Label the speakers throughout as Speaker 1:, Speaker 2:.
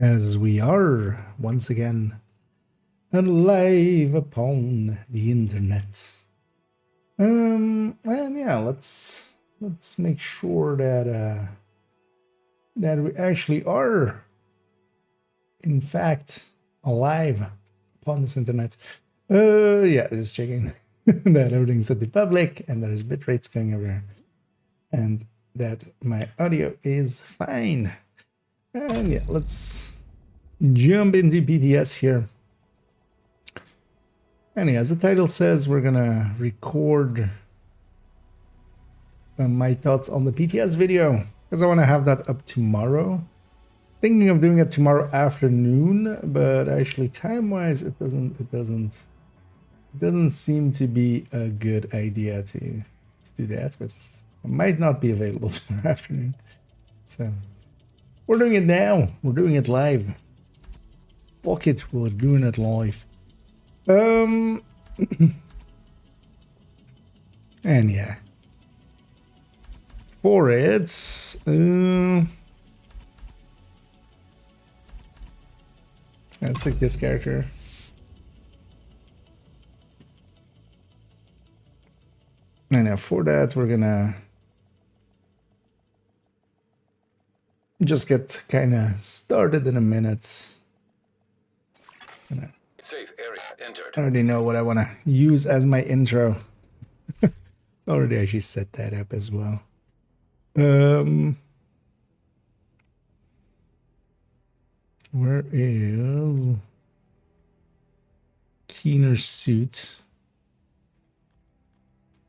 Speaker 1: as we are once again live upon the internet. And yeah, let's make sure that that we actually are in fact alive upon this internet. Yeah, just checking that everything's at the public and there's bit rates going everywhere, and that my audio is fine. And yeah, let's jump into PTS here. And as the title says, we're gonna record my thoughts on the PTS video because I want to have that up tomorrow. Thinking of doing it tomorrow afternoon, but actually time-wise, it doesn't seem to be a good idea to do that because I might not be available tomorrow afternoon. So we're doing it now. We're doing it live. Fuck it, we're doing it live. And yeah, for it, let's take this character. And now for that, we're gonna just get kind of started in a minute.
Speaker 2: Safe area entered.
Speaker 1: I already know what I want to use as my intro. Already actually set that up as well. Where is Keener's suit?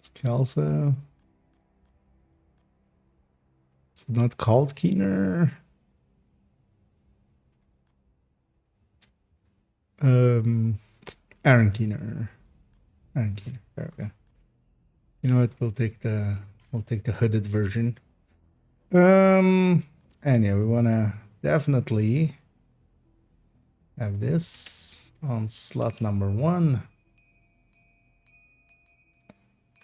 Speaker 1: Scalza. Is it not called Keener? Aaron Keener. Aaron Keener. There we go. You know what? We'll take the hooded version. And yeah, we wanna definitely have this on slot number 1.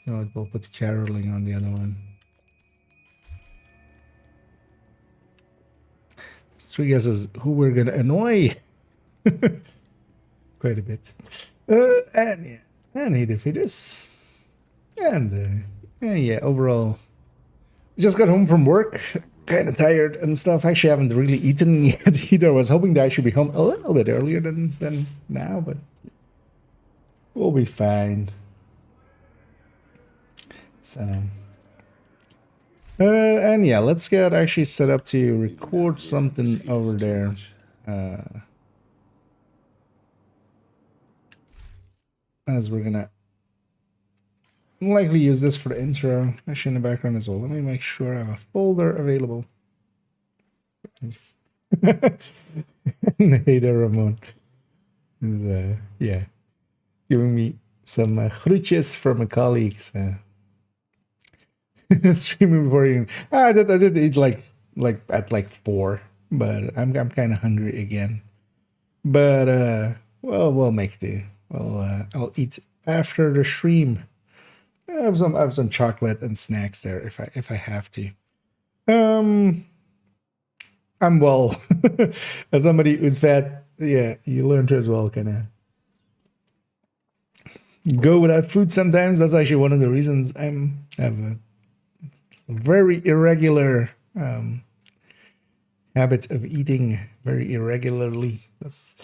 Speaker 1: You know what? We'll put caroling on the other one. Let's 3 guesses who we're gonna annoy. Quite a bit. And yeah, and he defeated us. And yeah, overall, just got home from work, kind of tired and stuff. Actually, I haven't really eaten yet either. I was hoping that I should be home a little bit earlier than now, but we'll be fine. So, and yeah, let's get actually set up to record something over there. As we're gonna likely use this for the intro, actually in the background as well. Let me make sure I have a folder available. Hey there, Ramon. Yeah, giving me some groetjes from a colleague. Streaming before you. I did eat like at 4, but I'm kind of hungry again. But well, we'll make do. Well, I'll eat after the stream. I have some chocolate and snacks there if I have to. I'm well. As somebody who's fat, yeah, you learn to as well kind of go without food sometimes. That's actually one of the reasons I have a very irregular habit of eating very irregularly. It's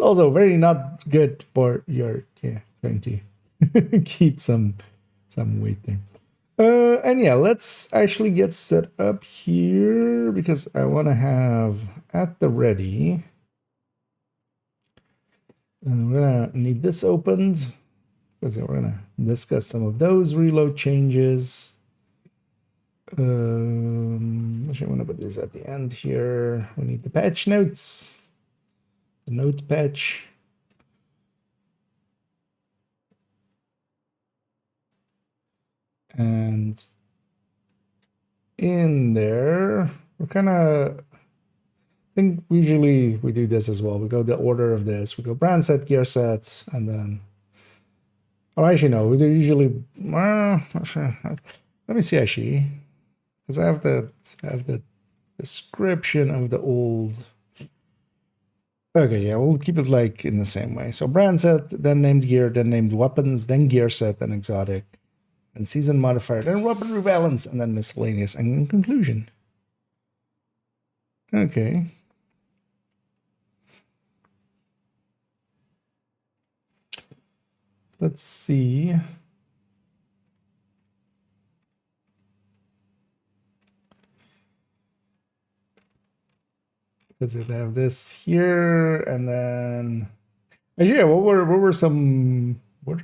Speaker 1: also very not good for your trying to keep some weight there. And yeah, let's actually get set up here because I want to have at the ready. We're gonna need this opened because we're gonna discuss some of those reload changes. Actually, I want to put this at the end here. We need the patch notes. The note patch. And in there, we're kind of, I think usually we do this as well. We go the order of this. We go brand set, gear set, and then, oh, actually, no, we do usually, not sure. Let me see, actually, because I have the description of the old Okay, yeah, we'll keep it like in the same way. So brand set, then named gear, then named weapons, then gear set, then exotic, then season modifier, then weapon rebalance, and then miscellaneous, and in conclusion. Okay. Let's see. Because it have this here, and then actually, yeah, what were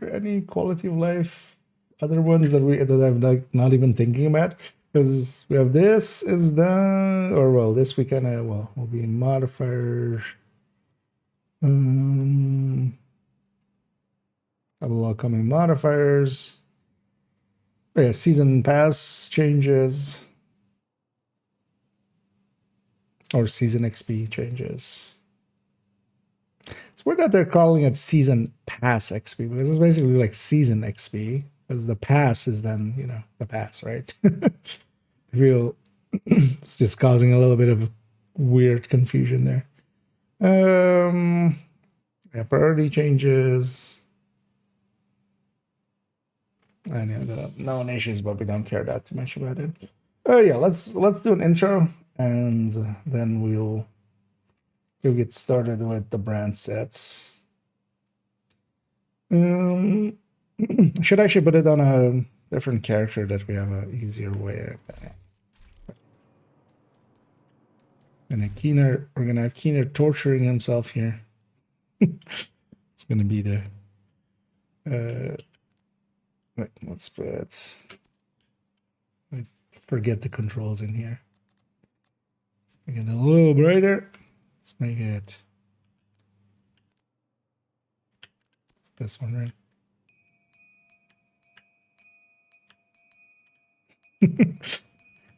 Speaker 1: any quality of life other ones that I'm like not even thinking about? Because we have this is the, or well, this we kind of, well, will be modifiers. Couple upcoming modifiers. Oh, yeah, season pass changes. Or season XP changes. It's weird that they're calling it season pass XP because it's basically like season XP because the pass is then, you know, the pass, right? Real, it's just causing a little bit of weird confusion there. Yeah, priority changes. I know the nominations, but we don't care that too much about it. Yeah, let's do an intro and then we'll get started with the brand sets. Should actually put it on a different character that we have an easier way. And Keener, we're gonna have Keener torturing himself here. It's gonna be the wait, let's forget the controls in here. Let's make it a little brighter. Let's make it this one, right?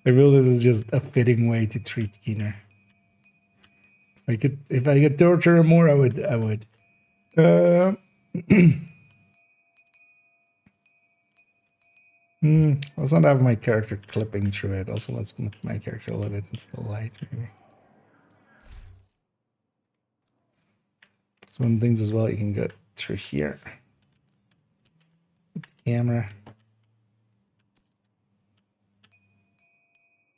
Speaker 1: I feel this is just a fitting way to treat Keener. If I could torture him more, I would. Let's not have my character clipping through it. Also, let's put my character a little bit into the light, maybe. It's one of the things as well you can get through here. With the camera.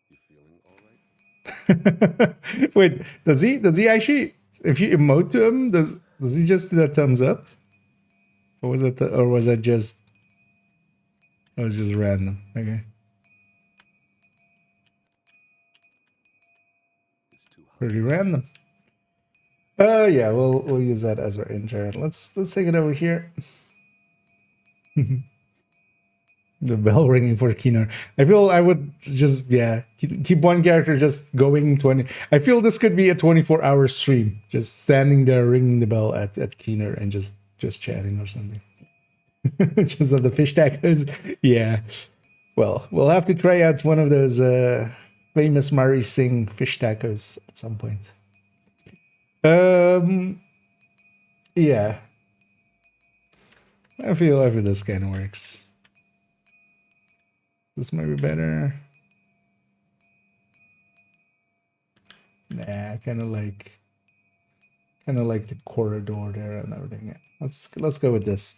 Speaker 2: You feeling all right?
Speaker 1: Wait, does he actually? If you emote to him, does he just do that thumbs up? Or was it? Or was that just? That was just random. Okay. Pretty random. Yeah, we'll use that as our intro. Let's take it over here. The bell ringing for Keener. I feel I would just keep one character just going 20. I feel this could be a 24-hour stream, just standing there ringing the bell at Keener and just chatting or something. Just on the fish tacos. Yeah. Well, we'll have to try out one of those famous Murray Singh fish tacos at some point. Yeah. I feel this kind of works. This might be better. Nah, kind of like the corridor there and everything. Let's go with this.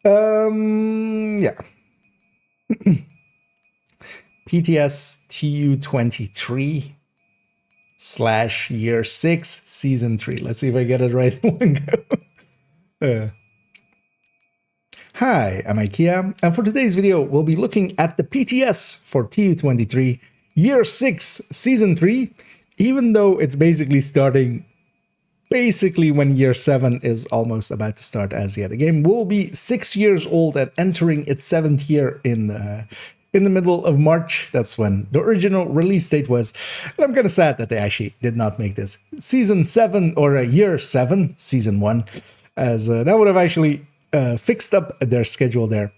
Speaker 1: Yeah. PTS TU23 / year 6 season 3. Let's see if I get it right in one go. Hi, I'm IKEA, and for today's video, we'll be looking at the PTS for TU23 year 6 season 3, even though it's basically starting when year 7 is almost about to start as yet. The game will be 6 years old and entering its 7th year in the middle of March. That's when the original release date was. And I'm kind of sad that they actually did not make this season 7 or a year 7, season 1, as that would have actually fixed up their schedule there.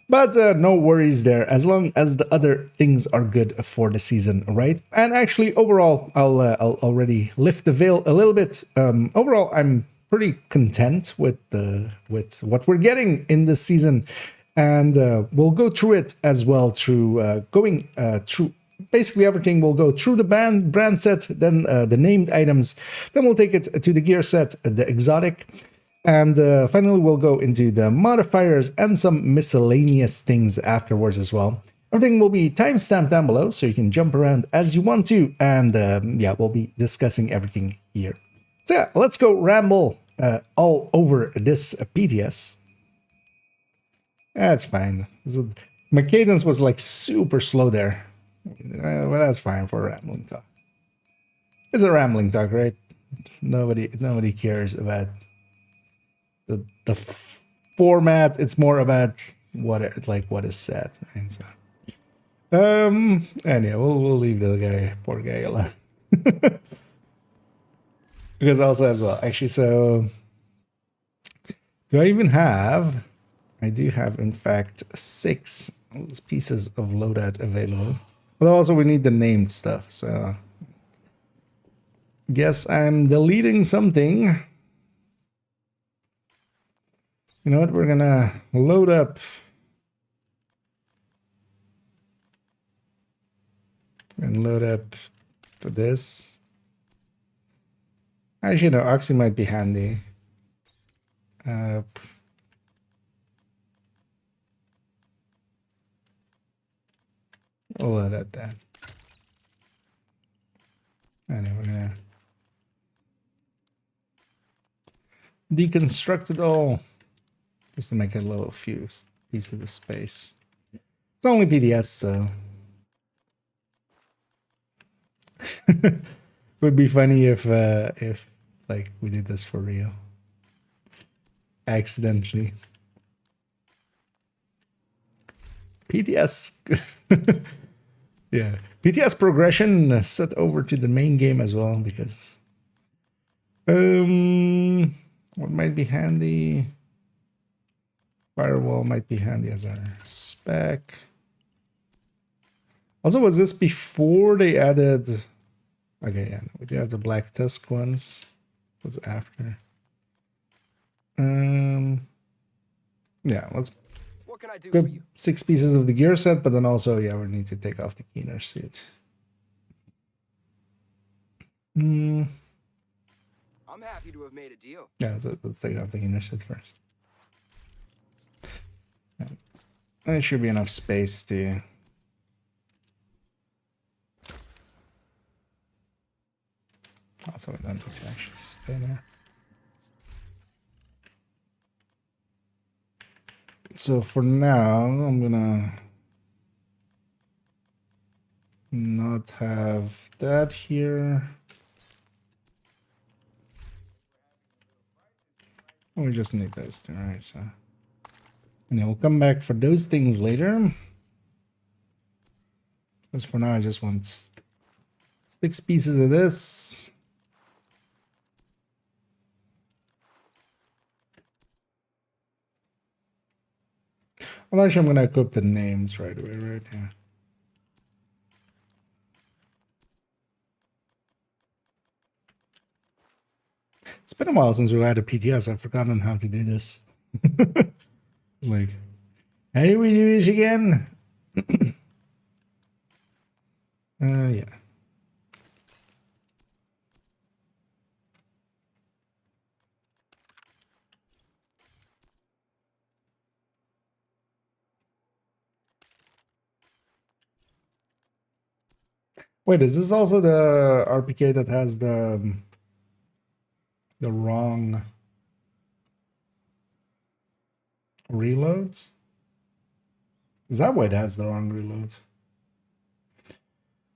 Speaker 1: But no worries there, as long as the other things are good for the season, right? And actually, overall, I'll already lift the veil a little bit. Overall, I'm pretty content with what we're getting in this season, and we'll go through it as well through going through basically everything will go through the brand set, then the named items, then we'll take it to the gear set, the exotic, and finally we'll go into the modifiers and some miscellaneous things afterwards as well. Everything will be timestamped down below, so you can jump around as you want to, and yeah, we'll be discussing everything here. So yeah, let's go ramble all over this PTS. That's fine. My cadence was like super slow there. Well, that's fine for a rambling talk. It's a rambling talk, right? Nobody cares about the format. It's more about what is said. Right? So, and yeah, we'll leave the poor guy alone. Because also as well, actually, so do I even have? I do have, in fact, 6 pieces of loadout available. But also we need the named stuff, so guess I'm deleting something. You know what? We're gonna load up for this. Actually, no, Oxy might be handy. We'll load up that. Anyway, we're gonna deconstruct it all just to make a little few pieces of space. It's only PDS, so it would be funny if like we did this for real, accidentally. PTS, yeah, PTS progression set over to the main game as well, because what might be handy? Firewall might be handy as our spec. Also, was this before they added? Okay, yeah, we do have the black tusk ones. What's after? Yeah, let's grab 6 pieces of the gear set, but then also, yeah, we need to take off the keener suit.
Speaker 3: I'm happy to have made a deal.
Speaker 1: Yeah, so let's take off the keener suit first. Yeah. There should be enough space to. Also, we don't need to actually stay there. So for now, I'm gonna not have that here. We just need those two, right? So, and then we'll come back for those things later. Because for now, I just want 6 pieces of this. Well, actually, I'm gonna equip the names right away, right? Yeah. It's been a while since we had a PTS. I've forgotten how to do this. Like, hey, we do this again. Yeah. Wait, is this also the RPK that has the wrong reloads? Is that why it has the wrong reload?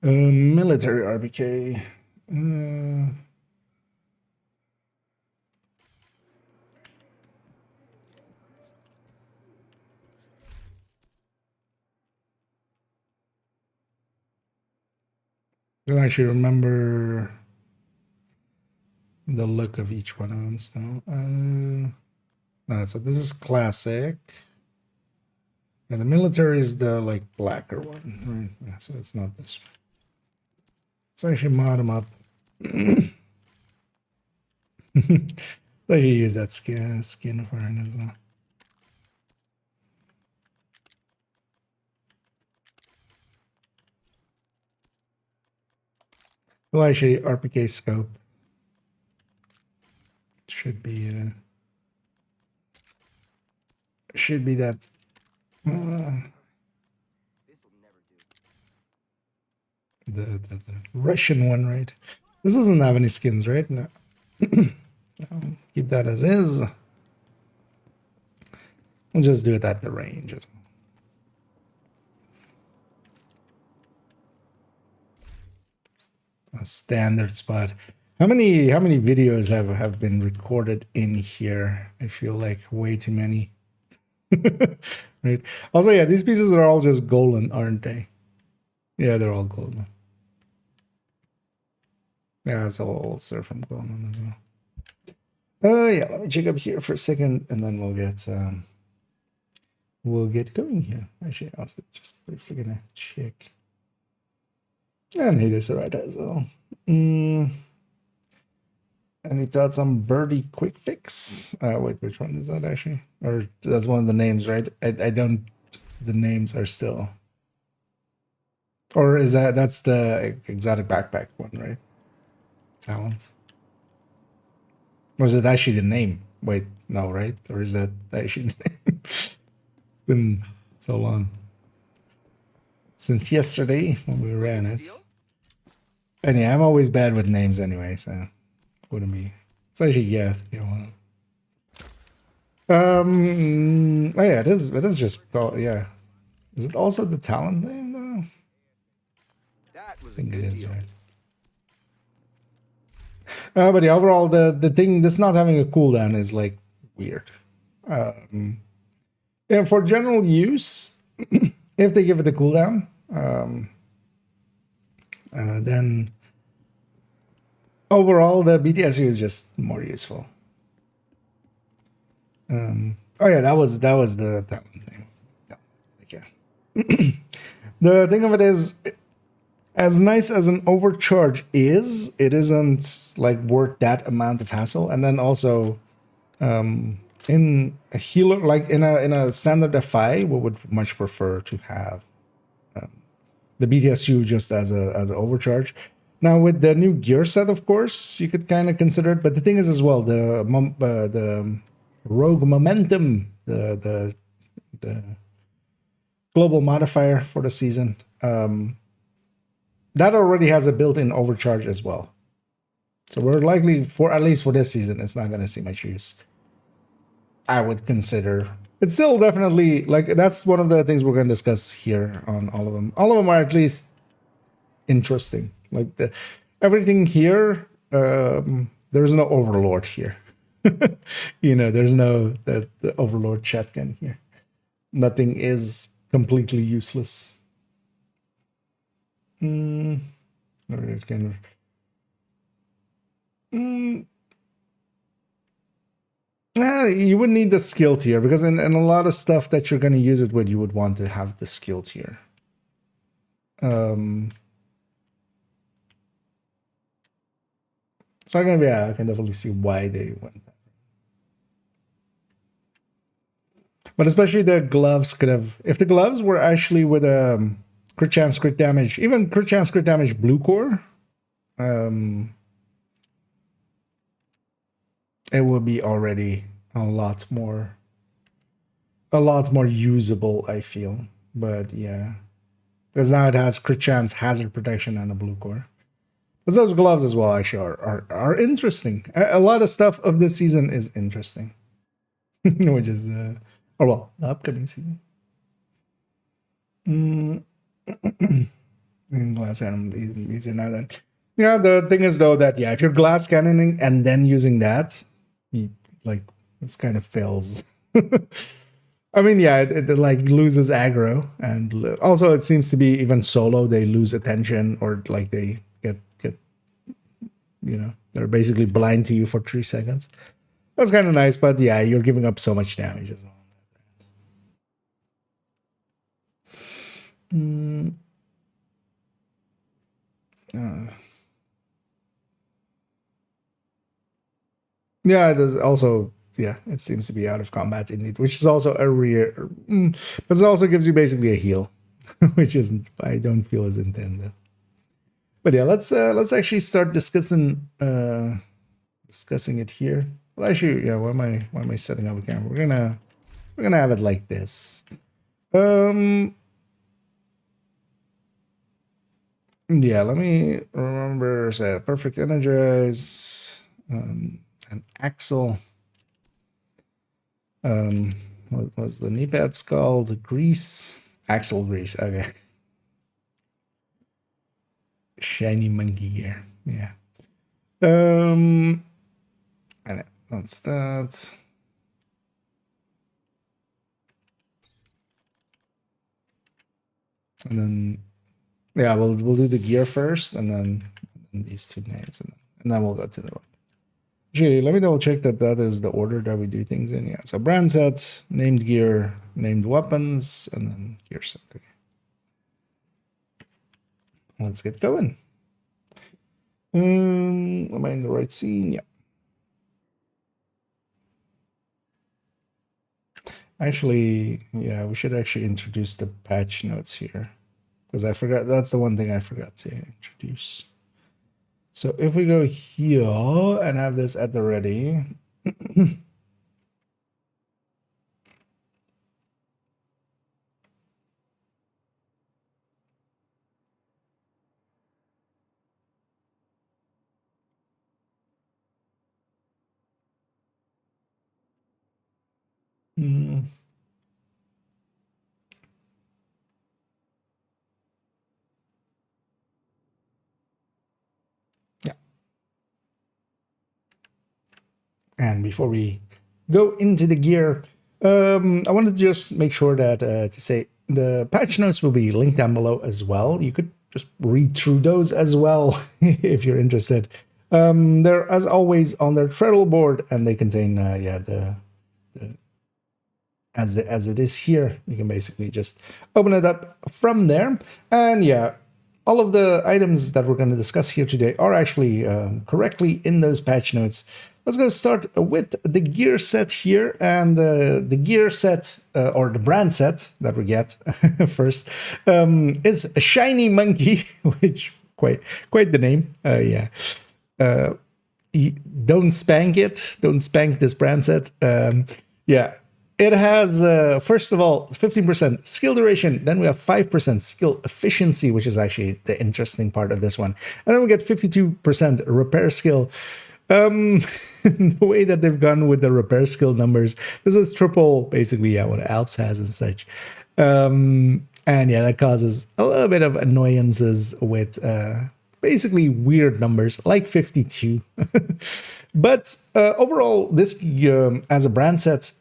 Speaker 1: Military RPK. I don't actually remember the look of each one of them still. No, so this is classic. Yeah, the military is the like blacker one, right? Yeah, so it's not this one. Let's actually mod them up. Let's actually use that skin for it as well. Well, actually, RPK scope should be that
Speaker 3: This'll never do.
Speaker 1: the Russian one, right? This doesn't have any skins, right? No. Keep that as is. We'll just do it at the range. A standard spot. How many videos have been recorded in here? I feel like way too many. Right. Also, yeah, these pieces are all just golden, aren't they? Yeah, they're all golden. Yeah, it's all from golden as well. Yeah, let me check up here for a second, and then we'll get going here. Actually, I was just briefly gonna check. And hey, there's a right as well. Any thoughts on Birdie Quick Fix? Wait, which one is that actually? Or that's one of the names, right? I don't. The names are still. Or is that's the exotic backpack one, right? Talent. Or is it actually the name? Wait, no, right? Or is that actually the name? It's been so long since yesterday when we ran it.
Speaker 3: Deal?
Speaker 1: And yeah, I'm always bad with names anyway, so wouldn't be. It's actually yeah, one. Oh yeah, it is just yeah. Is it also the talent name though?
Speaker 3: That
Speaker 1: I
Speaker 3: was a
Speaker 1: think it
Speaker 3: good
Speaker 1: is,
Speaker 3: deal.
Speaker 1: right? But yeah, overall the thing, this not having a cooldown is like weird. Yeah, for general use, if they give it a cooldown, then overall the BTSU is just more useful. Oh yeah, that was the talent thing. Yeah. The thing of it is, as nice as an overcharge is, it isn't like worth that amount of hassle. And then also, in a healer, like in a standard FI, we would much prefer to have the BTSU just as an overcharge. Now with the new gear set, of course, you could kind of consider it. But the thing is as well, the Rogue Momentum, the global modifier for the season, that already has a built-in overcharge as well. So we're likely, for at least for this season, it's not going to see much use. I would consider. It's still definitely, like, that's one of the things we're going to discuss here on all of them. All of them are at least interesting. Like, everything here, there's no Overlord here. You know, there's no the Overlord shotgun here. Nothing is completely useless. You would need the skill tier because in a lot of stuff that you're going to use it with, you would want to have the skill tier. So I can definitely see why they went that. But especially the gloves could have, if the gloves were actually with a crit chance, crit damage, even crit chance, crit damage blue core, it will be already a lot more usable, I feel. But yeah, because now it has crit chance, hazard protection, and a blue core. But those gloves as well actually are interesting. A lot of stuff of this season is interesting, which is or well, the upcoming season. Glass cannon easier now then. Yeah, the thing is though that yeah, if you're glass cannoning and then using that, like this kind of fails. I mean, yeah, it like loses aggro, and also it seems to be even solo they lose attention, or like they get you know, they're basically blind to you for 3 seconds. That's kind of nice, but yeah, you're giving up so much damage as well. Yeah, it is also, yeah, it seems to be out of combat indeed, which is also a rare. But it also gives you basically a heal, which isn't, I don't feel is intended. But yeah, let's actually start discussing it here. Well, actually, yeah. Why am I setting up a camera? We're gonna have it like this. Yeah, let me remember. Perfect energize, an axle. What was the knee pads called? Grease, axle grease. Okay. Shiny monkey here. Yeah. And that's that. And then, yeah, we'll do the gear first, and then these two names, and then we'll go to the one. Actually, let me double check that is the order that we do things in. Yeah, so brand set, named gear, named weapons, and then gear set. Okay. Let's get going. Am I in the right scene? Yeah. Actually, yeah, we should actually introduce the patch notes here, because I forgot. That's the one thing I forgot to introduce. So if we go here and have this at the ready. Yeah. And before we go into the gear, I wanted to just make sure that to say the patch notes will be linked down below as well. You could just read through those as well if you're interested. They're as always on their Treadle board, and they contain as it is here. You can basically just open it up from there, and yeah, all of the items that we're going to discuss here today are actually correctly in those patch notes. Let's go start with the gear set here, and the gear set or the brand set that we get first is a shiny monkey, which quite the name. Yeah. Don't spank it. Don't spank this brand set. Yeah. It has, first of all, 15% skill duration. Then we have 5% skill efficiency, which is actually the interesting part of this one. And then we get 52% repair skill. The way that they've gone with the repair skill numbers, this is triple, basically, yeah, what Alps has and such. And yeah, that causes a little bit of annoyances with basically weird numbers like 52. But overall, this as a brand set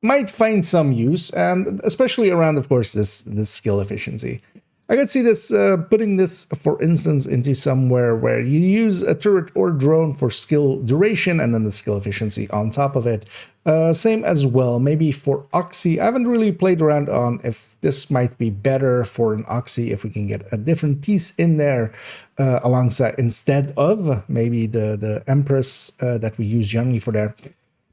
Speaker 1: might find some use, and especially around, of course, this skill efficiency. I could see this putting this, for instance, into somewhere where you use a turret or drone for skill duration and then the skill efficiency on top of it. Same as well, maybe for Oxy. I haven't really played around on if this might be better for an Oxy, if we can get a different piece in there alongside instead of maybe the Empress that we use generally for there.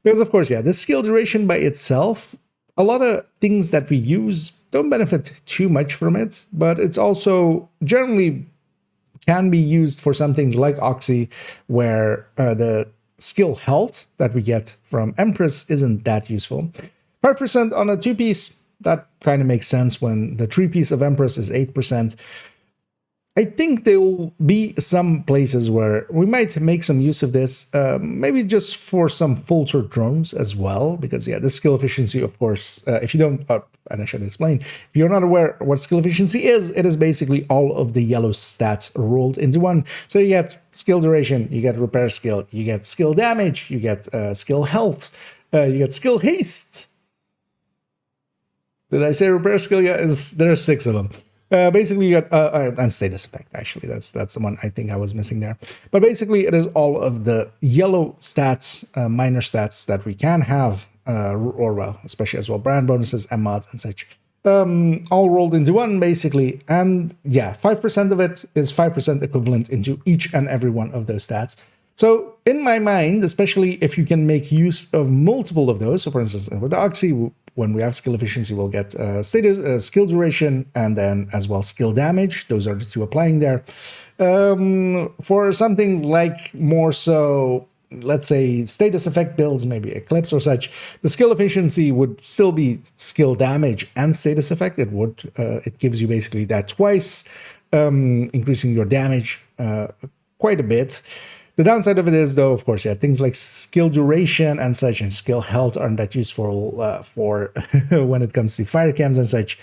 Speaker 1: Because, of course, yeah, the skill duration by itself, a lot of things that we use don't benefit too much from it, but it's also generally can be used for some things like Oxy, where the skill health that we get from Empress isn't that useful. 5% on a 2-piece, that kind of makes sense when the 3-piece of Empress is 8%. I think there will be some places where we might make some use of this, maybe just for some filter drones as well, because yeah, the skill efficiency, of course, if you don't, and I should explain, if you're not aware what skill efficiency is, it is basically all of the yellow stats rolled into one. So you get skill duration, you get repair skill, you get skill damage, you get skill health, you get skill haste. Did I say repair skill? Yeah, there are 6 of them. Basically, you got and status effect. Actually, that's the one I think I was missing there. But basically, it is all of the yellow stats, minor stats that we can have, or well, especially as well, brand bonuses and mods and such, all rolled into one basically. And yeah, 5% of it is 5% equivalent into each and every one of those stats. So in my mind, especially if you can make use of multiple of those, so for instance, with Oxy, when we have skill efficiency, we'll get status, skill duration, and then as well skill damage. Those are the two applying there. For something like more so, let's say status effect builds, maybe Eclipse or such, the skill efficiency would still be skill damage and status effect. It gives you basically that twice, increasing your damage quite a bit. The downside of it is, though, of course, yeah, things like skill duration and such and skill health aren't that useful for when it comes to fire cams and such.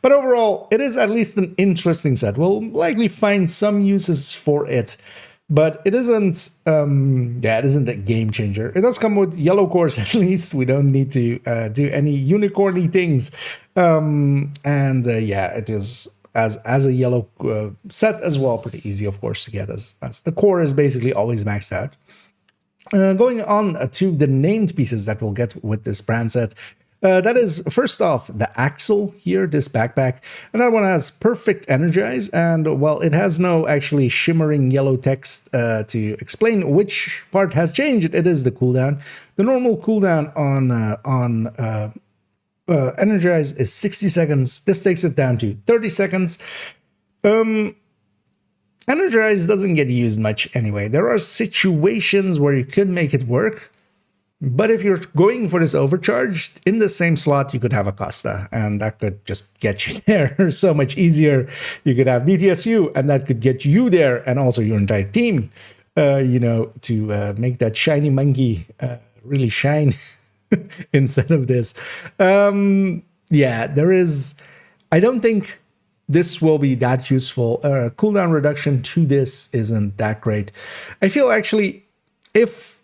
Speaker 1: But overall, it is at least an interesting set. We'll likely find some uses for it, but it isn't, it isn't a game changer. It does come with yellow cores, at least. We don't need to do any unicorny things. It is, as a yellow set as well, pretty easy, of course, to get, as the core is basically always maxed out. Going on to the named pieces that we'll get with this brand set. That is, first off, the axle here, this backpack. And that one has perfect energize, and well, it has no actually shimmering yellow text to explain which part has changed. It is the cooldown. The normal cooldown on energize is 60 seconds. This takes it down to 30 seconds. Energize doesn't get used much anyway. There are situations where you could make it work, but if you're going for this overcharge, in the same slot, you could have Acosta, and that could just get you there so much easier. You could have BTSU, and that could get you there, and also your entire team, to make that shiny monkey really shine instead of this. There is... I don't think this will be that useful. Cooldown reduction to this isn't that great. I feel actually, if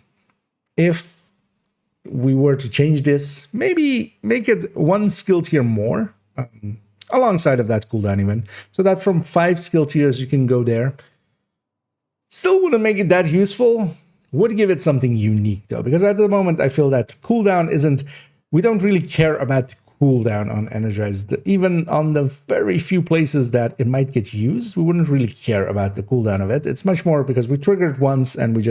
Speaker 1: we were to change this, maybe make it one skill tier more, alongside of that cooldown even, so that from 5 skill tiers you can go there. Still wouldn't make it that useful. Would give it something unique though, because at the moment I feel that cooldown isn't, we don't really care about the cooldown on Energized. Even on the very few places that it might get used, we wouldn't really care about the cooldown of it. It's much more because we trigger it once and we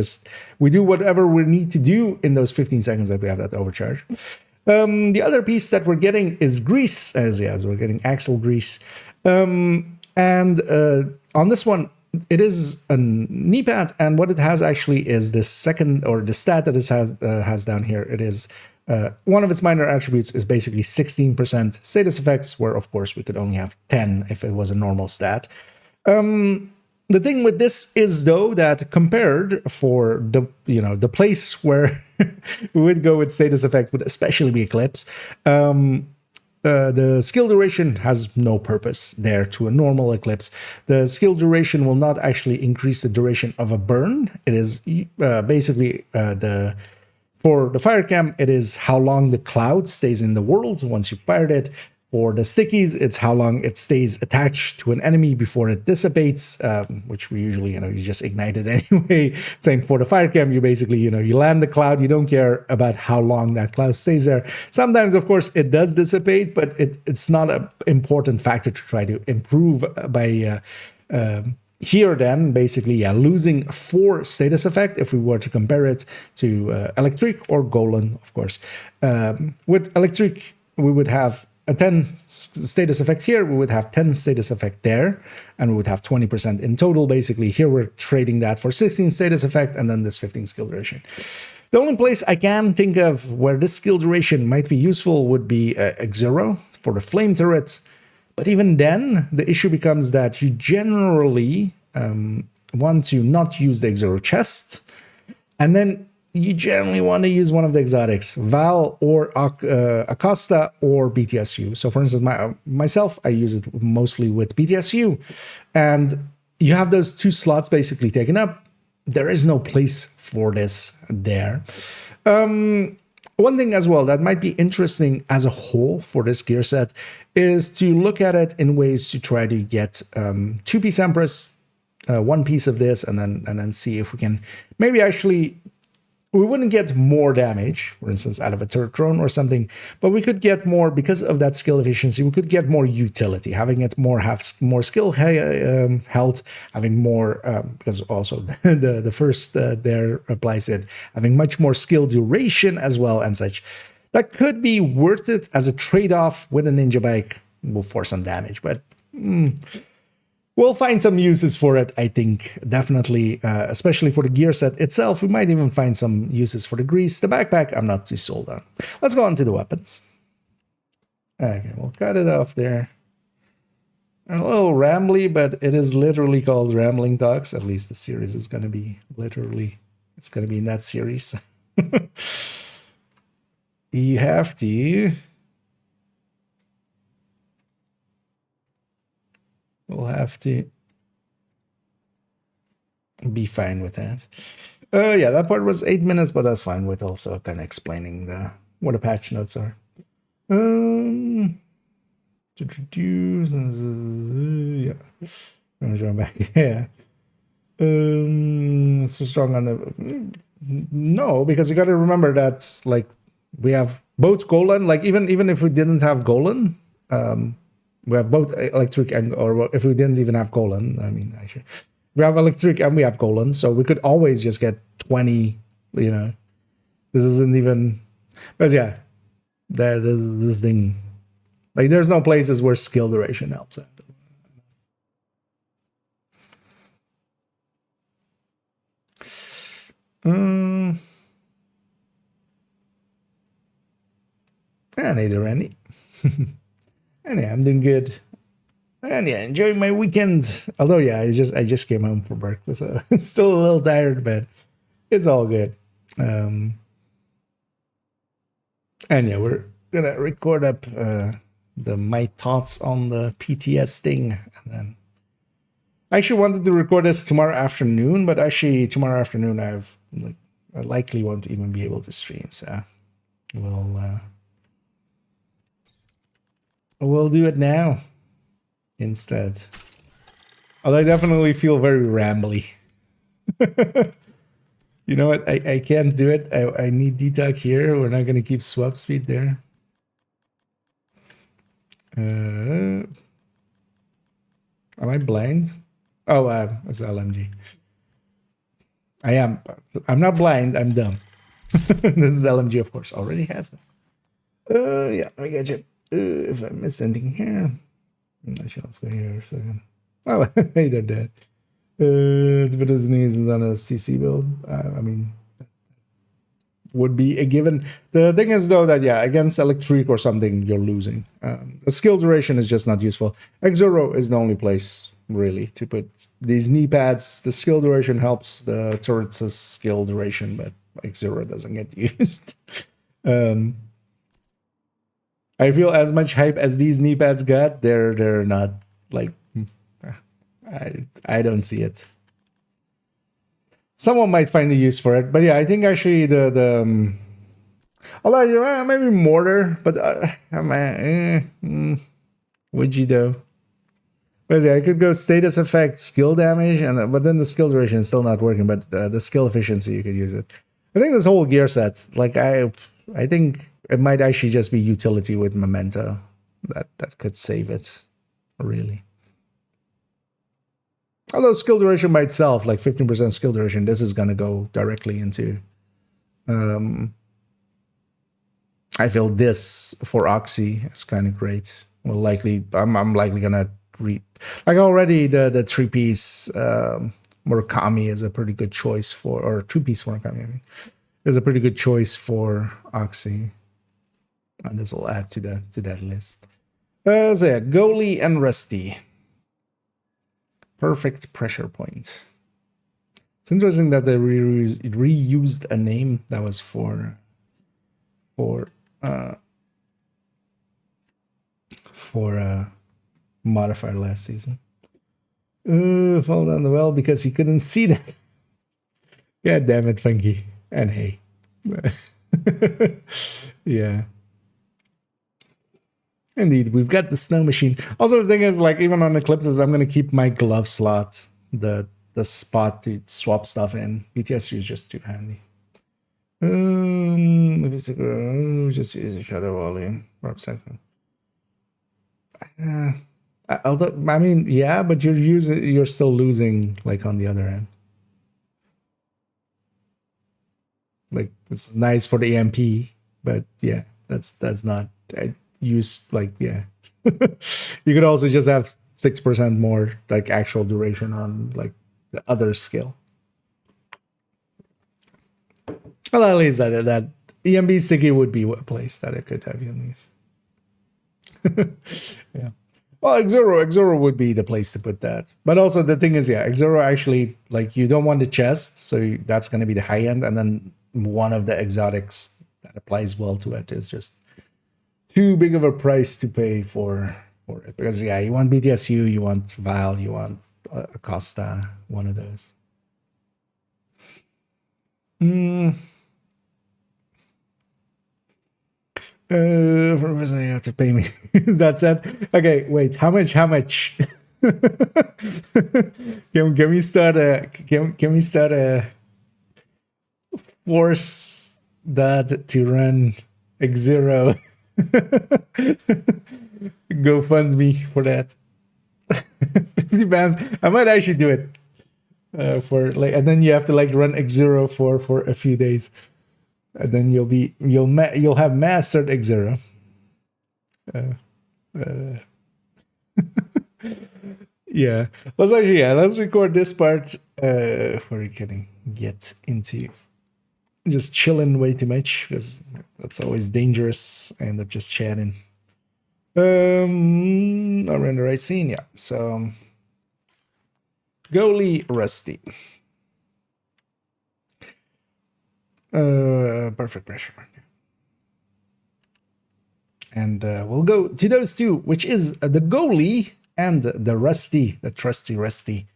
Speaker 1: do whatever we need to do in those 15 seconds that we have that overcharge. The other piece that we're getting is grease, as we're getting axle grease. On this one, it is a knee pad, and what it has actually is the second, or the stat that it has down here. It is one of its minor attributes is basically 16% status effects, where of course we could only have 10 if it was a normal stat. The thing with this is though that compared for the place where we would go with status effect would especially be Eclipse. The skill duration has no purpose there to a normal Eclipse. The skill duration will not actually increase the duration of a burn. It is basically for the fire cam, it is how long the cloud stays in the world once you fired it. For the stickies, it's how long it stays attached to an enemy before it dissipates, which we usually, you just ignite it anyway. Same for the fire cam, you basically, you land the cloud, you don't care about how long that cloud stays there. Sometimes, of course, it does dissipate, but it's not an important factor to try to improve by here then, basically, losing 4 status effect if we were to compare it to Electric or Golan, of course. With Electric, we would have a 10 status effect here, we would have 10 status effect there, and we would have 20% in total. Basically, here we're trading that for 16 status effect and then this 15 skill duration. The only place I can think of where this skill duration might be useful would be X0 for the flame turret. But even then, the issue becomes that you generally want to not use the X0 chest, and then you generally want to use one of the exotics, Val or Acosta or BTSU. So for instance, myself, I use it mostly with BTSU, and you have those 2 slots basically taken up. There is no place for this there. One thing as well that might be interesting as a whole for this gear set is to look at it in ways to try to get 2-piece Empress, 1 piece of this, and then see if we can maybe actually, we wouldn't get more damage, for instance, out of a turret drone or something, but we could get more, because of that skill efficiency, we could get more utility, having it have more skill health, having more, because also the first there applies it, having much more skill duration as well and such. That could be worth it as a trade-off with a ninja bike for some damage, but we'll find some uses for it, I think. Definitely, especially for the gear set itself. We might even find some uses for the grease. The backpack, I'm not too sold on. Let's go on to the weapons. Okay, we'll cut it off there. A little rambly, but it is literally called Rambling Talks. At least the series is going to be literally, it's going to be in that series. You have to... We'll have to be fine with that. Yeah, that part was 8 minutes, but that's fine with also kind of explaining what the patch notes are. To introduce, yeah. I'm going back. Yeah. So strong on the... No, because you got to remember that, like, we have both Golan. Like, even if we didn't have Golan, we have both electric and, or if we didn't even have Golan, I mean, actually, we have electric and we have Golan, so we could always just get 20, you know. This isn't even, but yeah, this thing, like, there's no places where skill duration helps out. Neither any. And yeah, I'm doing good. And yeah, enjoying my weekend. Although yeah, I just came home from work, so still a little tired, but it's all good. And yeah, we're gonna record up my thoughts on the PTS thing, and then I actually wanted to record this tomorrow afternoon, but actually tomorrow afternoon I likely won't even be able to stream, so we'll do it now instead. Although I definitely feel very rambly. You know what? I can't do it. I need detox here. We're not going to keep swap speed there. Am I blind? Oh, it's LMG. I am. I'm not blind. I'm dumb. This is LMG, of course. Already has that. Yeah, let me get you. If I missed anything here. Actually, let's go here for a second. Oh, hey, they're dead. The Disney is on a CC build. I mean, would be a given. The thing is, though, that, yeah, against electric or something, you're losing. The skill duration is just not useful. Exoro is the only place, really, to put these knee pads. The skill duration helps the turret's skill duration, but Exoro doesn't get used. I feel as much hype as these knee pads got, they're not, like, I don't see it. Someone might find a use for it, but yeah, I think actually although maybe mortar, but would you though? But yeah, I could go status effect, skill damage, but then the skill duration is still not working. But the skill efficiency, you could use it. I think this whole gear set, like I think it might actually just be utility with memento that could save it, really. Although skill duration by itself, like 15% skill duration, this is gonna go directly into. I feel this for Oxy is kind of great. Well, likely I'm likely gonna like already the 3-piece Murakami is a pretty good choice for, or 2-piece Murakami, I mean, is a pretty good choice for Oxy, and this will add to that list. So yeah, Goalie and Rusty. Perfect pressure point. It's interesting that they reused a name that was for modifier last season. Fall down the well because he couldn't see that. God damn it, Funky. And hey. Yeah. Indeed, we've got the snow machine. Also, the thing is, like, even on Eclipses, I'm going to keep my glove slot, the spot to swap stuff in. BTSU is just too handy. Just use a shadow volume. Although, I mean, yeah, but you're still losing, like, on the other end. Like, it's nice for the EMP, but yeah, That's not I use like yeah. You could also just have 6% more like actual duration on like the other skill. Well, at least that EMB sticky would be a place that it could have use. Yeah. Well, Exoro would be the place to put that. But also the thing is, yeah, Exoro actually, like, you don't want the chest, so that's going to be the high end, and then one of the exotics that applies well to it is just too big of a price to pay for it. Because, yeah, you want BTSU, you want Val, you want Acosta, one of those. Professor, you have to pay me. That's it. Okay, wait. How much? Can we start a force that to run X0 GoFundMe for that? 50 pounds. I might actually do it for like, and then you have to like run X0 for a few days. And then you'll have mastered X0. Yeah. Let's record this part before we can get into just chilling way too much, because that's always dangerous. I end up just chatting. Are we in the right scene? Yeah. So goalie Rusty. Perfect pressure. And we'll go to those two, which is the goalie and the Rusty, the trusty Rusty.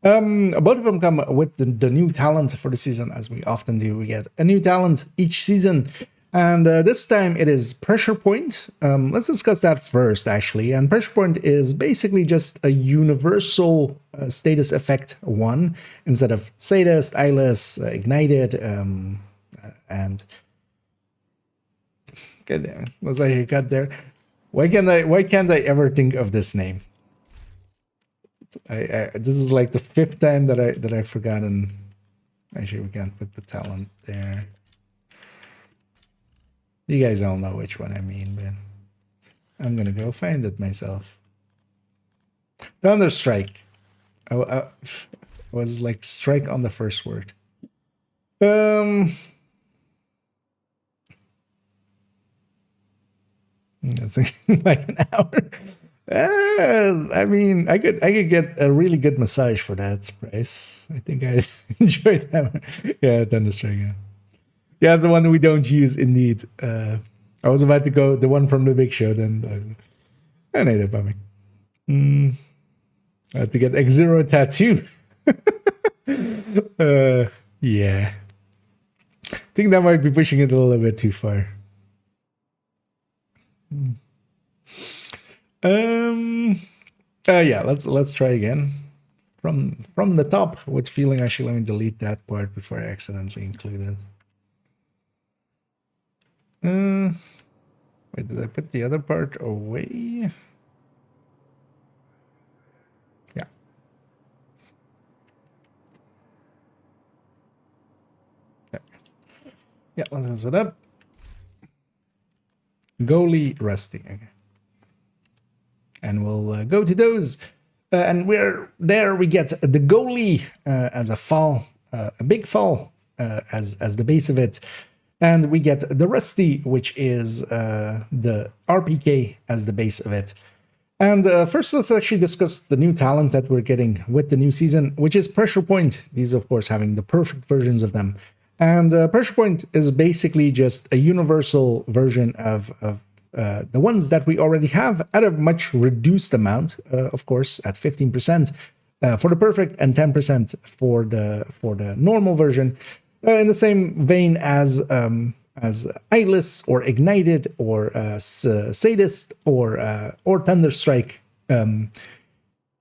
Speaker 1: Both of them come with the new talent for the season, as we often do. We get a new talent each season, and this time it is Pressure Point. Let's discuss that first, actually. And Pressure Point is basically just a universal status effect one, instead of Sadist, Eyeless, Ignited, and God damn it, let's actually cut there. Why can't I ever think of this name? This is like the 5th time that I've forgotten. Actually, we can't put the talent there. You guys all know which one I mean, but I'm gonna go find it myself. Thunderstrike. I was like strike on the first word. That's like an hour. I mean, I could get a really good massage for that price. I think I enjoyed that. Yeah, Thunderstrike. Yeah, it's the one we don't use indeed. I was about to go the one from the Big Show, then I need a bumming. I have to get X0 tattoo. Yeah. I think that might be pushing it a little bit too far. Yeah, let's try again from the top with feeling. Actually, let me delete that part before I accidentally include it. Wait, did I put the other part away? Yeah. There. Yeah, let's mess it up. Goalie Rusty. Okay. And we'll go to those. And we're there. We get the goalie as a fall, a big fall as the base of it. And we get the Rusty, which is the RPK as the base of it. And first, let's actually discuss the new talent that we're getting with the new season, which is Pressure Point. These, of course, having the perfect versions of them. And Pressure Point is basically just a universal version of the ones that we already have at a much reduced amount, of course, at 15% for the perfect and 10% for the normal version. In the same vein as Eyeless or Ignited or Sadist or Thunderstrike,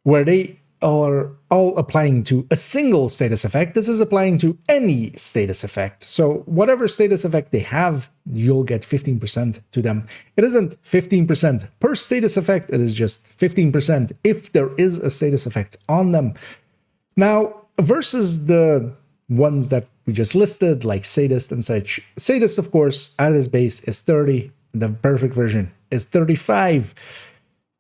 Speaker 1: where they are all applying to a single status effect. This is applying to any status effect. So whatever status effect they have, you'll get 15% to them. It isn't 15% per status effect. It is just 15% if there is a status effect on them. Now, versus the ones that we just listed, like Sadist and such. Sadist, of course, at his base is 30. the perfect version is 35.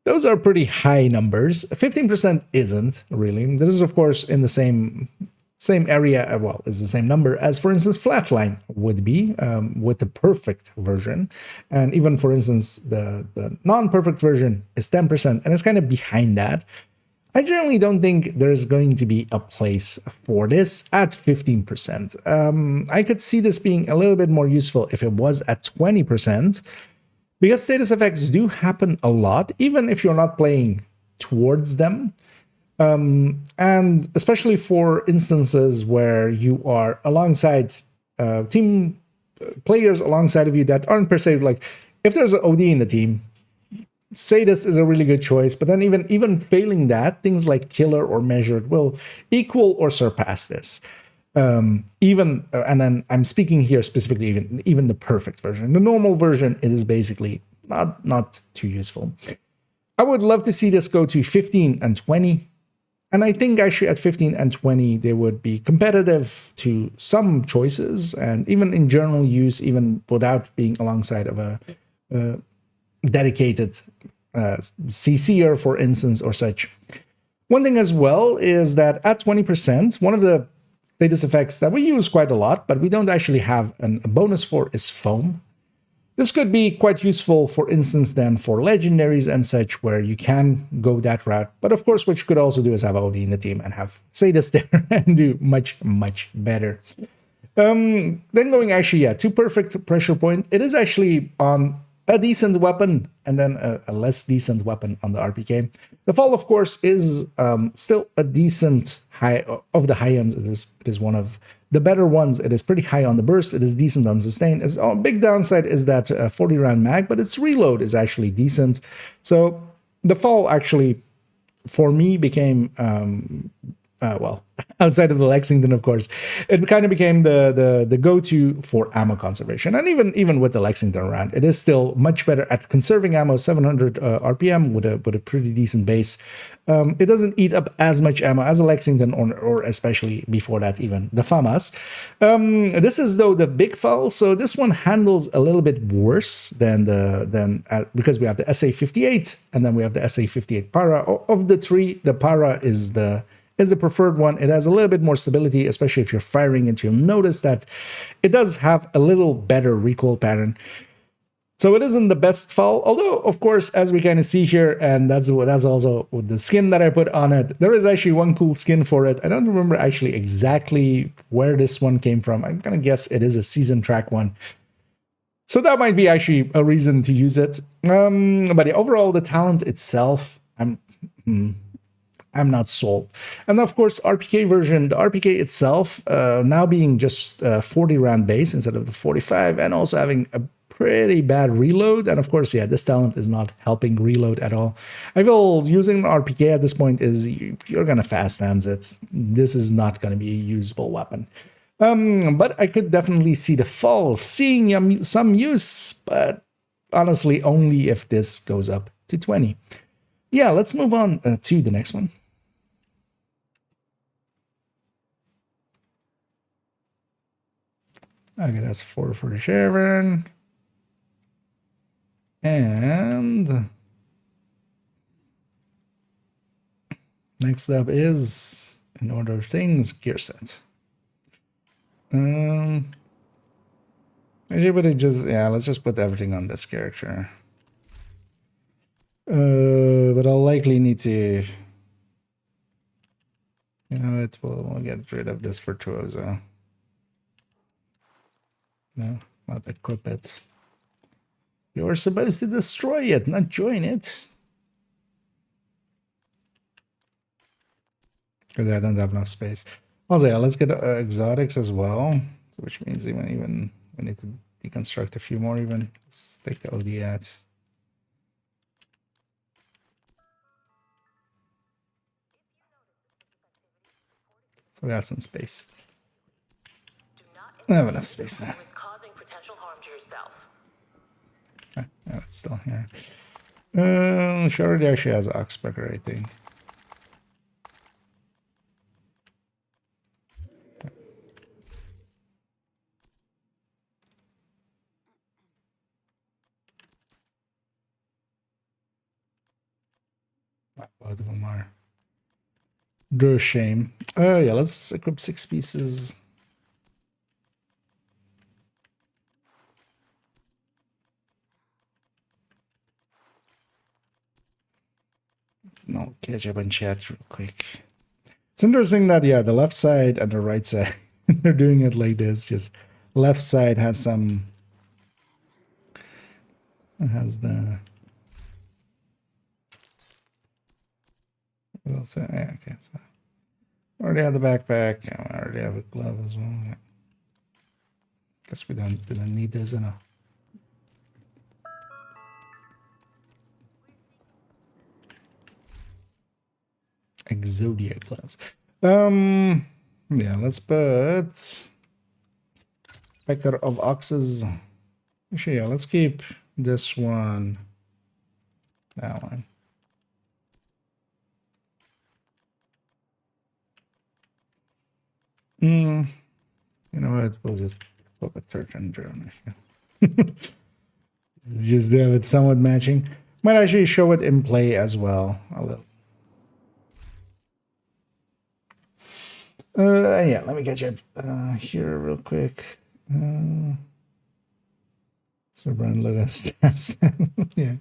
Speaker 1: Those are pretty high numbers. 15% isn't really. This is, of course, in the same area, well, is the same number as, for instance, Flatline would be with the perfect version. And even, for instance, the non-perfect version is 10%, and it's kind of behind that. I generally don't think there's going to be a place for this at 15%. I could see this being a little bit more useful if it was at 20%, because status effects do happen a lot, even if you're not playing towards them. And especially for instances where you are alongside team players alongside of you that aren't per se, like, if there's an OD in the team, Sadist is a really good choice, but then even failing that, things like Killer or Measured will equal or surpass this. And then I'm speaking here specifically even the perfect version. The normal version, it is basically not too useful. I would love to see this go to 15 and 20. And I think actually at 15 and 20, they would be competitive to some choices, and even in general use, even without being alongside of a dedicated CC'er, for instance, or such. One thing as well is that at 20%, one of the status effects that we use quite a lot, but we don't actually have a bonus for, is Foam. This could be quite useful, for instance, then for legendaries and such, where you can go that route. But of course, what you could also do is have OD in the team and have Sadist there and do much, much better. Then going actually, to perfect pressure point, it is actually on a decent weapon and then a less decent weapon on the RPK. The fall, of course, is still a decent high of the high ends. It is one of the better ones. It is pretty high on the burst. It is decent on sustain. Its big downside is that 40 round mag, but its reload is actually decent. So the fall actually, for me, became well, outside of the Lexington, of course, it kind of became the go-to for ammo conservation. And even with the Lexington round, it is still much better at conserving ammo, 700 RPM with a pretty decent base. It doesn't eat up as much ammo as a Lexington, or especially before that, even the FAMAS. This is, though, the big fall, so this one handles a little bit worse than because we have the SA58 and then we have the SA58 Para. Of the three, the Para is the preferred one. It has a little bit more stability, especially if you're firing it. You'll notice that it does have a little better recoil pattern. So it isn't the best fall, although, of course, as we kind of see here, and that's also with the skin that I put on it, there is actually one cool skin for it. I don't remember actually exactly where this one came from. I'm going to guess it is a season track one. So that might be actually a reason to use it. But overall, the talent itself, I'm not sold. And of course, RPK version, the RPK itself, now being just 40 round base instead of the 45, and also having a pretty bad reload. And of course, this talent is not helping reload at all. I feel using RPK at this point is you're going to fast hands it. This is not going to be a usable weapon. But I could definitely see the fall seeing some use, but honestly, only if this goes up to 20. Yeah, let's move on to the next one. Okay, that's 4 for the Sharon. And next up is, in order of things, gear set. But let's just put everything on this character. But I'll likely need to, we'll get rid of this Virtuoso. No, not equip it. You're supposed to destroy it, not join it. Because I don't have enough space. Also, let's get exotics as well, which means even we need to deconstruct a few more even. Let's take the OD out. So we have some space. I have enough space now. Oh, it's still here. She already actually has Oxpecker, I think. both of them are. The shame. Yeah, let's equip 6 pieces. And I'll catch up on chat real quick. It's interesting that, yeah, the left side and the right side, they're doing it like this. Just left side has some... It has the... What else? Yeah, okay, so... Already have the backpack. I already have a glove as well. Yeah. Guess we don't need this enough. Exodia gloves. Yeah, let's put Pecker of Oxes. Actually, yeah, let's keep this one. That one. You know what? We'll just put a third and German. Just have it somewhat matching. Might actually show it in play as well. A little. Yeah, let me catch up here real quick. So Brian Lewis straps. Yeah.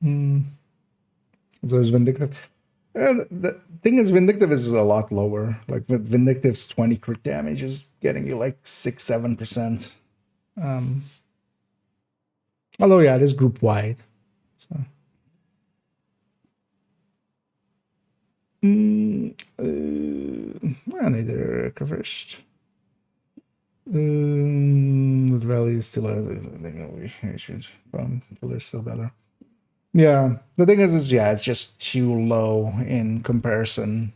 Speaker 1: So there's Vindictive. The thing is, Vindictive is a lot lower. Like with Vindictive's 20 crit damage is getting you like 6-7%. Although yeah, it is group wide. So neither first. With value is still Killer's still better. Yeah, the thing is yeah, it's just too low in comparison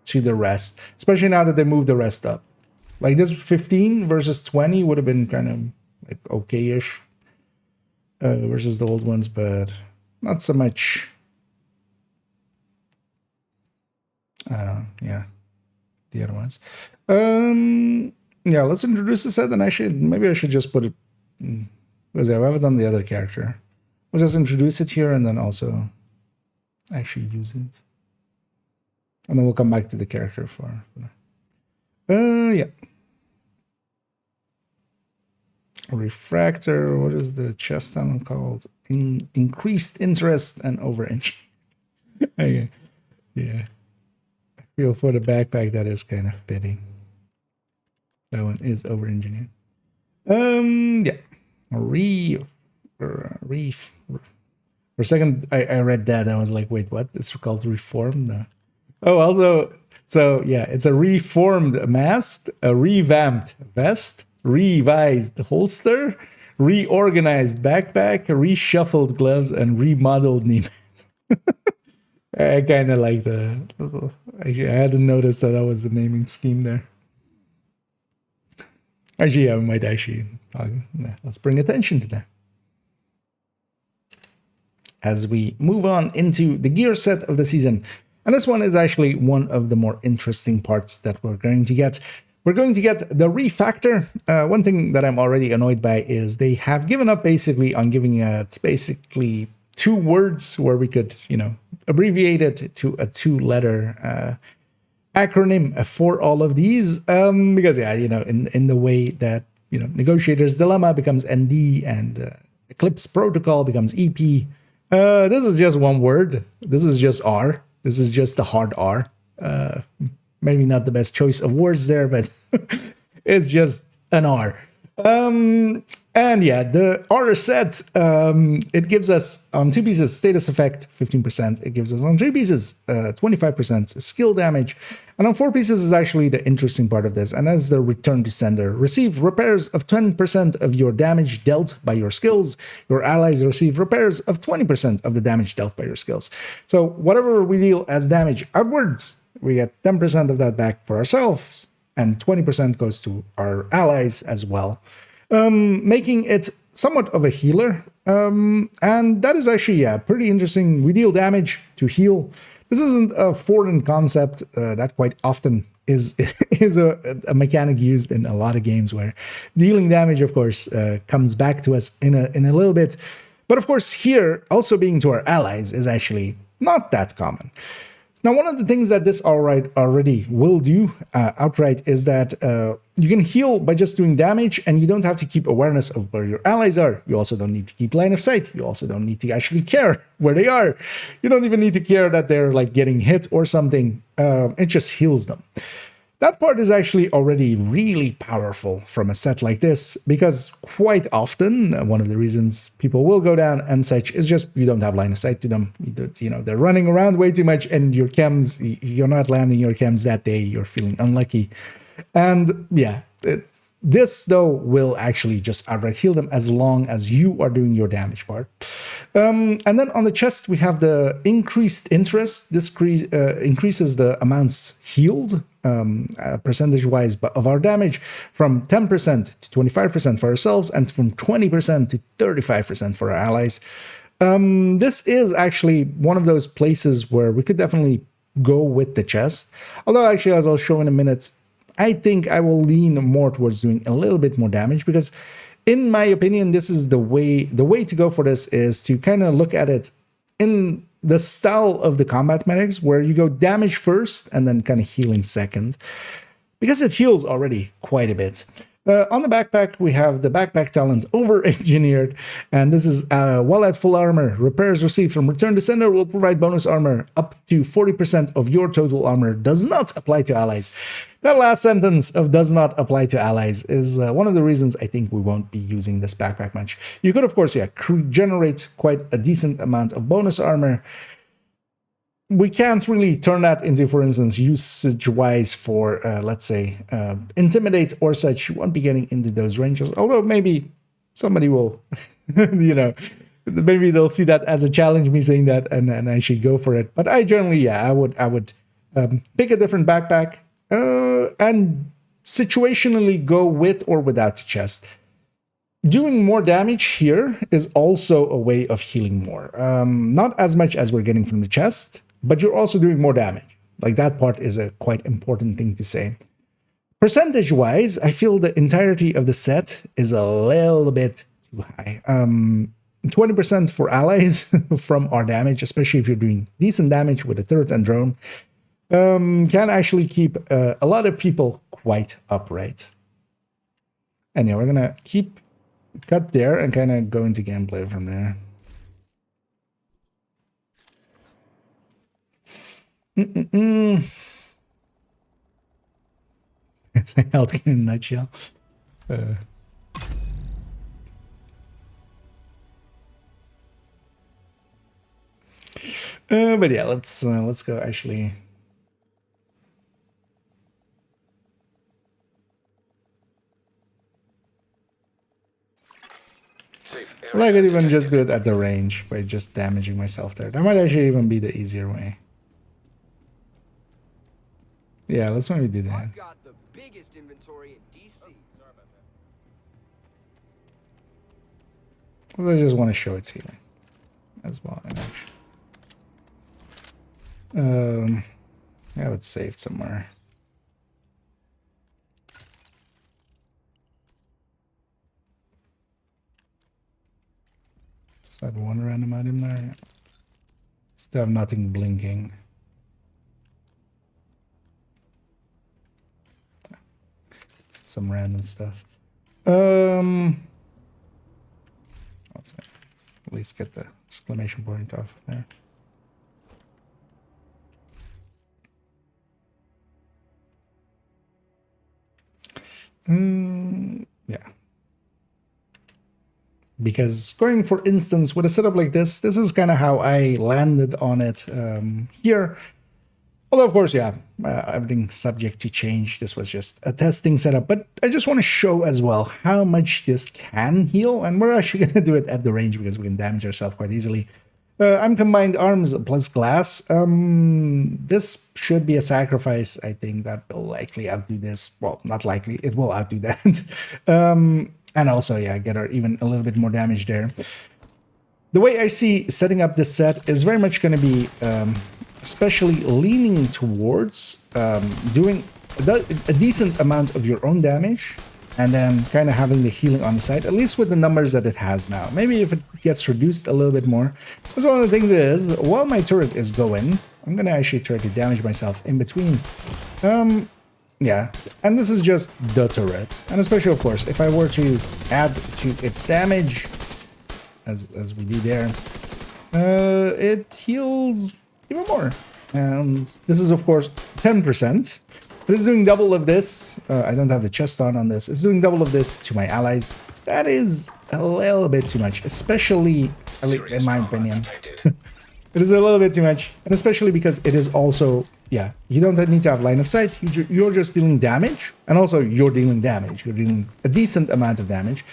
Speaker 1: to the rest, especially now that they moved the rest up. Like this 15 versus 20 would have been kind of like okay-ish versus the old ones, but not so much. Yeah, the other ones. Yeah, let's introduce the set, and maybe I should just put it because I haven't done the other character. Let's just introduce it here and then also actually use it. And then we'll come back to the character for yeah. Refractor, what is the chest talent called? Increased interest and overengineering. Okay. Yeah. I feel for the backpack that is kind of fitting. That one is overengineered. Yeah. For a second, I read that and I was like, wait, what? It's called reformed? No. Oh, also, so yeah, it's a reformed mask, a revamped vest, revised holster, reorganized backpack, reshuffled gloves, and remodeled knee pads. I kind of like the... Actually, I hadn't noticed that was the naming scheme there. Actually, yeah, we might actually... let's bring attention to that. As we move on into the gear set of the season. And this one is actually one of the more interesting parts that we're going to get. We're going to get the refactor. One thing that I'm already annoyed by is they have given up basically on giving it basically 2 words where we could, abbreviate it to a 2-letter acronym for all of these. Because, yeah, in the way that, Negotiator's Dilemma becomes ND and Eclipse Protocol becomes EP. This is just one word. This is just R. This is just the hard R. Maybe not the best choice of words there, but it's just an R. And yeah, the R set, it gives us on 2 pieces status effect 15%. It gives us on 3 pieces 25% skill damage. And on 4 pieces is actually the interesting part of this. And that's the return to sender. Receive repairs of 10% of your damage dealt by your skills. Your allies receive repairs of 20% of the damage dealt by your skills. So whatever we deal as damage outwards, we get 10% of that back for ourselves. And 20% goes to our allies as well. Making it somewhat of a healer. And that is actually, yeah, pretty interesting. We deal damage to heal. This isn't a foreign concept that quite often is a mechanic used in a lot of games where dealing damage, of course, comes back to us in a little bit. But of course, here, also being to our allies is actually not that common. Now, one of the things that this already will do outright is that you can heal by just doing damage, and you don't have to keep awareness of where your allies are. You also don't need to keep line of sight. You also don't need to actually care where they are. You don't even need to care that they're like getting hit or something. It just heals them. That part is actually already really powerful from a set like this, because quite often, one of the reasons people will go down and such is just you don't have line of sight to them. You know, they're running around way too much, and your chems, you're not landing your chems that day, you're feeling unlucky. And yeah, this though will actually just outright heal them as long as you are doing your damage part. And then on the chest, we have the increased interest. This increases the amounts healed percentage-wise of our damage from 10% to 25% for ourselves and from 20% to 35% for our allies. This is actually one of those places where we could definitely go with the chest. Although actually, as I'll show in a minute, I think I will lean more towards doing a little bit more damage, because in my opinion, this is the way to go for this is to kind of look at it in the style of the combat medics, where you go damage first and then kind of healing second, because it heals already quite a bit. On the backpack, we have the backpack talent over-engineered, and this is while at full armor, repairs received from return to sender will provide bonus armor up to 40% of your total armor. Does not apply to allies. That last sentence of does not apply to allies is one of the reasons I think we won't be using this backpack much. You could, of course, generate quite a decent amount of bonus armor. We can't really turn that into, for instance, usage-wise for, let's say, Intimidate or such. You won't be getting into those ranges, although maybe somebody will, you know, maybe they'll see that as a challenge, me saying that, and actually go for it. But I generally, yeah, I would pick a different backpack and situationally go with or without the chest. Doing more damage here is also a way of healing more. Not as much as we're getting from the chest, but you're also doing more damage. Like, that part is a quite important thing to say. Percentage-wise, I feel the entirety of the set is a little bit too high. 20% for allies from our damage, especially if you're doing decent damage with a turret and drone, can actually keep a lot of people quite upright. And yeah, we're gonna cut there and kind of go into gameplay from there. It's a health in a nutshell. But yeah, let's go actually. Well, I could even just do it at the range by just damaging myself there. That might actually even be the easier way. Yeah, let's maybe do that.
Speaker 3: I've got the biggest inventory in DC. Sorry about that.
Speaker 1: I just want to show its healing as well. I have it saved somewhere. Is that one random item there? Still have nothing blinking. Some random stuff. Let's at least get the exclamation point off there. Yeah. Because going, for instance, with a setup like this is kind of how I landed on it here. Although, of course, yeah, everything's subject to change. This was just a testing setup. But I just want to show as well how much this can heal. And we're actually going to do it at the range because we can damage ourselves quite easily. I'm combined arms plus glass. This should be a sacrifice. I think that will likely outdo this. Well, not likely. It will outdo that. And also, yeah, get even a little bit more damage there. The way I see setting up this set is very much going to be especially leaning towards doing a decent amount of your own damage and then kind of having the healing on the side, at least with the numbers that it has now. Maybe if it gets reduced a little bit more. Because one of the things is, while my turret is going, I'm going to actually try to damage myself in between. Yeah, and this is just the turret. And especially, of course, if I were to add to its damage, as we do there, it heals even more. And this is, of course, 10%. But it's doing double of this. I don't have the chest on this. It's doing double of this to my allies. That is a little bit too much, especially, in my opinion. It is a little bit too much. And especially because it is also, yeah, you don't need to have line of sight. You're just dealing damage. And also, you're dealing damage. You're dealing a decent amount of damage.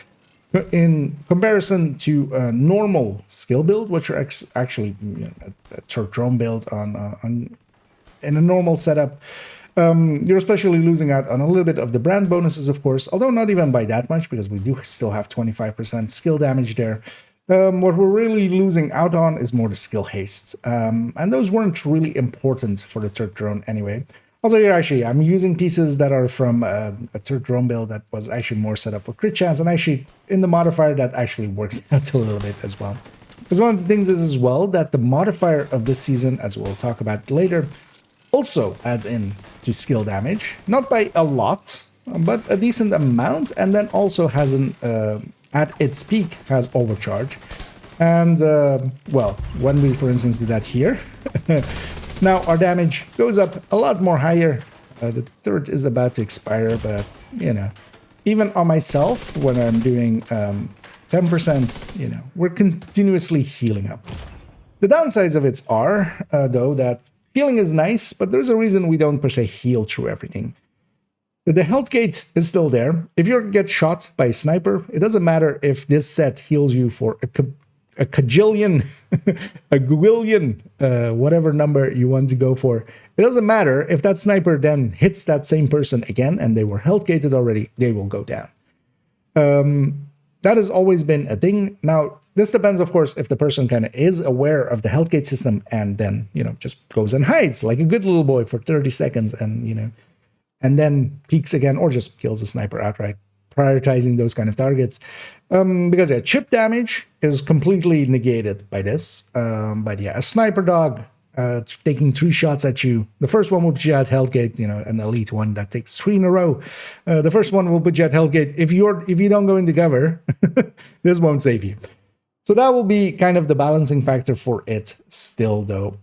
Speaker 1: In comparison to a normal skill build, which are actually a turret drone build on in a normal setup, you're especially losing out on a little bit of the brand bonuses, of course, although not even by that much, because we do still have 25% skill damage there. What we're really losing out on is more the skill hastes, and those weren't really important for the turret drone anyway. Also, here actually, I'm using pieces that are from a turret drone build that was actually more set up for crit chance, and actually in the modifier that actually worked out a little bit as well. Because one of the things is as well that the modifier of this season, as we'll talk about later, also adds in to skill damage, not by a lot, but a decent amount, and then also has an at its peak has overcharge. And well, when we for instance do that here, now our damage goes up a lot more higher. The turret is about to expire, but you know, even on myself when I'm doing 10%, you know, we're continuously healing up. The downsides of it are though that healing is nice, but there's a reason we don't per se heal through everything. The health gate is still there. If you get shot by a sniper, it doesn't matter if this set heals you for a cajillion, a gwillion, whatever number you want to go for. It doesn't matter if that sniper then hits that same person again and they were health gated already, they will go down. That has always been a thing. Now, this depends, of course, if the person kind of is aware of the health gate system and then, you know, just goes and hides like a good little boy for 30 seconds and, you know, and then peeks again or just kills the sniper outright, prioritizing those kind of targets. Because yeah, chip damage is completely negated by this. But yeah, a sniper dog taking 3 shots at you. The first one will put you at Hellgate, you know, an elite one that takes 3 in a row. The first one will put you at Hellgate. If you don't go into cover, this won't save you. So that will be kind of the balancing factor for it still, though.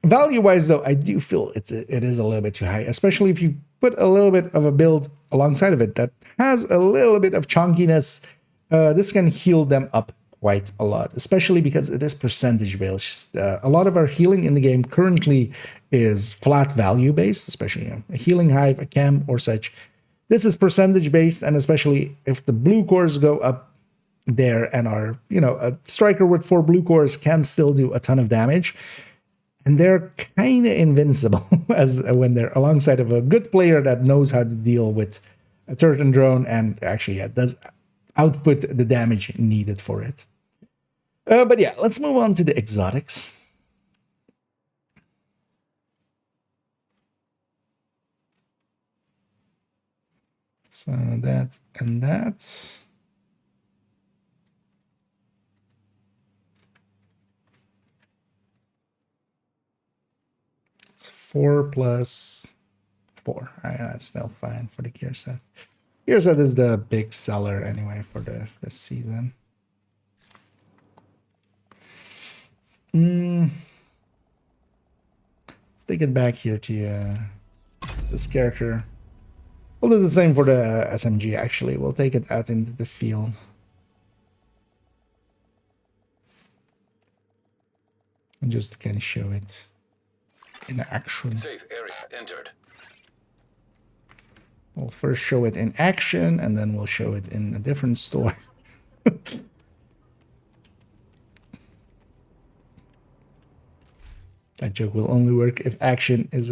Speaker 1: Value-wise, though, I do feel it is a little bit too high, especially if you put a little bit of a build alongside of it that has a little bit of chunkiness. This can heal them up quite a lot, especially because it is percentage based. A lot of our healing in the game currently is flat value based, especially, you know, a healing hive, a chem, or such. This is percentage based, and especially if the blue cores go up there and are, you know, a striker with 4 blue cores can still do a ton of damage. And they're kind of invincible as when they're alongside of a good player that knows how to deal with a turret and drone and actually does output the damage needed for it. But yeah, let's move on to the exotics. So that and that. 4 plus 4. That's still fine for the gear set. Gear set is the big seller anyway for this season. Let's take it back here to this character. We'll do the same for the SMG actually. We'll take it out into the field. And just kind of show it in action.
Speaker 4: Safe area entered.
Speaker 1: We'll first show it in action, and then we'll show it in a different store. That joke will only work if action is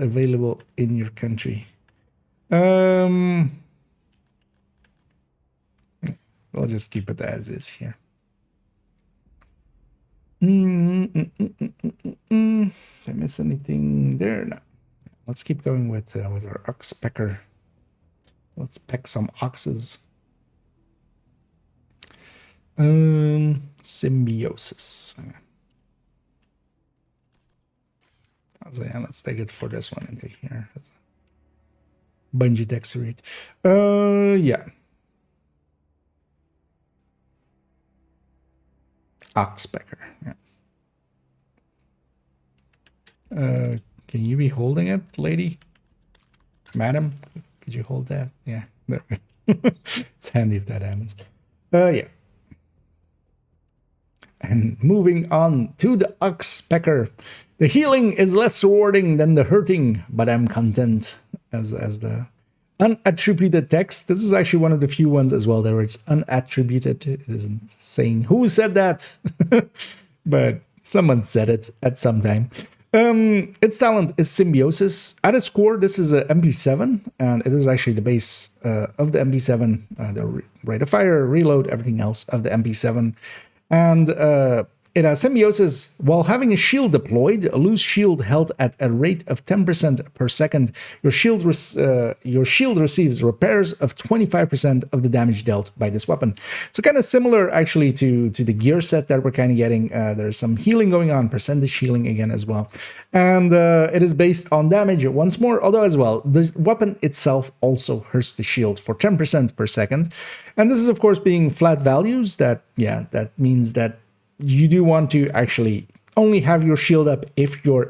Speaker 1: available in your country. We'll just keep it as is here. Did I miss anything there? No. Let's keep going with our ox pecker. Let's peck some oxes. Symbiosis. So yeah, let's take it for this one into here. Bungee dexterate. Yeah. Oxpecker. Yeah. Can you be holding it, lady? Madam? Could you hold that? Yeah. There we go. It's handy if that happens. Yeah. And moving on to the Oxpecker. The healing is less rewarding than the hurting, but I'm content. As the unattributed text. This is actually one of the few ones as well that where it's unattributed. It isn't saying who said that, but someone said it at some time. Its talent is Symbiosis. At its core, this is a MP7, and it is actually the base of the MP7, the rate of fire, reload, everything else of the MP7. And it has Symbiosis. While having a shield deployed, a loose shield held at a rate of 10% per second, your shield receives repairs of 25% of the damage dealt by this weapon. So kind of similar actually to the gear set that we're kind of getting. There's some healing going on, percentage healing again as well. And it is based on damage once more, although as well, the weapon itself also hurts the shield for 10% per second. And this is of course being flat values that means that you do want to actually only have your shield up if you're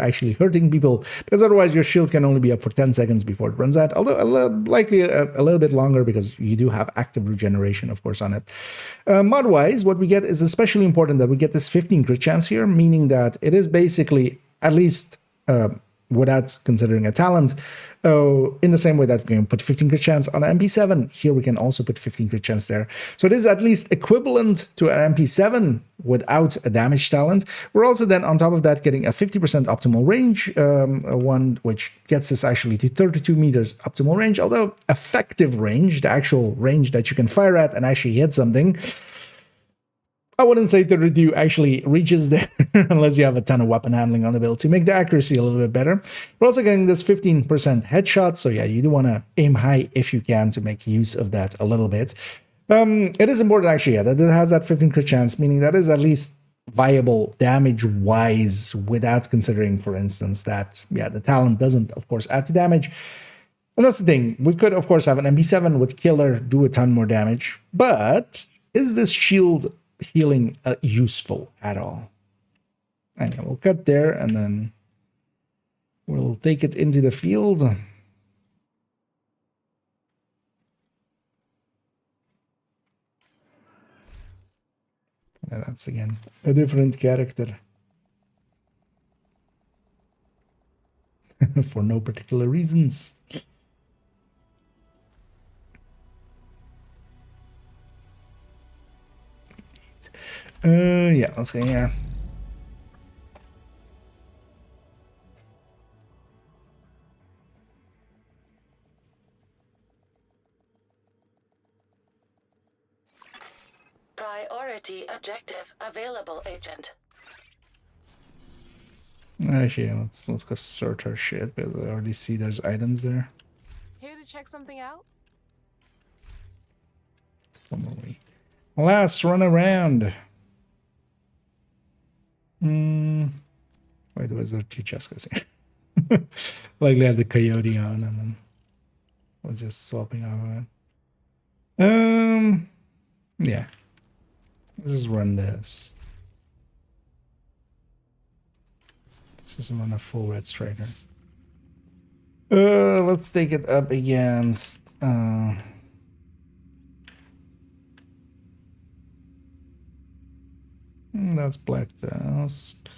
Speaker 1: actually hurting people, because otherwise your shield can only be up for 10 seconds before it runs out, although likely a little bit longer because you do have active regeneration, of course, on it. Mod-wise, what we get is especially important that we get this 15 crit chance here, meaning that it is basically at least without considering a talent. In the same way that we can put 15 crit chance on an MP7, here we can also put 15 crit chance there. So it is at least equivalent to an MP7 without a damage talent. We're also then on top of that getting a 50% optimal range, one which gets us actually to 32 meters optimal range, although effective range, the actual range that you can fire at and actually hit something, I wouldn't say 32 actually reaches there unless you have a ton of weapon handling on the build to make the accuracy a little bit better. We're also getting this 15% headshot, so yeah, you do want to aim high if you can to make use of that a little bit. It is important actually, yeah, that it has that 15 crit chance, meaning that is at least viable damage-wise without considering, for instance, that, yeah, the talent doesn't, of course, add to damage. And that's the thing. We could, of course, have an MP7 with Killer do a ton more damage, but is this shield healing useful at all? And yeah, we'll cut there and then we'll take it into the field. And that's again a different character for no particular reasons. Yeah, let's go here.
Speaker 4: Priority objective available, Agent.
Speaker 1: Actually, yeah, let's go sort our shit because I already see there's items there.
Speaker 5: Here to check something out?
Speaker 1: Last run around. Wait, was there two Cheskos here? Likely have the coyote on and then was just swapping off of it. Yeah. Let's just run this. Let's just run a full red striker. Let's take it up against that's Black Tusk.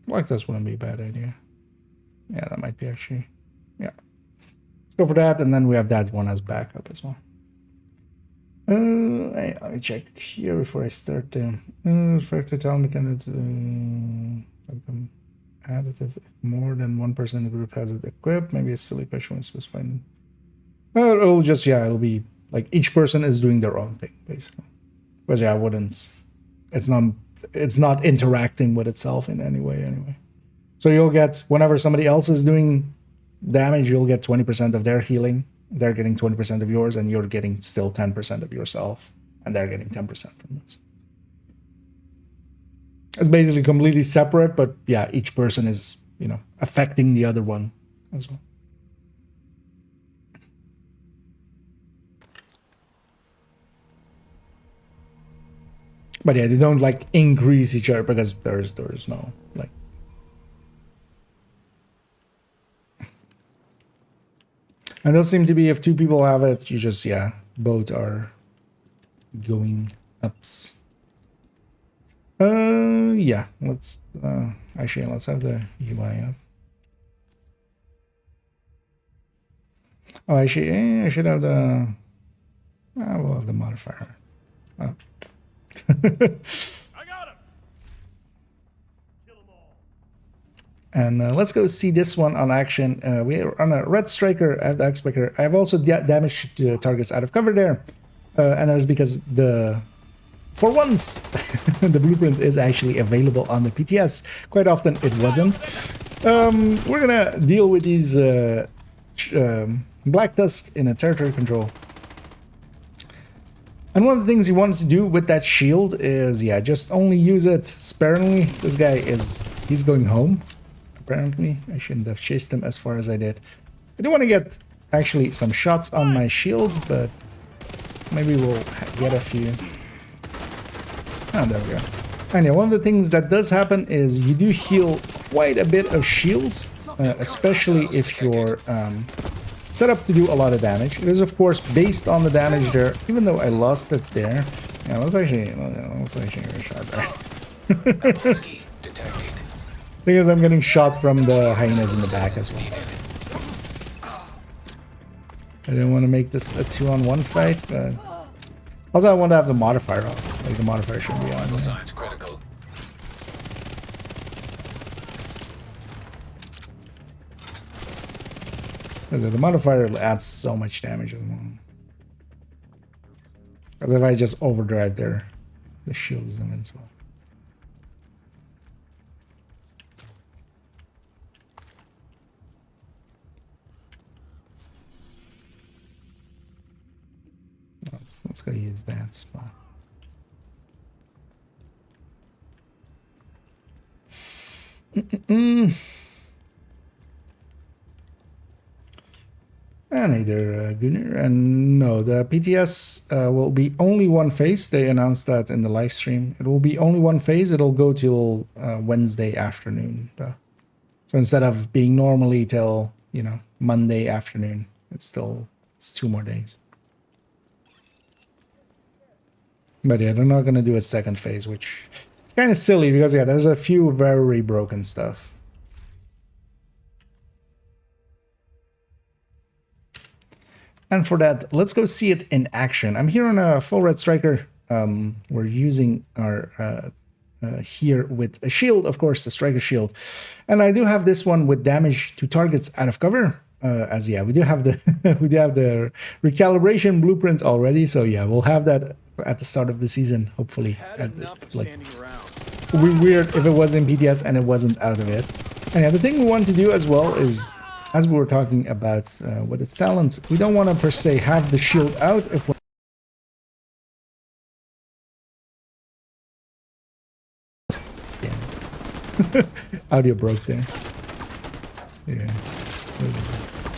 Speaker 1: Black Tusk wouldn't be a bad idea. Yeah, that might be actually. Yeah. Let's go for that, and then we have that one as backup as well. Let me check here before I start. Factor talent can become additive if more than one person in the group has it equipped. Maybe a silly question was specified. It'll just, yeah, it'll be like each person is doing their own thing, basically. But yeah, I wouldn't it's not interacting with itself in any way anyway. So you'll get, whenever somebody else is doing damage, you'll get 20% of their healing. They're getting 20% of yours, and you're getting still 10% of yourself, and they're getting 10% from this. It's basically completely separate, but yeah, each person is, you know, affecting the other one as well. But yeah, they don't like increase each other because there's no like. And there seem to be, if two people have it, you just, yeah, both are going ups. Yeah, let's actually let's have the UI up. Oh, actually, I should have the. We'll have the modifier up.
Speaker 6: I got him. Kill them all.
Speaker 1: And let's go see this one on action. We are on a red striker. I have the X-Picker. I have also damaged targets out of cover there. And that is because for once, the blueprint is actually available on the PTS. Quite often it wasn't. We're gonna deal with these Black Tusk in a territory control. And one of the things you wanted to do with that shield is, yeah, just only use it sparingly. This guy he's going home, apparently. I shouldn't have chased him as far as I did. I do want to get actually some shots on my shields, but maybe we'll get a few. Oh, there we go. And yeah, one of the things that does happen is you do heal quite a bit of shield, especially if you're set up to do a lot of damage. It is, of course, based on the damage there, even though I lost it there. Yeah, let's actually get a shot there. Thing is, I'm getting shot from the hyenas in the back as well. I didn't want to make this a 2-on-1 fight, but also I want to have the modifier on. Like, the modifier should be on.
Speaker 7: Signs critical.
Speaker 1: Because the modifier adds so much damage as well. Because if I just overdrive there, the shield is invincible. Let's go use that spot. And either Gunnar, and no, the PTS will be only one phase. They announced that in the live stream. It will be only one phase. It'll go till Wednesday afternoon, though. So instead of being normally till, you know, Monday afternoon, it's 2 more days. But yeah, they're not gonna do a second phase, which it's kind of silly because yeah, there's a few very broken stuff. And for that, let's go see it in action. I'm here on a full red striker. We're using our here with a shield, of course, the striker shield. And I do have this one with damage to targets out of cover. As yeah, we do have the we do have the recalibration blueprint already. So yeah, we'll have that at the start of the season, hopefully. Like, it would be weird if it was in PTS and it wasn't out of it. And yeah, the thing we want to do as well is, as we were talking about with its talent, we don't want to per se have the shield out if we're audio broke there. Yeah.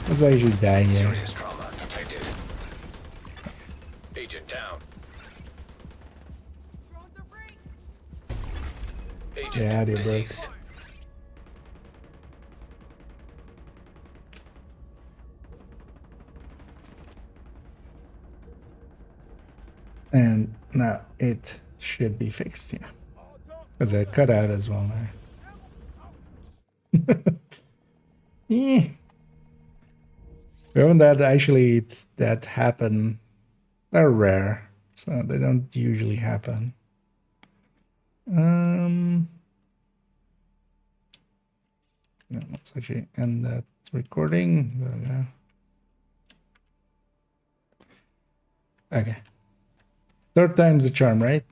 Speaker 1: Let's actually die here.
Speaker 7: Serious trauma detected. Agent down. Agent
Speaker 1: Yeah, audio broke.
Speaker 7: deceased.
Speaker 1: And now it should be fixed, yeah. Because I cut out as well there. Yeah. We haven't had actually that happen. They're rare, so they don't usually happen. Yeah, let's actually end that recording. There we go. Okay. Third time's the charm, right?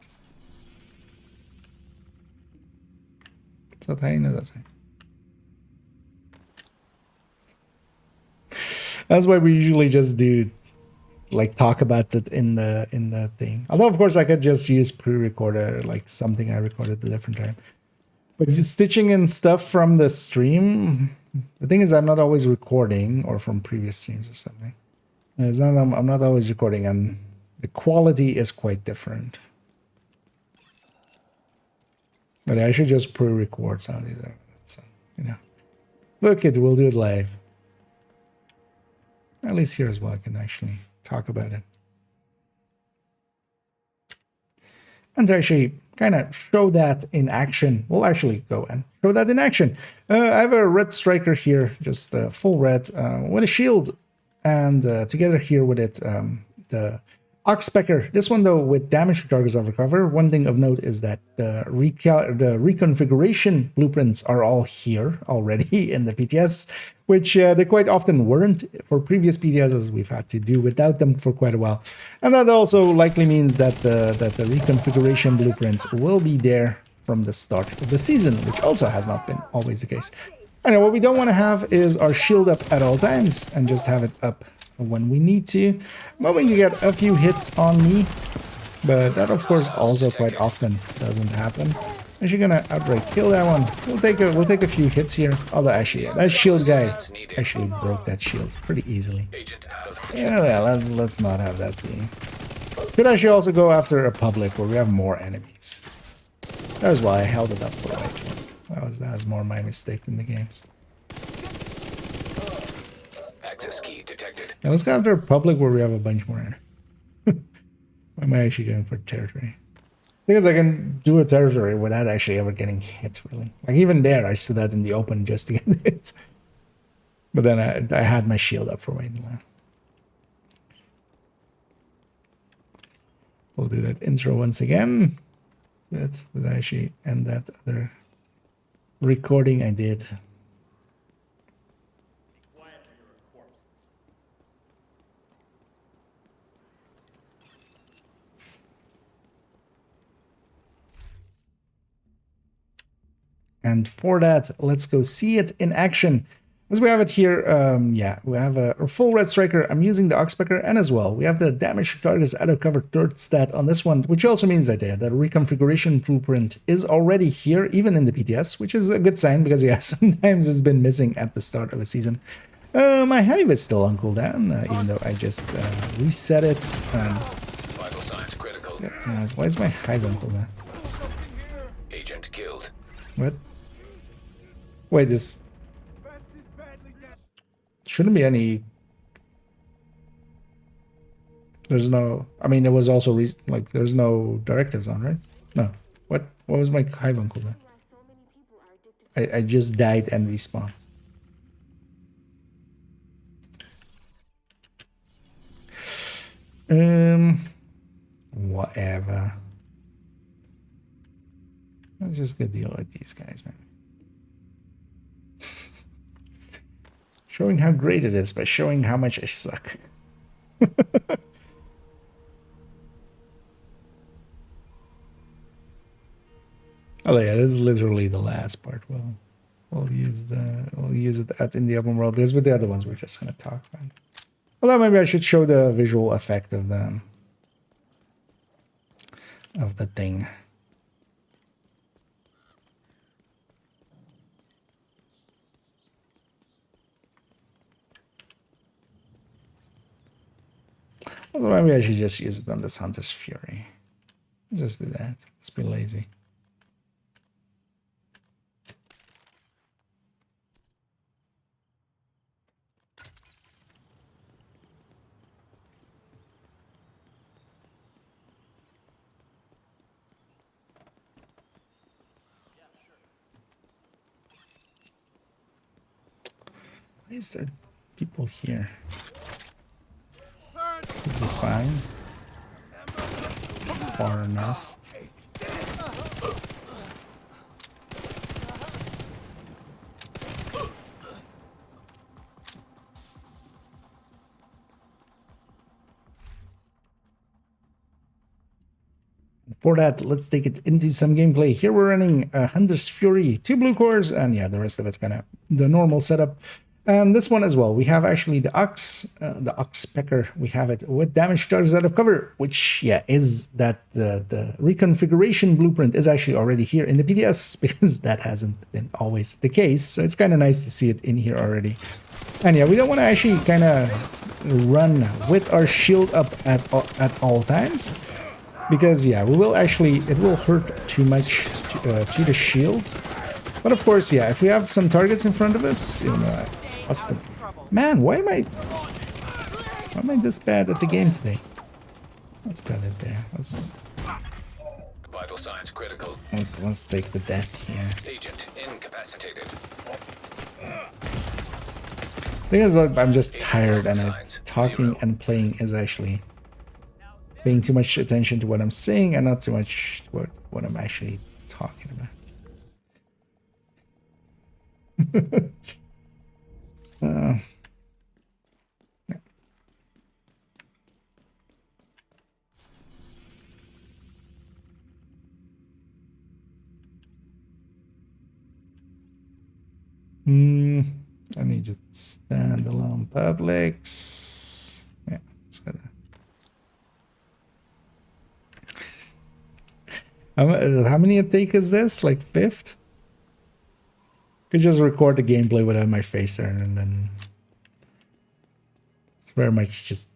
Speaker 1: Is that how you know that's it? That's why we usually just do like talk about it in the thing. Although of course I could just use pre-recorder, like something I recorded a different time. But just stitching in stuff from the stream, the thing is I'm not always recording, or from previous streams or something. It's not, I'm not always recording, and the quality is quite different. But I should just pre-record some of these. So, you know, look it, we'll do it live. At least here as well, I can actually talk about it. And to actually kind of show that in action, we'll actually go and show that in action. I have a red striker here, just full red, with a shield, and together here with it, the Oxpecker. This one though, with damage to targets of recover. One thing of note is that the reconfiguration blueprints are all here already in the PTS, which they quite often weren't for previous PTSs. We've had to do without them for quite a while, and that also likely means that the reconfiguration blueprints will be there from the start of the season, which also has not been always the case. And what we don't want to have is our shield up at all times and just have it up when we need to. I'm hoping to get a few hits on me, but that of course also quite often doesn't happen. Actually gonna outright kill that one. We'll take a few hits here. Although actually, yeah, that shield guy actually broke that shield pretty easily. Yeah, let's not have that be. Could actually also go after a public where we have more enemies. That's why I held it up for a while. That was more my mistake in the games.
Speaker 7: Access key detected.
Speaker 1: Yeah, let's go after a public where we have a bunch more in. Why am I actually going for territory? Because I can do a territory without actually ever getting hit, really. Like even there, I stood out in the open just to get hit. But then I had my shield up for way too long. We'll do that intro once again. Did I actually end that other recording? I did. And for that, let's go see it in action. As we have it here, yeah, we have a full red striker. I'm using the Oxpecker, and as well, we have the damage to targets out of cover third stat on this one, which also means that the reconfiguration blueprint is already here, even in the PTS, which is a good sign because, yeah, sometimes it's been missing at the start of a season. My hive is still on cooldown, even though I just reset it.
Speaker 7: Vital signs critical.
Speaker 1: Why is my hive on cooldown?
Speaker 7: Agent killed.
Speaker 1: What? Wait, this shouldn't be any. There's no. I mean, there was also like there's no directives on, right? No. What? What was my hive on cooldown? I just died and respawned. Whatever. Let's just go deal with these guys, man. Showing how great it is by showing how much I suck. Oh yeah, this is literally the last part. We'll use it in the open world, because with the other ones we're just gonna talk about. Although maybe I should show the visual effect of the thing. Although maybe I should just use it on this Hunter's Fury. Let's just do that. Let's be lazy. Why is there people here? Should be fine. Far enough. for that, let's take it into some gameplay. Here we're running Hunter's Fury, 2 blue cores, and yeah, the rest of it's kind of the normal setup. And this one as well, we have actually the Ox Pecker. We have it with damage charges out of cover, which yeah is that the reconfiguration blueprint is actually already here in the PDS because that hasn't been always the case. So it's kind of nice to see it in here already. And yeah, we don't want to actually kind of run with our shield up at all times because yeah, we will actually it will hurt too much to the shield. But of course, yeah, if we have some targets in front of us, you know. Man, why am I this bad at the game today? Let's cut it there.
Speaker 7: Vital signs critical.
Speaker 1: Let's take the death here.
Speaker 7: Agent incapacitated.
Speaker 1: Thing is, I'm just tired, and talking and playing is actually paying too much attention to what I'm saying and not too much to what I'm actually talking about. Yeah. I need just standalone publics. Yeah, let's go there. How many a take is this? Like 5th? Could just record the gameplay without my face there, and then it's very much just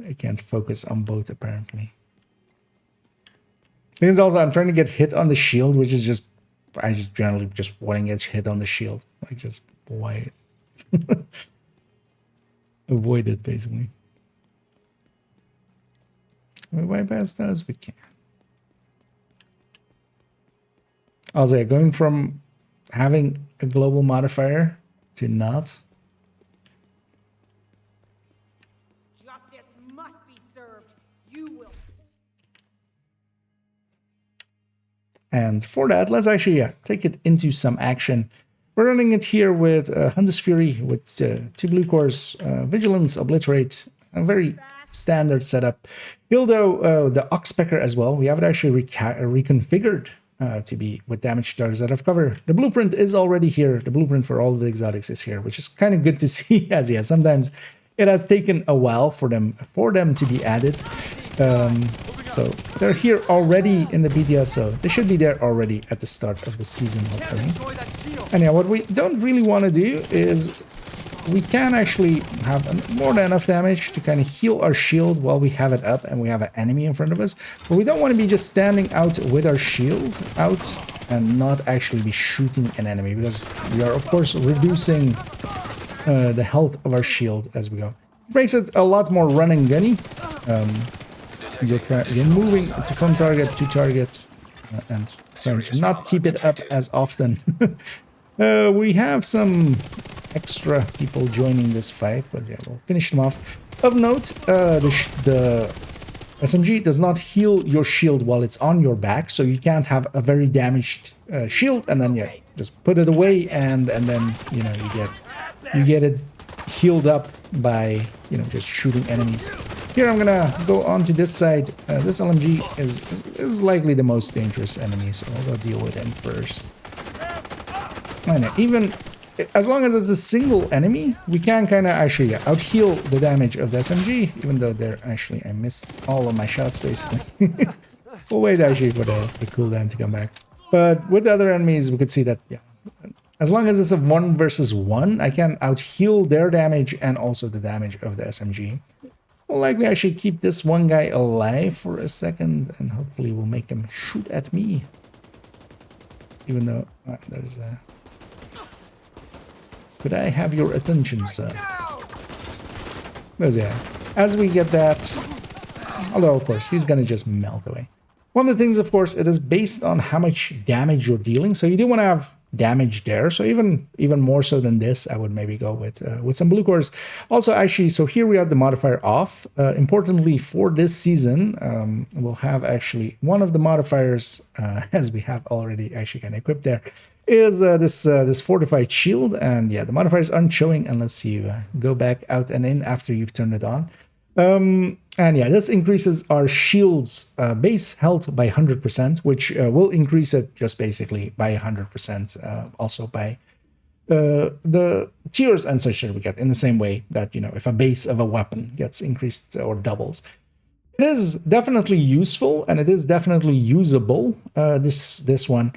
Speaker 1: I can't focus on both apparently. Thing is also I'm trying to get hit on the shield, which is just I just generally just want to get hit on the shield, like just why avoid it basically. We bypass those, we can. Also, yeah, going from having a global modifier to not.
Speaker 5: Justice must be served. You will.
Speaker 1: And for that, let's actually take it into some action. We're running it here with Hunter's Fury with 2 blue cores, Vigilance, Obliterate, a very standard setup. Although the Oxpecker as well, we have it actually reconfigured to be with damage targets out of cover. The blueprint is already here. The blueprint for all of the exotics is here, which is kind of good to see, as yeah, sometimes it has taken a while for them to be added. So they're here already in the BDS, so they should be there already at the start of the season, hopefully. And yeah, what we don't really want to do is we can actually have more than enough damage to kind of heal our shield while we have it up and we have an enemy in front of us. But we don't want to be just standing out with our shield out and not actually be shooting an enemy, because we are, of course, reducing the health of our shield as we go. It makes it a lot more run and gunny. You're moving from target to target and trying to not keep it up as often. We have some extra people joining this fight, but yeah, we'll finish them off. Of note, the SMG does not heal your shield while it's on your back, so you can't have a very damaged shield and then yeah, just put it away and then you know you get it healed up by just shooting enemies. Here I'm gonna go on to this side. This LMG is likely the most dangerous enemy, so I'll go deal with him first. And even as long as it's a single enemy, we can kind of actually out-heal the damage of the SMG, even though I missed all of my shots basically. We'll wait actually for the cooldown to come back. But with the other enemies, we could see that, yeah, as long as it's a 1 versus 1, I can out-heal their damage and also the damage of the SMG. We'll likely actually keep this one guy alive for a second, and hopefully we'll make him shoot at me. Even though there's a... Could I have your attention, sir? But yeah, as we get that, although of course he's gonna just melt away. One of the things, of course, it is based on how much damage you're dealing. So you do want to have damage there. So even more so than this, I would maybe go with some blue cores. Also, actually, so here we have the modifier off. Importantly, for this season, we'll have actually one of the modifiers, as we have already actually kind of equipped there, is this fortified shield. And yeah, the modifiers aren't showing unless you go back out and in after you've turned it on. And yeah, this increases our shield's base health by 100%, which will increase it just basically by 100%, also by the tiers and such that we get in the same way that, you know, if a base of a weapon gets increased or doubles. It is definitely useful and it is definitely usable, this one.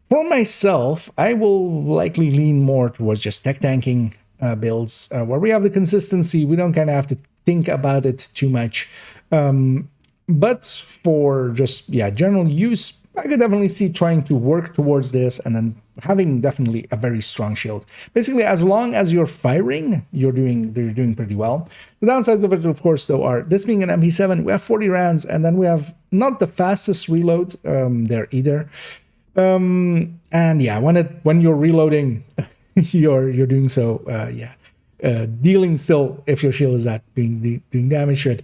Speaker 1: For myself, I will likely lean more towards just tech tanking builds where we have the consistency. We don't kind of have to think about it too much. But for just, yeah, general use, I could definitely see trying to work towards this and then having definitely a very strong shield. Basically, as long as you're firing, you're doing pretty well. The downsides of it, of course, though, are this being an MP7, we have 40 rounds, and then we have not the fastest reload there either. And yeah, when you're reloading, you're doing so, dealing still, if your shield is at doing damage to it.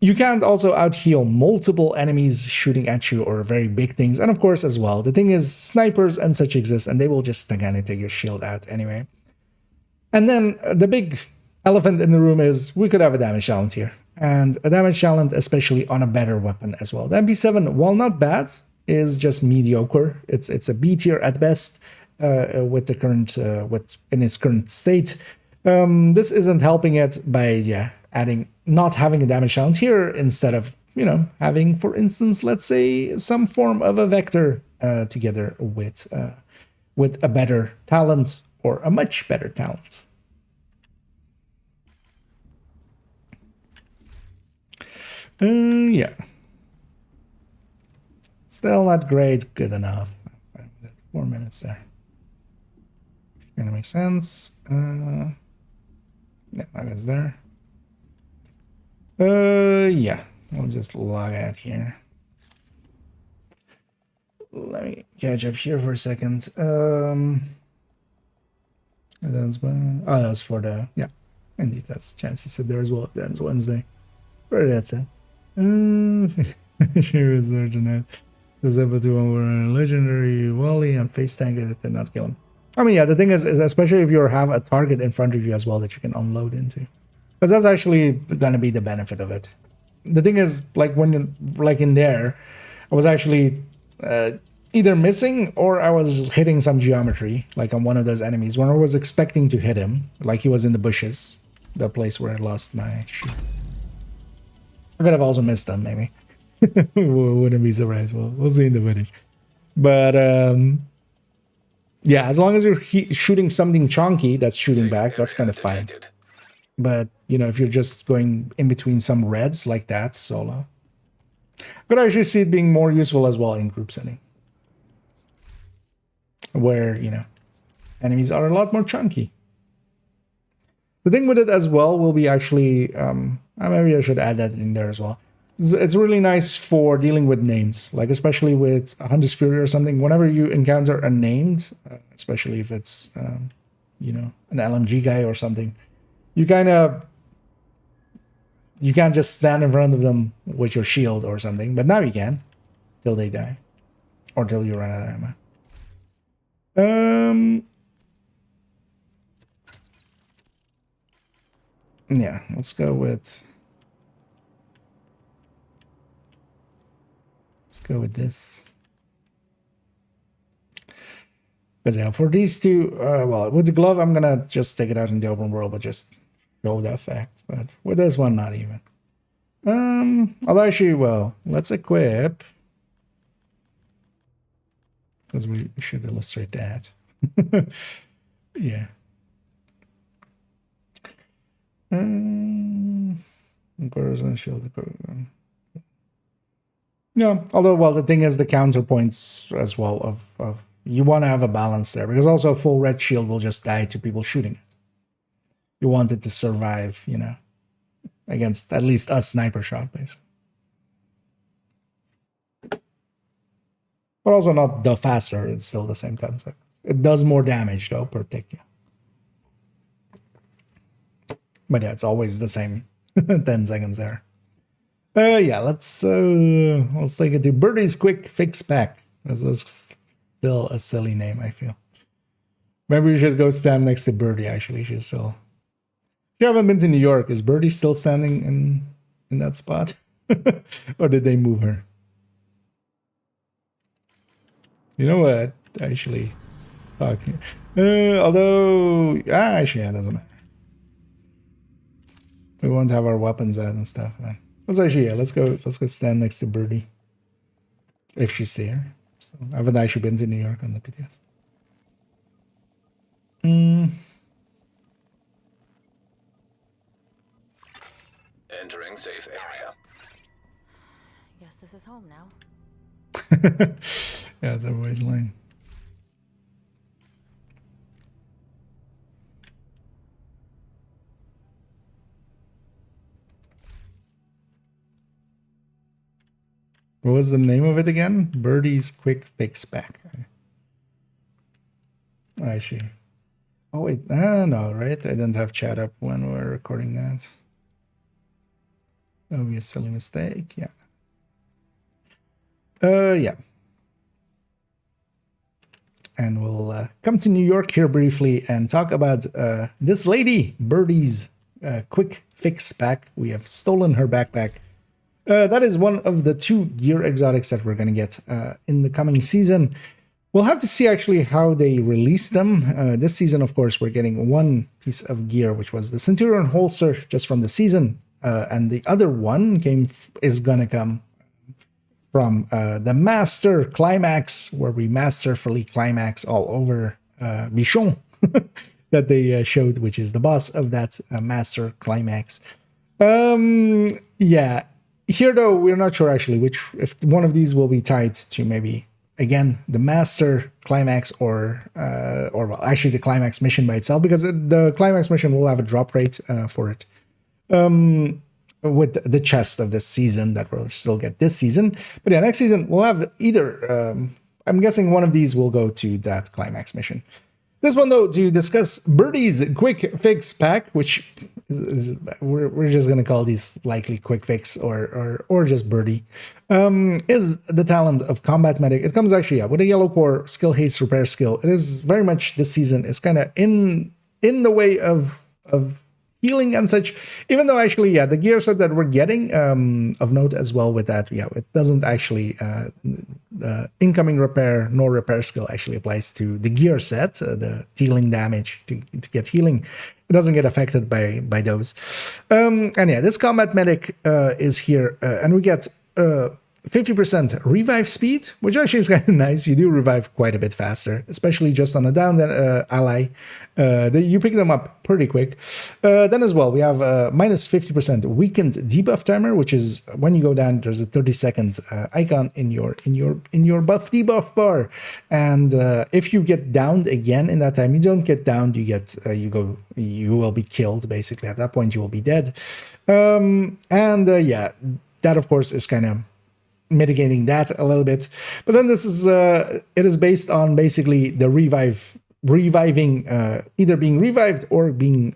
Speaker 1: You can't also out-heal multiple enemies shooting at you or very big things. And of course, as well, the thing is, snipers and such exist, and they will just kind of take your shield out anyway. And then the big elephant in the room is we could have a damage challenge here. And a damage challenge, especially on a better weapon as well. The MP7, while not bad, is just mediocre. It's a B tier at best with the current in its current state. This isn't helping it by not having a damage challenge here instead of, you know, having, for instance, let's say some form of a vector together with a better talent or a much better talent. Yeah. Still not great. Good enough. 4 minutes there. Gonna make sense. Yeah, that is there. Yeah. I'll just log out here. Let me catch up here for a second. That's that was for the Indeed, that's Chancy said there as well. That's Wednesday. Where that's it. Sure is Sergeant. Was able to over a legendary volley and face tank it could not kill him. I mean, yeah, the thing is especially if you have a target in front of you as well that you can unload into. Because that's actually gonna be the benefit of it. The thing is, like when you're like in there, I was actually either missing or I was hitting some geometry, like on one of those enemies when I was expecting to hit him, like he was in the bushes, the place where I lost my shoot. I could have also missed them, maybe. Wouldn't be surprised. We'll see in the footage. But yeah, as long as you're shooting something chunky that's shooting back, that's kind of fine. But you know, if you're just going in between some reds like that solo, I could actually see it being more useful as well in group setting, where, you know, enemies are a lot more chunky. The thing with it as well will be actually, maybe I should add that in there as well. It's really nice for dealing with names, like especially with Hunter's Fury or something. Whenever you encounter a named, especially if it's, you know, an LMG guy or something, you can't just stand in front of them with your shield or something. But now you can, till they die, or till you run out of ammo. Yeah, let's go with this. Because yeah, for these two, well, with the glove, I'm gonna just take it out in the open world, but just show that fact. But with this one, not even. Although actually, well, let's equip, because we should illustrate that. Yeah. Shield. Yeah, although, well, the thing is the counterpoints as well of you want to have a balance there, because also a full red shield will just die to people shooting it. You want it to survive, you know, against at least a sniper shot, basically. But also not the faster, it's still the same 10 seconds. It does more damage, though, per tick. Yeah. But yeah, it's always the same 10 seconds there. Yeah, let's take it to Birdie's Quick Fix Pack. This is still a silly name, I feel. Maybe we should go stand next to Birdie, actually. She's still... You haven't been to New York. Is Birdie still standing in that spot? Or did they move her? You know what? Actually, talking. Although, actually, yeah, it doesn't matter. We won't have our weapons out and stuff. Man. Let's actually, yeah, let's go stand next to Birdie. If she's there. So, I haven't actually been to New York on the PTS.
Speaker 7: Entering safe area.
Speaker 8: Guess this is home now.
Speaker 1: Yeah, it's everybody's lane. What was the name of it again? Birdie's Quick Fix Pack. Actually. Oh, wait. No, right? I didn't have chat up when we were recording that. That would be a silly mistake. Yeah. Yeah. And we'll come to New York here briefly and talk about this lady, Birdie's Quick Fix Pack. We have stolen her backpack. That is one of the 2 gear exotics that we're going to get in the coming season. We'll have to see actually how they release them. This season, of course, we're getting one piece of gear, which was the Centurion holster just from the season. And the other one is going to come from the Master Climax, where we masterfully climax all over Bichon that they showed, which is the boss of that Master Climax. Yeah. Here, though, we're not sure actually if one of these will be tied to maybe, again, the Master Climax or well, actually the Climax mission by itself, because the Climax mission will have a drop rate for it. With the chest of this season that we'll still get this season. But yeah, next season we'll have either, I'm guessing one of these will go to that Climax mission. This one, though, to discuss Birdie's Quick Fix Pack, which we're just going to call these likely Quick Fix or just Birdie, is the talent of Combat Medic. It comes actually with a yellow core, skill, haste, repair skill. It is very much this season. It's kind of in the way of healing and such, even though actually, yeah, the gear set that we're getting, of note as well with that, yeah, it doesn't actually, incoming repair nor repair skill actually applies to the gear set, the dealing damage to get healing. It doesn't get affected by those. And yeah, this Combat Medic is here, and we get 50% revive speed, which actually is kind of nice. You do revive quite a bit faster, especially just on a down ally. You pick them up pretty quick. Then as well, we have minus 50% weakened debuff timer, which is when you go down, there's a 30-second icon in your buff debuff bar, and if you get downed again in that time, you don't get downed. You get you will be killed. Basically, at that point, you will be dead. Yeah, that of course is kind of mitigating that a little bit, but then this is it is based on basically the reviving either being revived or being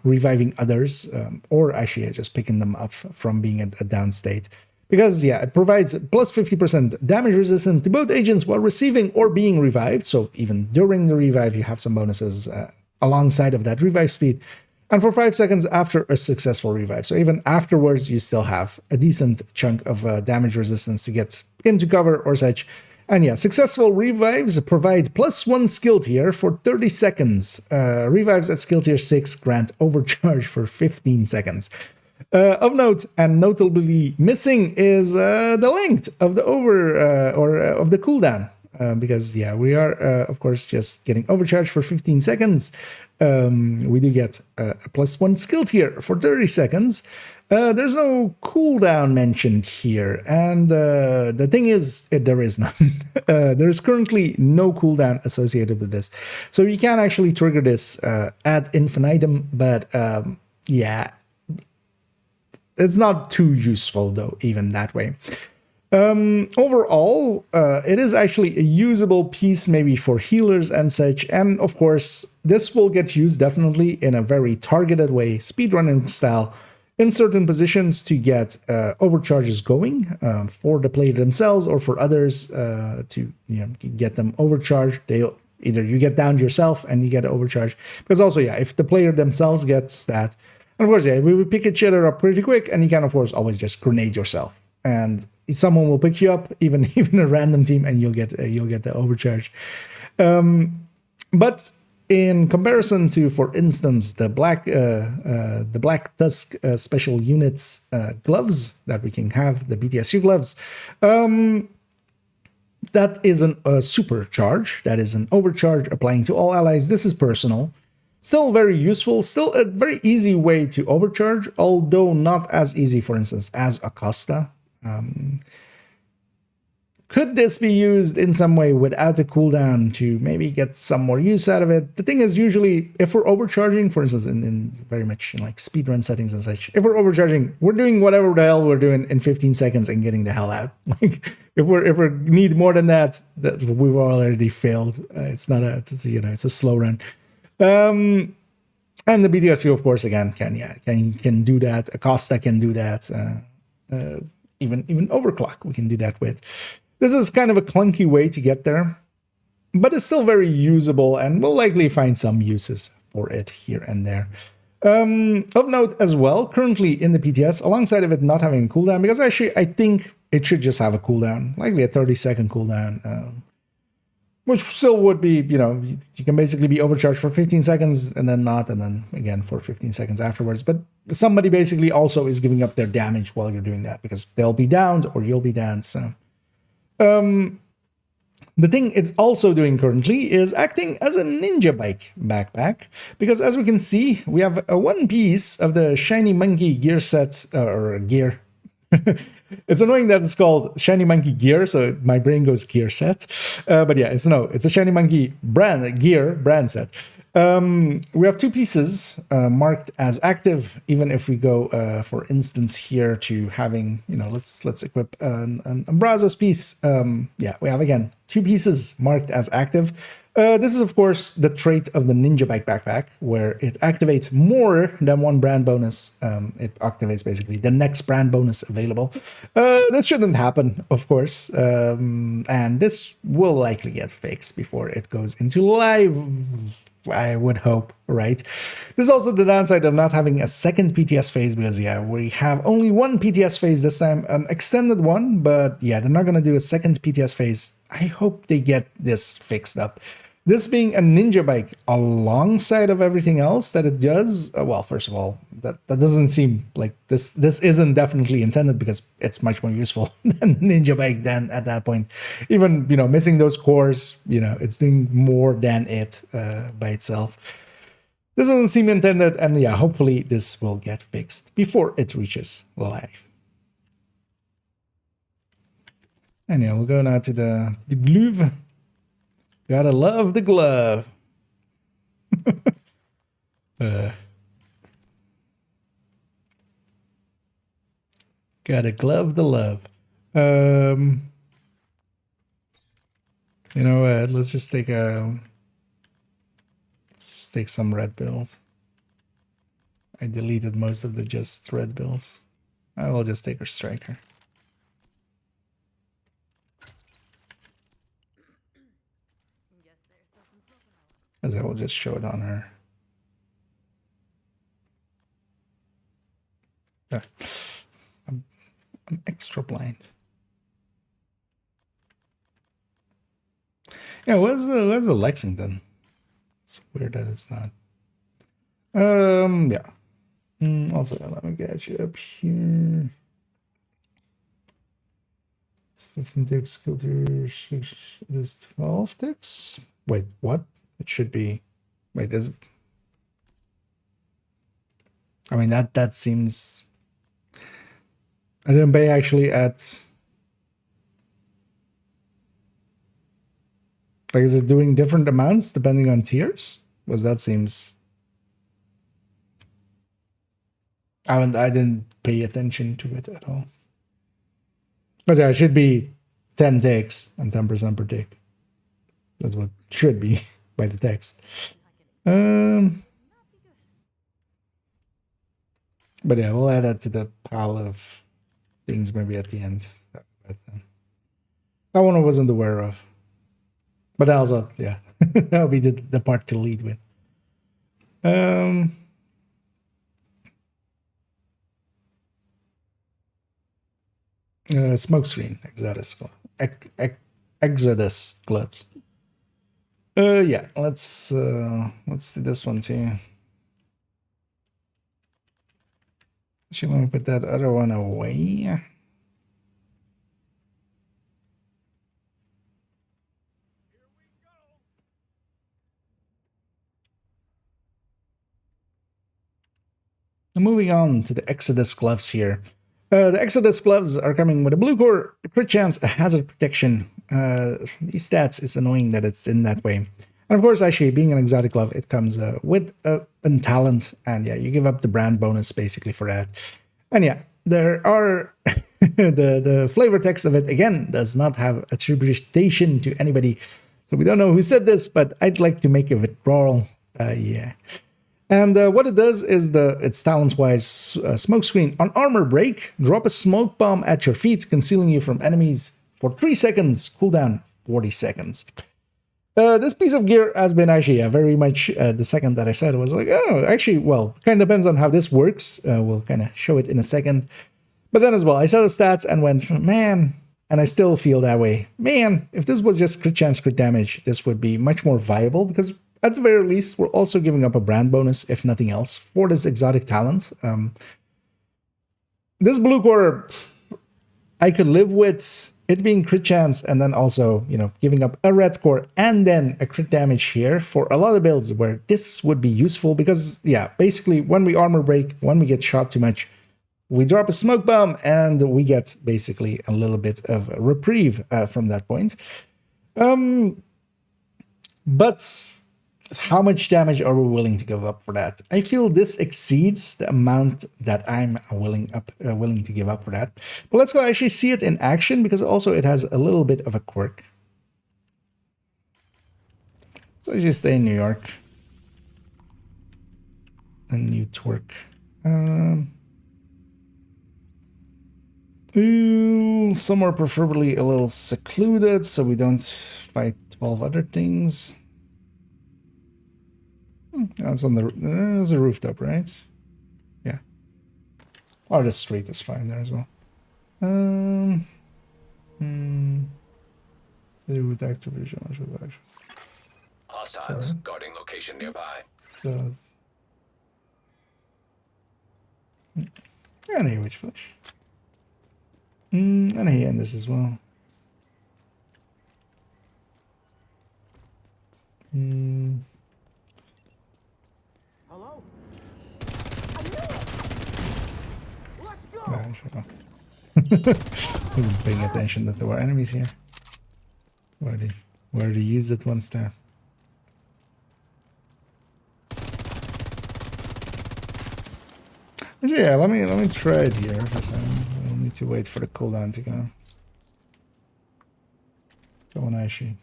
Speaker 1: reviving others, or actually just picking them up from being at a down state, because yeah, it provides plus 50% damage resistance to both agents while receiving or being revived. So even during the revive, you have some bonuses alongside of that revive speed. And for 5 seconds after a successful revive. So even afterwards, you still have a decent chunk of damage resistance to get into cover or such. And yeah, successful revives provide +1 skill tier for 30 seconds. Revives at skill tier 6 grant overcharge for 15 seconds. Of note, and notably missing, is the length of the of the cooldown. Because yeah, we are of course just getting overcharged for 15 seconds. We do get a +1 skill tier for 30 seconds. There's no cooldown mentioned here, and the thing is, there is none. There is currently no cooldown associated with this, so you can actually trigger this ad infinitum, but yeah, it's not too useful though, even that way. Overall, it is actually a usable piece maybe for healers and such, and of course this will get used definitely in a very targeted way, speedrunning style, in certain positions to get overcharges going for the player themselves or for others to get them overcharged. Either you get downed yourself and you get overcharged, because also yeah, if the player themselves gets that, And of course, yeah, we would pick each other up pretty quick, and you can, of course, always just grenade yourself. And someone will pick you up, even a random team, and you'll get the overcharge. But in comparison to, for instance, the Black Tusk special units gloves that we can have, the BTSU gloves, that is a supercharge. That is an overcharge applying to all allies. This is personal. Still very useful. Still a very easy way to overcharge, although not as easy, for instance, as Acosta. Could this be used in some way without a cooldown to maybe get some more use out of it? The thing is, usually, if we're overcharging, for instance, in very much in like speedrun settings and such, if we're overcharging, we're doing whatever the hell we're doing in 15 seconds and getting the hell out. Like, if we need more than that, we've already failed. It's not it's a slow run. And the BTSU, of course, again, can do that. Acosta can do that. Even Overclock, we can do that with. This is kind of a clunky way to get there, but it's still very usable, and we'll likely find some uses for it here and there. Of note as well, currently in the PTS, alongside of it not having a cooldown, because actually I think it should just have a cooldown, likely a 30-second cooldown, which still would be, you can basically be overcharged for 15 seconds and then not, and then again for 15 seconds afterwards. But somebody basically also is giving up their damage while you're doing that, because they'll be downed or you'll be downed. So the thing it's also doing currently is acting as a ninja bike backpack, because as we can see, we have a one piece of the Shiny Monkey gear set, or gear. It's annoying that it's called Shiny Monkey gear, so my brain goes gear set. But yeah, it's a Shiny Monkey brand set. We have two pieces marked as active, even if we go, for instance, here to having, let's equip an Brazos piece. We have, again, two pieces marked as active. This is, of course, the trait of the Ninja Bike Backpack, where it activates more than one brand bonus. It activates, basically, the next brand bonus available. That shouldn't happen, of course, and this will likely get fixed before it goes into live, I would hope, right? There's also the downside of not having a second PTS phase, because, we have only one PTS phase this time, an extended one, but, they're not going to do a second PTS phase. I hope they get this fixed up. This being a ninja bike alongside of everything else that it does, well, first of all, that doesn't seem like this isn't definitely intended, because it's much more useful than ninja bike then at that point. Even, missing those cores, it's doing more than it by itself. This doesn't seem intended, and hopefully this will get fixed before it reaches live. And we'll go now to the glove. Gotta love the glove. Gotta glove the love. You know what? Let's just take some red build. I deleted most of the just red builds. I will just take her striker. As I will just show it on her. I'm extra blind. Where's the Lexington? It's weird that it's not. Also, let me get you up here. 15 ticks, skill through. It is 12 ticks. Wait, what? It should be. Wait, is. I mean, that seems. I didn't pay actually at. Like, is it doing different amounts depending on tiers? Because that seems. I didn't pay attention to it at all. Because it should be 10 ticks and 10% per tick. That's what it should be by the text. But we'll add that to the pile of things maybe at the end. That one I wasn't aware of. But that also, that'll be the part to lead with. Smoke screen, Exodus gloves. Yeah, let's do this one too. Actually, let me put that other one away. Moving on to the Exodus gloves here. The Exodus gloves are coming with a blue core, a crit chance, a hazard protection. These stats, it's annoying that it's in that way. And of course, actually, being an exotic glove, it comes with a talent. And yeah, you give up the brand bonus basically for that. And yeah, there are the flavor text of it, again, does not have attribution to anybody. So we don't know who said this, but I'd like to make a withdrawal. Yeah. And what it does is its talent-wise smoke screen. On armor break, drop a smoke bomb at your feet, concealing you from enemies for 3 seconds. Cooldown 40 seconds. This piece of gear has been actually very much the second that I said was like, oh, actually, well, kind of depends on how this works. We'll kind of show it in a second. But then as well, I saw the stats and went, man, and I still feel that way. Man, if this was just crit chance, crit damage, this would be much more viable because at the very least, we're also giving up a brand bonus, if nothing else, for this exotic talent. This blue core, I could live with it being crit chance and then also, you know, giving up a red core and then a crit damage here for a lot of builds where this would be useful because, yeah, basically when we armor break, when we get shot too much, we drop a smoke bomb and we get basically a little bit of a reprieve from that point. But how much damage are we willing to give up for that? I feel this exceeds the amount that I'm willing to give up for that. But let's go actually see it in action because also it has a little bit of a quirk. So I just stay in New York. And New Twerk. Somewhere preferably a little secluded so we don't fight 12 other things. That's on there's a rooftop, right? Yeah. Or the street is fine there as well. With activation.
Speaker 7: Hostiles guarding location nearby.
Speaker 1: And a witch flash. And a Anders as well.
Speaker 5: Hello?
Speaker 1: I wasn't paying attention that there were enemies here. Where they used it one staff. Yeah, let me try it here for a second. We'll need to wait for the cooldown to go. So I want to actually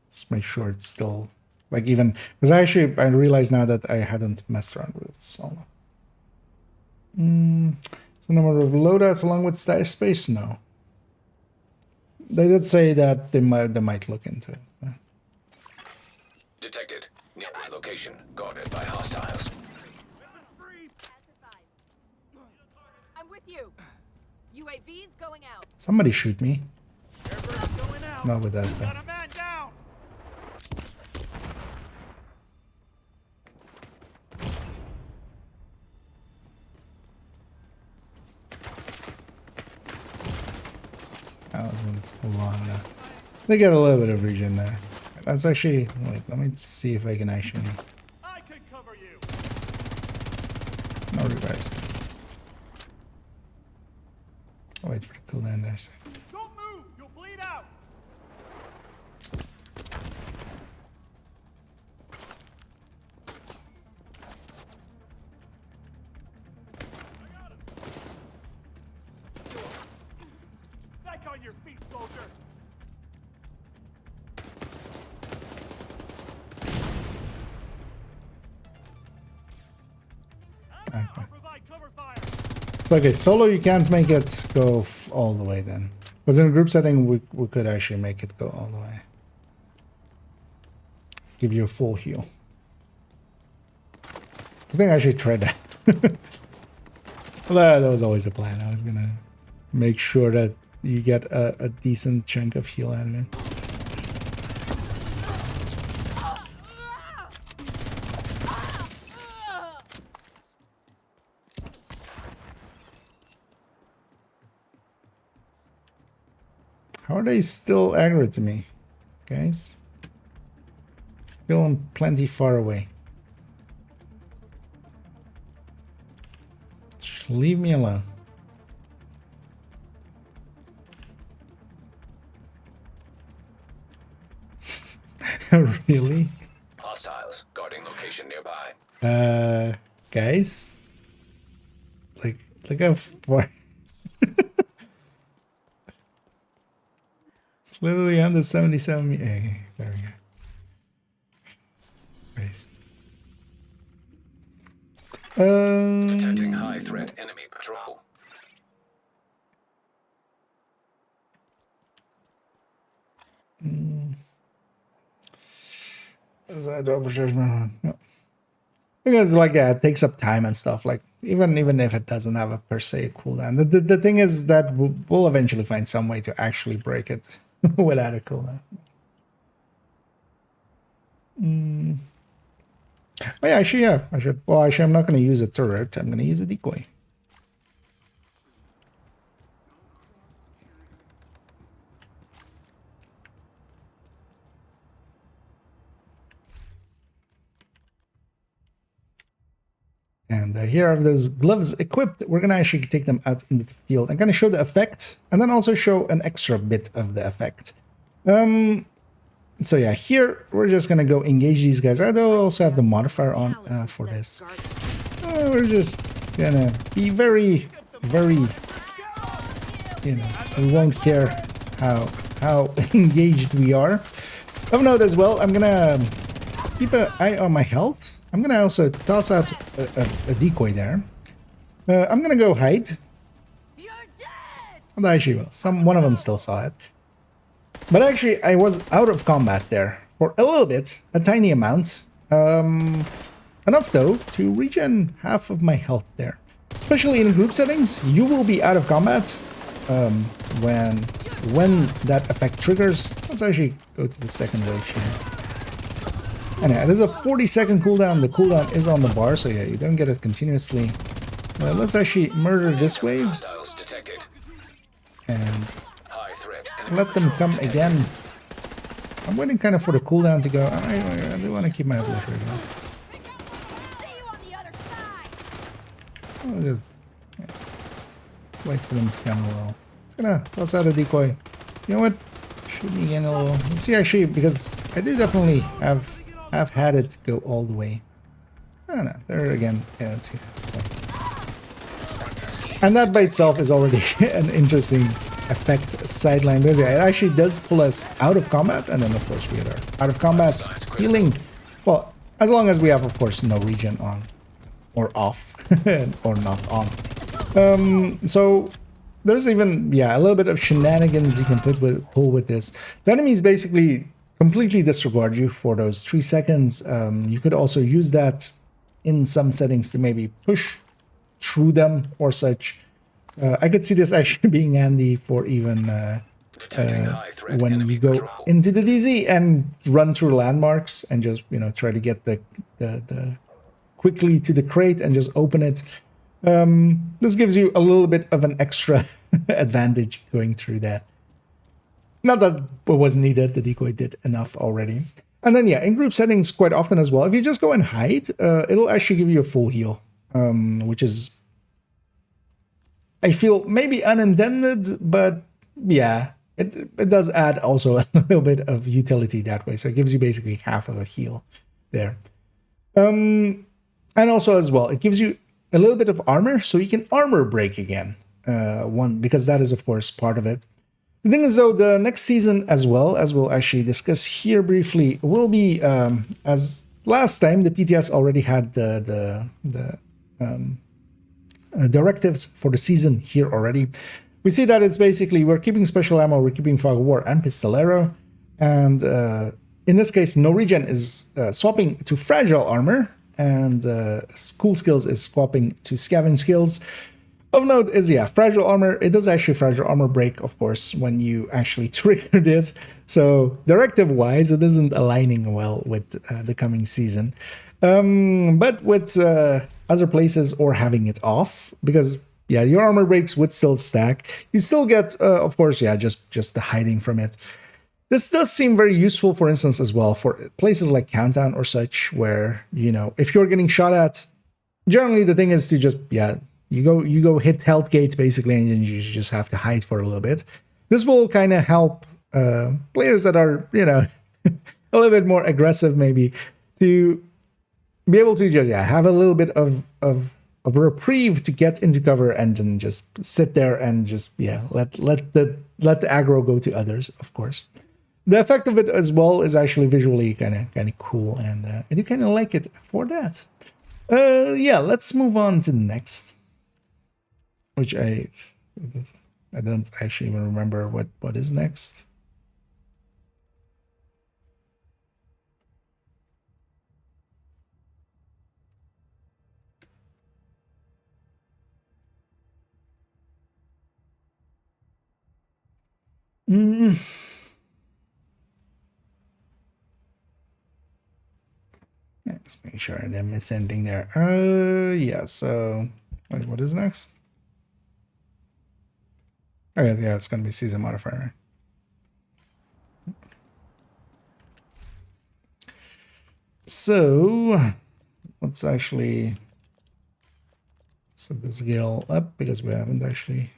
Speaker 1: just make sure it's still like even because I realize now that I hadn't messed around with it so. So number of loadouts along with stash space? No. They did say that they might look into it. Yeah.
Speaker 7: Detected. Nearby location guarded by hostiles.
Speaker 5: I'm with you. UAV's going out.
Speaker 1: Somebody shoot me.
Speaker 6: Going out.
Speaker 1: Not with that.
Speaker 6: Got a man down.
Speaker 1: That wasn't long enough. They get a little bit of regen there. That's actually wait. Let me see if I can actually.
Speaker 6: I can cover you.
Speaker 1: No revised. I'll wait for the cooldown there. So.
Speaker 6: Don't move. You'll bleed out. I got him. Back on your feet, soldier. I'll provide cover fire.
Speaker 1: So okay, solo you can't make it go all the way then. Because in a group setting we could actually make it go all the way. Give you a full heal. I think I actually tried that. Well, that was always the plan. I was gonna make sure that you get a decent chunk of heal out of it. How are they still aggro to me, guys? Feeling plenty far away. Just leave me alone. Really?
Speaker 7: Hostiles guarding location nearby.
Speaker 1: Guys? Like, look how far. It's literally under 77 meters. Okay, there we go. Christ.
Speaker 7: Detecting high threat enemy patrol.
Speaker 1: Is that double judgment? Yeah. Because like it takes up time and stuff. Like even if it doesn't have a per se cooldown, the thing is that we'll eventually find some way to actually break it without a cooldown. Oh yeah, actually, yeah, I should. Well, actually, I'm not going to use a turret. I'm going to use a decoy. And here are those gloves equipped. We're going to actually take them out into the field. I'm going to show the effect and then also show an extra bit of the effect. So yeah, here we're just going to go engage these guys. I do also have the modifier on for this. We're just going to be very, you know, we won't care how engaged we are. Of note as well, I'm going to keep an eye on my health. I'm going to also toss out a decoy there. I'm going to go hide.
Speaker 5: You're dead!
Speaker 1: Although actually, well, one of them still saw it. But actually, I was out of combat there for a little bit, a tiny amount. Enough, though, to regen half of my health there. Especially in group settings, you will be out of combat when that effect triggers. Let's actually go to the second wave here. And yeah, there's a 40-second cooldown. The cooldown is on the bar, so yeah, you don't get it continuously. Let's actually murder this wave. And let them come again. I'm waiting kind of for the cooldown to go. I do want to keep my obliterator going. I'll just wait for them to come a little. It's gonna toss out a decoy. You know what? Shoot me again a little. Let's see actually, because I do definitely have had it go all the way. Oh no, there again. Yeah, too. And that by itself is already an interesting effect sideline, because yeah, it actually does pull us out of combat, and then of course we are out of combat healing. Well, as long as we have of course no regen on or off or not on. So there's even a little bit of shenanigans you can pull with this. The enemies basically completely disregard you for those 3 seconds. You could also use that in some settings to maybe push through them or such. I could see this actually being handy for even when you go into the DZ and run through landmarks and just, you know, try to get the quickly to the crate and just open it. This gives you a little bit of an extra advantage going through that. Not that it was needed, the decoy did enough already. And then yeah, in group settings quite often as well, if you just go and hide, it'll actually give you a full heal, which is, I feel, maybe unintended, but yeah, it does add also a little bit of utility that way. So it gives you basically half of a heal there. And also as well, it gives you a little bit of armor, so you can armor break again. Because that is of course part of it. The thing is though, the next season as well, as we'll actually discuss here briefly, will be as last time the PTS already had the directives for the season here already. We see that it's basically we're keeping special ammo, we're keeping fog of war and pistolero, and in this case no regen is swapping to fragile armor, and cool skills is swapping to scavenge skills. Of note is, yeah, fragile armor. It does actually fragile armor break, of course, when you actually trigger this. So directive-wise, it isn't aligning well with the coming season. But with other places or having it off, because yeah, your armor breaks would still stack. You still get, of course, yeah, just the hiding from it. This does seem very useful, for instance, as well for places like Countdown or such, where, you know, if you're getting shot at, generally the thing is to just, yeah, you go hit health gate basically, and then you just have to hide for a little bit. This will kind of help players that are, you know, a little bit more aggressive maybe, to be able to just, yeah, have a little bit of a reprieve to get into cover and then just sit there and just, yeah, let the aggro go to others, of course. The effect of it as well is actually visually kind of cool, and I do kind of like it for that. Yeah, let's move on to the next, which I don't actually even remember what is next. Let's make sure I didn't miss anything there. Yeah, so what is next? Okay, yeah, it's gonna be season modifier, right? So let's actually set this girl up because we haven't actually.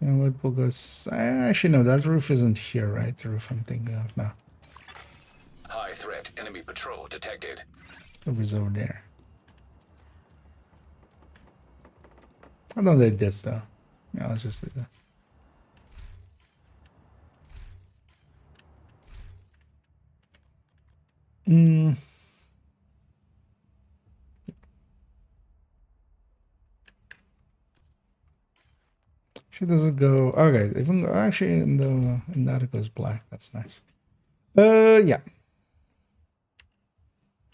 Speaker 1: And what will go? Actually, no, that roof isn't here, right? The roof I'm thinking of now.
Speaker 7: High threat enemy patrol detected.
Speaker 1: The roof is over there. I don't need this though. Yeah, let's just do this. She doesn't go. Okay, even actually in that it goes black. That's nice. Yeah.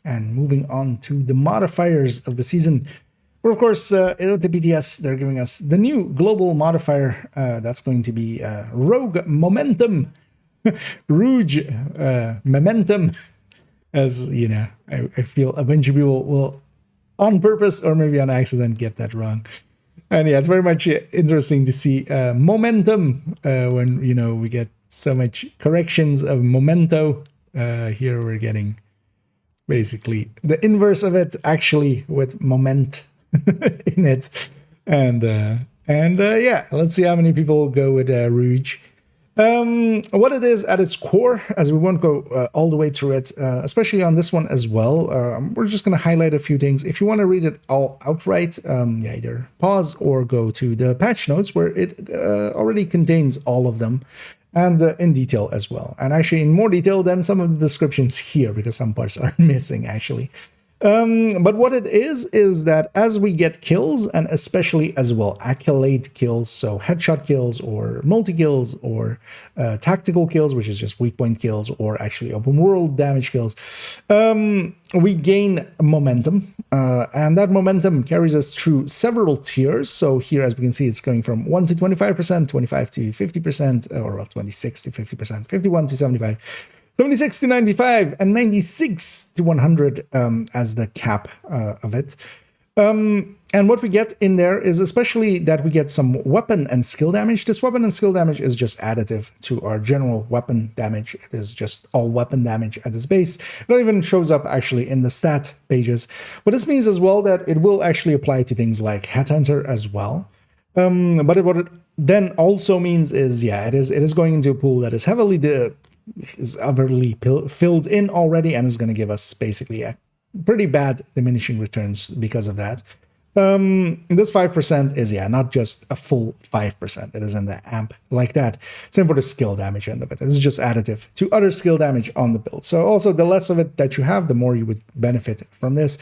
Speaker 1: And moving on to the modifiers of the season. Well, of course, at the BTS, they're giving us the new global modifier. That's going to be Rogue Momentum. Rouge Momentum. As, you know, I feel a bunch of people will, on purpose or maybe on accident, get that wrong. And yeah, it's very much interesting to see momentum when, you know, we get so much corrections of memento. Here we're getting basically the inverse of it, actually, with moment in it. And yeah, let's see how many people go with Rouge. What it is at its core, as we won't go all the way through it, especially on this one as well, we're just going to highlight a few things. If you want to read it all outright, yeah, either pause or go to the patch notes where it already contains all of them, and in detail as well. And actually in more detail than some of the descriptions here, because some parts are missing actually. But what it is that as we get kills, and especially as well accolade kills, so headshot kills or multi-kills or tactical kills, which is just weak point kills, or actually open world damage kills, we gain momentum, and that momentum carries us through several tiers. So here, as we can see, it's going from 1 to 25%, 25 to 50%, or well, 26 to 50%, 51 to 75, 76 to 95, and 96 to 100 as the cap of it. And what we get in there is especially that we get some weapon and skill damage. This weapon and skill damage is just additive to our general weapon damage. It is just all weapon damage at its base. It even shows up actually in the stat pages. But this means as well that it will actually apply to things like Headhunter as well. But what it then also means is, yeah, it is going into a pool that is heavily filled in already, and is going to give us basically a pretty bad diminishing returns because of that. This 5% is, yeah, not just a full 5%. It is in the amp like that. Same for the skill damage end of it. It's just additive to other skill damage on the build. So also the less of it that you have, the more you would benefit from this.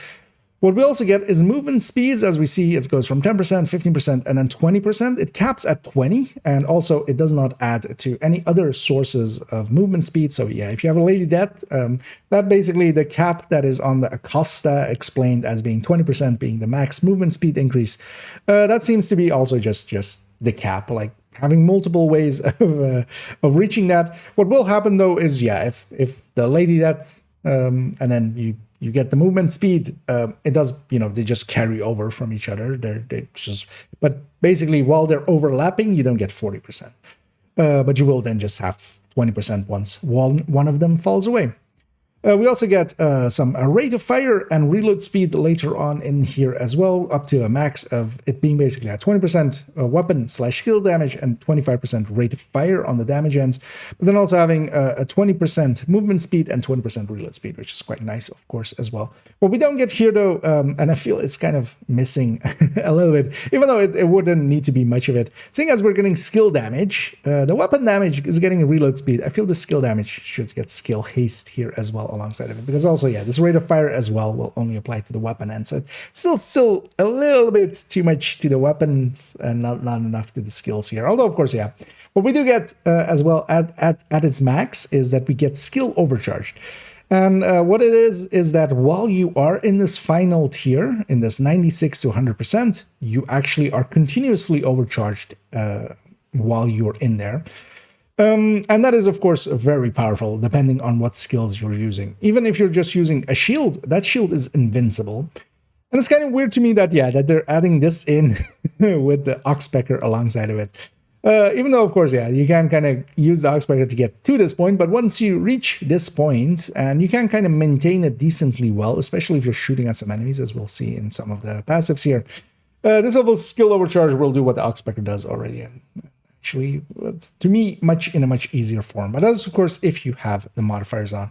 Speaker 1: What we also get is movement speeds. As we see, it goes from 10%, 15%, and then 20%. It caps at 20, and also it does not add to any other sources of movement speed. So yeah, if you have a Lady Death, that basically the cap that is on the Acosta explained as being 20% being the max movement speed increase. That seems to be also just the cap, like having multiple ways of reaching that. What will happen though is, yeah, if the Lady Death and then you get the movement speed, it does, they just carry over from each other. They just, but basically while they're overlapping, you don't get 40%. But you will then just have 20% once one of them falls away. We also get some rate of fire and reload speed later on in here as well, up to a max of it being basically at 20% weapon/skill damage and 25% rate of fire on the damage ends, but then also having a 20% movement speed and 20% reload speed, which is quite nice, of course, as well. What we don't get here, though, and I feel it's kind of missing a little bit, even though it wouldn't need to be much of it, seeing as we're getting skill damage, the weapon damage is getting a reload speed. I feel the skill damage should get skill haste here as well alongside of it, because also, yeah, this rate of fire as well will only apply to the weapon end, so it's still a little bit too much to the weapons and not enough to the skills here. Although, of course, yeah, what we do get as well at its max is that we get skill overcharged. And what it is that while you are in this final tier, in this 96 to 100%, you actually are continuously overcharged while you're in there. And that is, of course, very powerful, depending on what skills you're using. Even if you're just using a shield, that shield is invincible. And it's kind of weird to me that, yeah, that they're adding this in with the Oxpecker alongside of it. Even though, of course, yeah, you can kind of use the Oxpecker to get to this point, but once you reach this point, and you can kind of maintain it decently well, especially if you're shooting at some enemies, as we'll see in some of the passives here, this level skill overcharge will do what the Oxpecker does already. And actually, to me, in a much easier form. But that's, of course, if you have the modifiers on.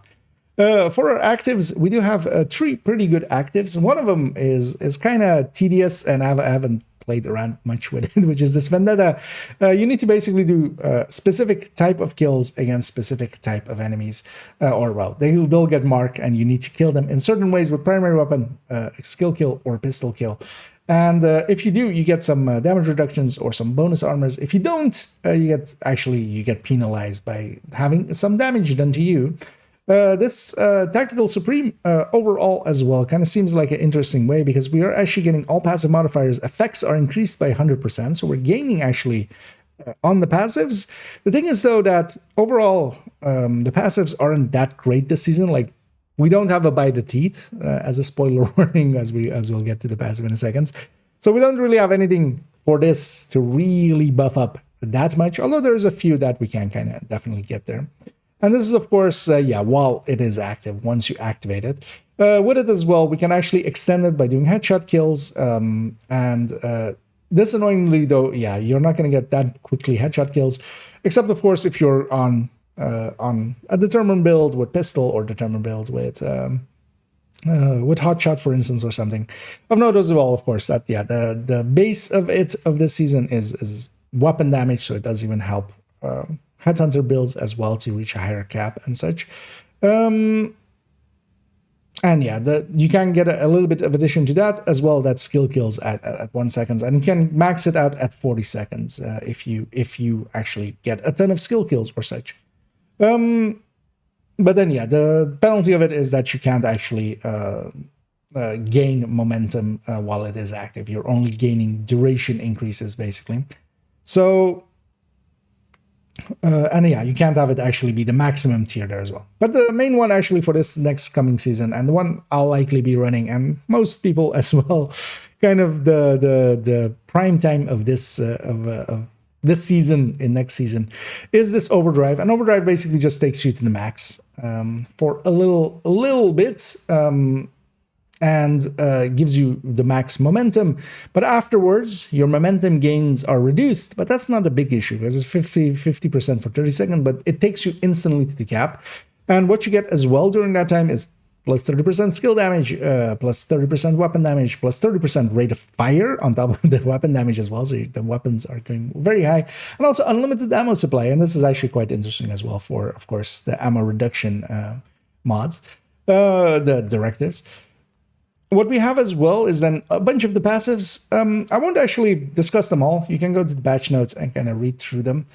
Speaker 1: For our actives, we do have 3 pretty good actives. One of them is kind of tedious, and I haven't played around much with it, which is this Vendetta. You need to basically do specific type of kills against specific type of enemies, they'll get marked, and you need to kill them in certain ways with primary weapon, skill kill, or pistol kill. And if you do, you get some damage reductions or some bonus armors. If you don't, you get penalized by having some damage done to you. This Tactical Supreme overall as well kind of seems like an interesting way, because we are actually getting all passive modifiers. Effects are increased by 100%, so we're gaining actually on the passives. The thing is, though, that overall the passives aren't that great this season. Like, we don't have a by the teeth as a spoiler warning, as we'll get to the passive in a second. So we don't really have anything for this to really buff up that much, although there's a few that we can kind of definitely get there. And this is, of course, while it is active, once you activate it. With it as well, we can actually extend it by doing headshot kills. This annoyingly, though, yeah, you're not going to get that quickly headshot kills, except, of course, if you're on a determined build with pistol, or determined build with hotshot, for instance, or something. Of note as well, of course, that, yeah, the base of this season is weapon damage, so it does even help Headhunter builds as well to reach a higher cap and such. And yeah, you can get a little bit of addition to that as well. That skill kills at 1 second, and you can max it out at 40 seconds if you actually get a ton of skill kills or such. But then, yeah, the penalty of it is that you can't actually gain momentum while it is active. You're only gaining duration increases, basically. So, and yeah, you can't have it actually be the maximum tier there as well. But the main one actually for this next coming season, and the one I'll likely be running, and most people as well, kind of the prime time of this this season in next season, is this Overdrive. And Overdrive basically just takes you to the max for a little bit, and gives you the max momentum. But afterwards, your momentum gains are reduced, but that's not a big issue, because it's 50% for 30 seconds, but it takes you instantly to the cap. And what you get as well during that time is plus 30% skill damage, plus 30% weapon damage, plus 30% rate of fire on top of the weapon damage as well. So the weapons are going very high. And also unlimited ammo supply. And this is actually quite interesting as well for, of course, the ammo reduction mods, the directives. What we have as well is then a bunch of the passives. I won't actually discuss them all. You can go to the patch notes and kind of read through them.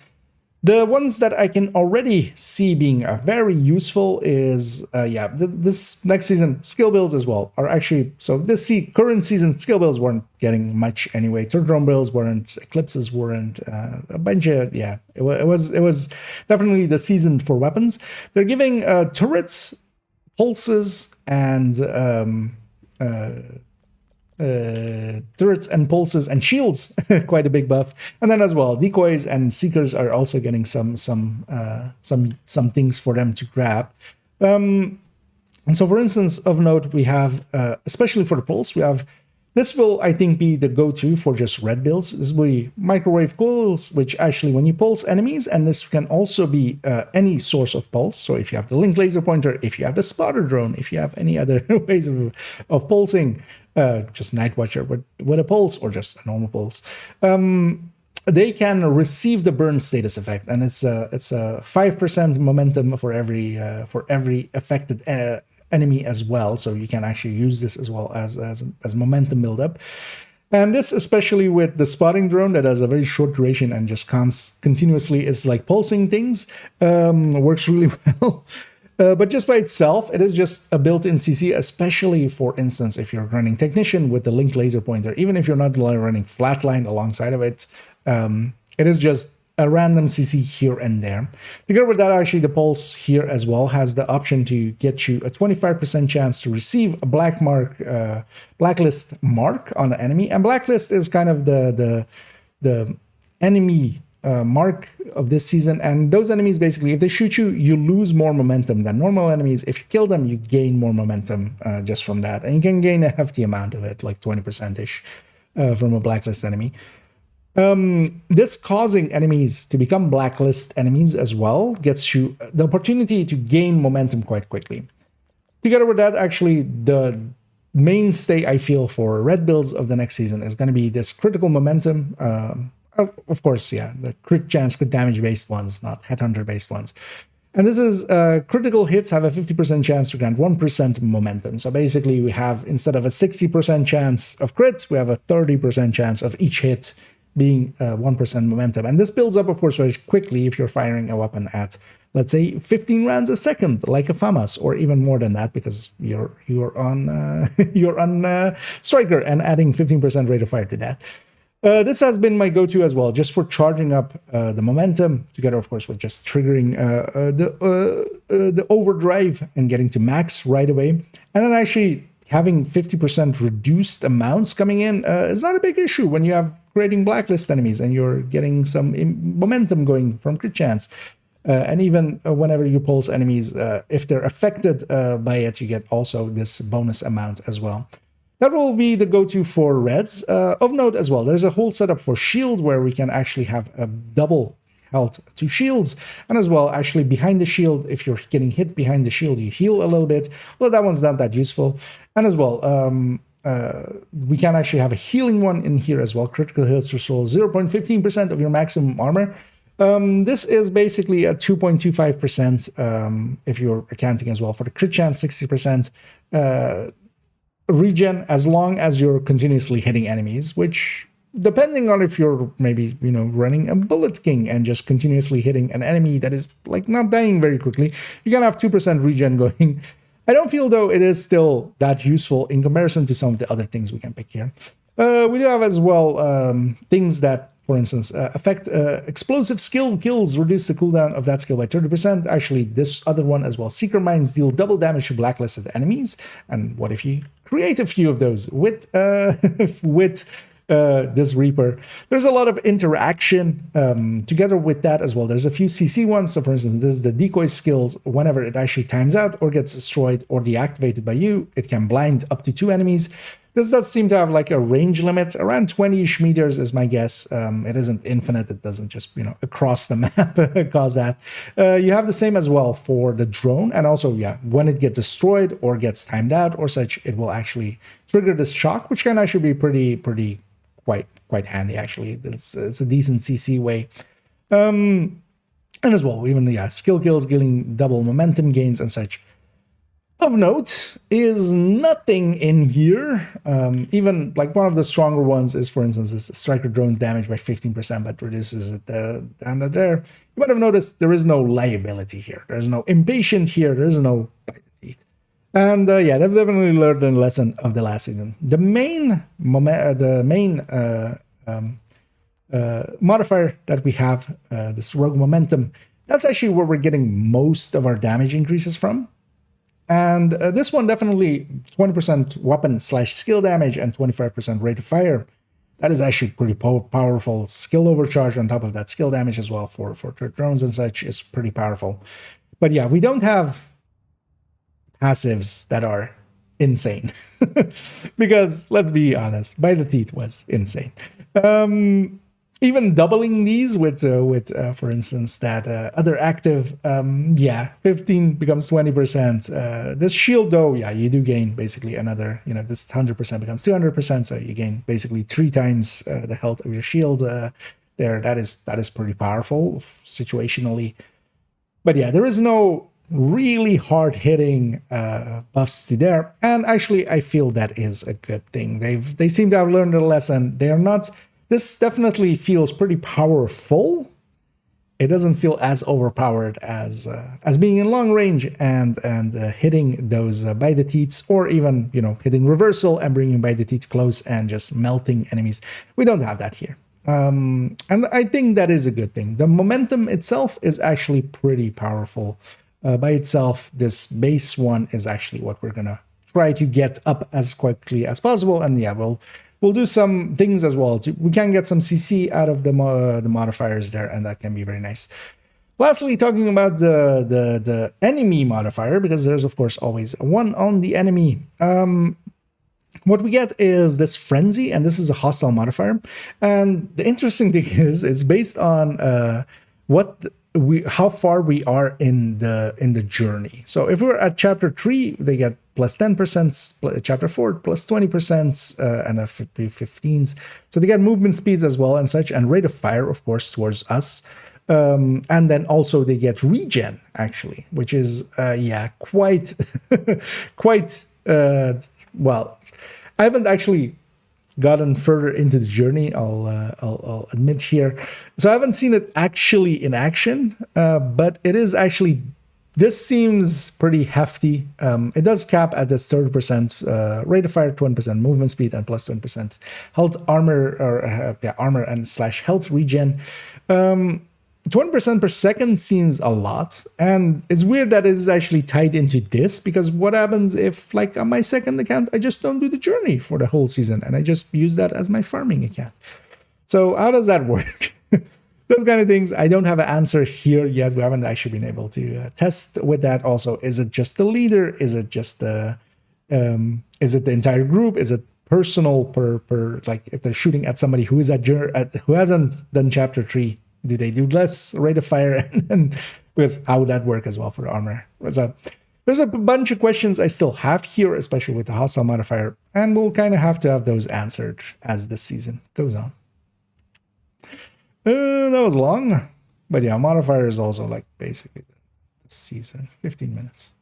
Speaker 1: The ones that I can already see being very useful is, this next season, skill builds as well are actually, so this current season, skill builds weren't getting much anyway. Turtle builds weren't, eclipses weren't, a bunch of, it was definitely the season for weapons. They're giving turrets, pulses, and turrets and pulses and shields, quite a big buff. And then as well, decoys and seekers are also getting some things for them to grab. And so, for instance, of note, we have, especially for the pulse, we have, this will, I think, be the go-to for just red builds. This will be microwave coils, which actually, when you pulse enemies, and this can also be any source of pulse. So if you have the link laser pointer, if you have the spotter drone, if you have any other ways of pulsing, just Night Watcher with a pulse or just a normal pulse, they can receive the burn status effect, and it's a 5% momentum for every affected enemy as well. So you can actually use this as well as momentum buildup. And this, especially with the spotting drone that has a very short duration and just continuously is like pulsing things, works really well. But just by itself, it is just a built-in CC, especially, for instance, if you're running Technician with the Link Laser Pointer. Even if you're not running Flatline alongside of it, it is just a random CC here and there. Together with that, actually, the Pulse here as well has the option to get you a 25% chance to receive a blacklist mark on an enemy. And blacklist is kind of the enemy mark of this season, and those enemies, basically, if they shoot you, you lose more momentum than normal enemies. If you kill them, you gain more momentum just from that, and you can gain a hefty amount of it, like 20%-ish from a blacklist enemy. This causing enemies to become blacklist enemies as well gets you the opportunity to gain momentum quite quickly. Together with that, actually, the mainstay, I feel, for red builds of the next season is going to be this critical momentum. Of course, the crit chance, crit damage based ones, not headhunter based ones. And this is critical hits have a 50% chance to grant 1% momentum. So basically, we have, instead of a 60% chance of crits, we have a 30% chance of each hit being 1% momentum. And this builds up, of course, very quickly if you're firing a weapon at, let's say, 15 rounds a second, like a FAMAS, or even more than that, because you're on Striker and adding 15% rate of fire to that. This has been my go-to as well, just for charging up the momentum, together, of course, with just triggering the overdrive and getting to max right away. And then actually having 50% reduced amounts coming in is not a big issue when you have creating blacklist enemies and you're getting some momentum going from crit chance. And even whenever you pulse enemies, if they're affected by it, you get also this bonus amount as well. That will be the go-to for reds. Of note as well, there's a whole setup for shield where we can actually have a double health to shields. And as well, actually behind the shield, if you're getting hit behind the shield, you heal a little bit. Well, that one's not that useful. And as well, we can actually have a healing one in here as well. Critical hits restore 0.15% of your maximum armor. This is basically a 2.25% if you're accounting as well for the crit chance, 60%. Regen as long as you're continuously hitting enemies, which, depending on if you're maybe, running a Bullet King and just continuously hitting an enemy that is like not dying very quickly, you can have 2% regen going. I don't feel, though, it is still that useful in comparison to some of the other things we can pick here. We do have as well things that, for instance, affect explosive skill kills, reduce the cooldown of that skill by 30%. Actually, this other one as well. Seeker Mines deal double damage to blacklisted enemies. And what if you create a few of those with this Reaper? There's a lot of interaction together with that as well. There's a few CC ones. So, for instance, this is the decoy skills. Whenever it actually times out or gets destroyed or deactivated by you, it can blind up to 2 enemies. This does seem to have like a range limit. Around 20-ish meters is my guess. It isn't infinite. It doesn't just, across the map cause that. You have the same as well for the drone. And also, yeah, when it gets destroyed or gets timed out or such, it will actually trigger this shock, which can actually be pretty quite handy, actually. It's a decent CC way. And as well, even, yeah, skill kills, getting double momentum gains and such. Of note is nothing in here. Even like one of the stronger ones is, for instance, this striker drone's damage by 15%, but reduces it down to there. You might have noticed there is no liability here. There's no impatient here. There's no bite the teeth. And yeah, they've definitely learned a lesson of the last season. The main modifier that we have, this rogue momentum, that's actually where we're getting most of our damage increases from. And this one definitely 20% weapon/skill damage and 25% rate of fire. That is actually pretty powerful. Skill overcharge on top of that skill damage as well for drones and such is pretty powerful. But yeah, we don't have passives that are insane. Because let's be honest, By the Teeth was insane. Even doubling these with for instance, that other active, yeah, 15 becomes 20%. This shield, though, yeah, you do gain basically another, this 100% becomes 200%, so you gain basically 3 times the health of your shield there. That is pretty powerful situationally. But yeah, there is no really hard-hitting buffs to there, and actually, I feel that is a good thing. They seem to have learned a lesson. They are not. This definitely feels pretty powerful. It doesn't feel as overpowered as being in long range and hitting those By the Teeths, or even hitting reversal and bringing By the Teeth close and just melting enemies. We don't have that here, and I think that is a good thing. The momentum itself is actually pretty powerful by itself. This base one is actually what we're gonna try to get up as quickly as possible, and yeah, We'll do some things as well. We can get some CC out of the modifiers there, and that can be very nice. Lastly, talking about the enemy modifier, because there's of course always one on the enemy. What we get is this frenzy, and this is a hostile modifier. And the interesting thing is, it's based on how far we are in the journey. So if we're at chapter 3, they get plus 10%, chapter 4 plus 20%, and a 15s. So they get movement speeds as well and such, and rate of fire, of course, towards us. And then also they get regen, actually, which is yeah, quite well. I haven't actually gotten further into the journey, I'll admit here. So I haven't seen it actually in action, but it is actually, this seems pretty hefty. It does cap at this 30% rate of fire, 20% movement speed, and plus 20% health, armor, or armor and / health regen. 20% per second seems a lot, and it's weird that it is actually tied into this, because what happens if, like, on my second account, I just don't do the journey for the whole season, and I just use that as my farming account? So how does that work? Those kind of things, I don't have an answer here yet. We haven't actually been able to test with that. Also, is it just the leader? Is it just the, is it the entire group? Is it personal per like, if they're shooting at somebody who is who hasn't done chapter 3? Do they do less rate of fire? And because how would that work as well for the armor? So there's a bunch of questions I still have here, especially with the hostile modifier, and we'll kind of have to have those answered as the season goes on. That was long, but yeah, modifier is also like basically the season, 15 minutes.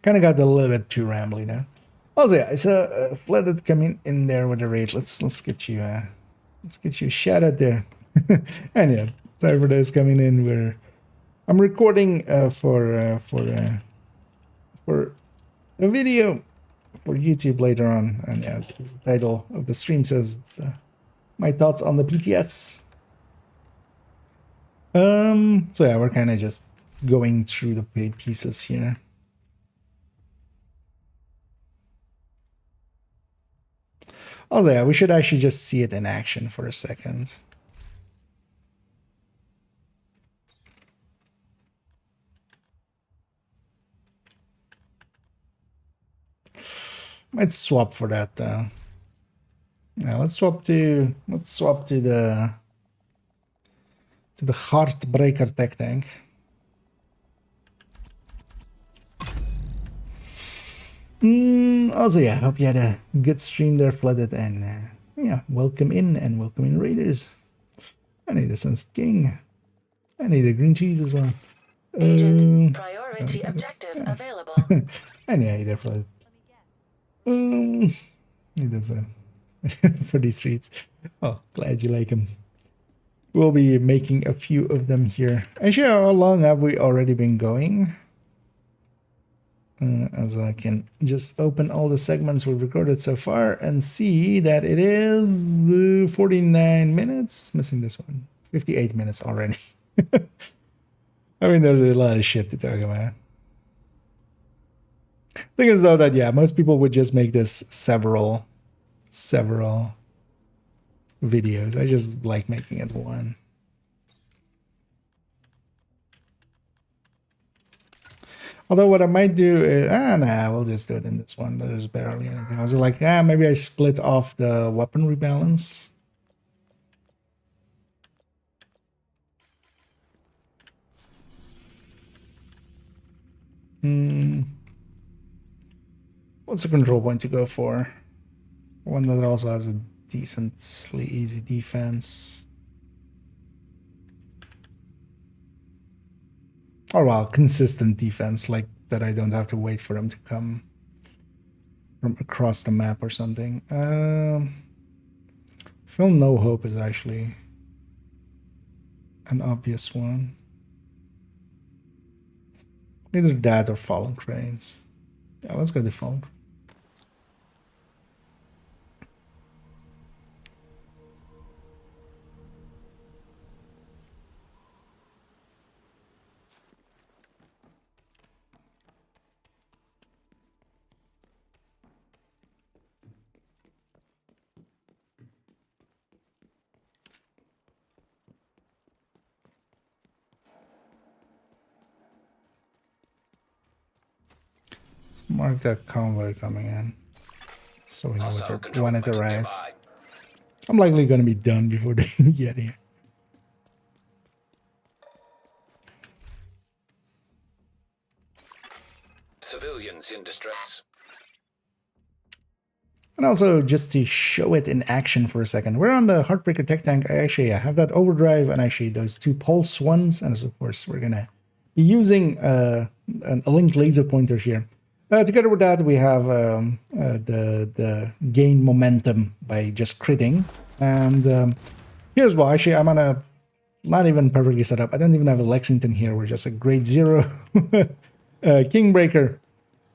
Speaker 1: Kind of got a little bit too rambly there. Also, yeah, it's a flooded coming in there with the raid. Let's get you a shout out there. And yeah, sorry for those coming in. I'm recording for a video for YouTube later on, and yeah, as the title of the stream says, it's my thoughts on the PTS. So yeah, we're kind of just going through the paid pieces here. Also, yeah, we should actually just see it in action for a second. Might swap for that though. Yeah, let's swap to the Heartbreaker tech tank. Also, yeah, hope you had a good stream there, Flooded, and yeah, welcome in Raiders. I need a Sunset King. I need a green cheese as well.
Speaker 4: Agent, priority objective available.
Speaker 1: And yeah, either Flooded. He does for these streets. Oh, glad you like them. We'll be making a few of them here. Actually, how long have we already been going? As I can just open all the segments we've recorded so far and see that it is 49 minutes. Missing this one. 58 minutes already. I mean, there's a lot of shit to talk about. Thing is though that, yeah, most people would just make this several videos. I just like making it one. Although what I might do is, nah, we'll just do it in this one. There's barely anything. I was like, maybe I split off the weapon rebalance. What's a control point to go for? One that also has a decently easy defense. Or well, consistent defense, like that I don't have to wait for them to come from across the map or something. Film No Hope is actually an obvious one. Either that or Fallen Cranes. Yeah, let's go to Fallen. Mark that convoy coming in, so we know when it arrives. I'm likely going to be done before they get here.
Speaker 7: Civilians in distress.
Speaker 1: And also, just to show it in action for a second, we're on the Heartbreaker Tech Tank. I actually have that overdrive and actually those two pulse ones, and of course we're going to be using a linked laser pointer here. Together with that, we have the gain momentum by just critting. And here's why. Actually, I'm on a not even perfectly set up. I don't even have a Lexington here. We're just a grade 0 Kingbreaker.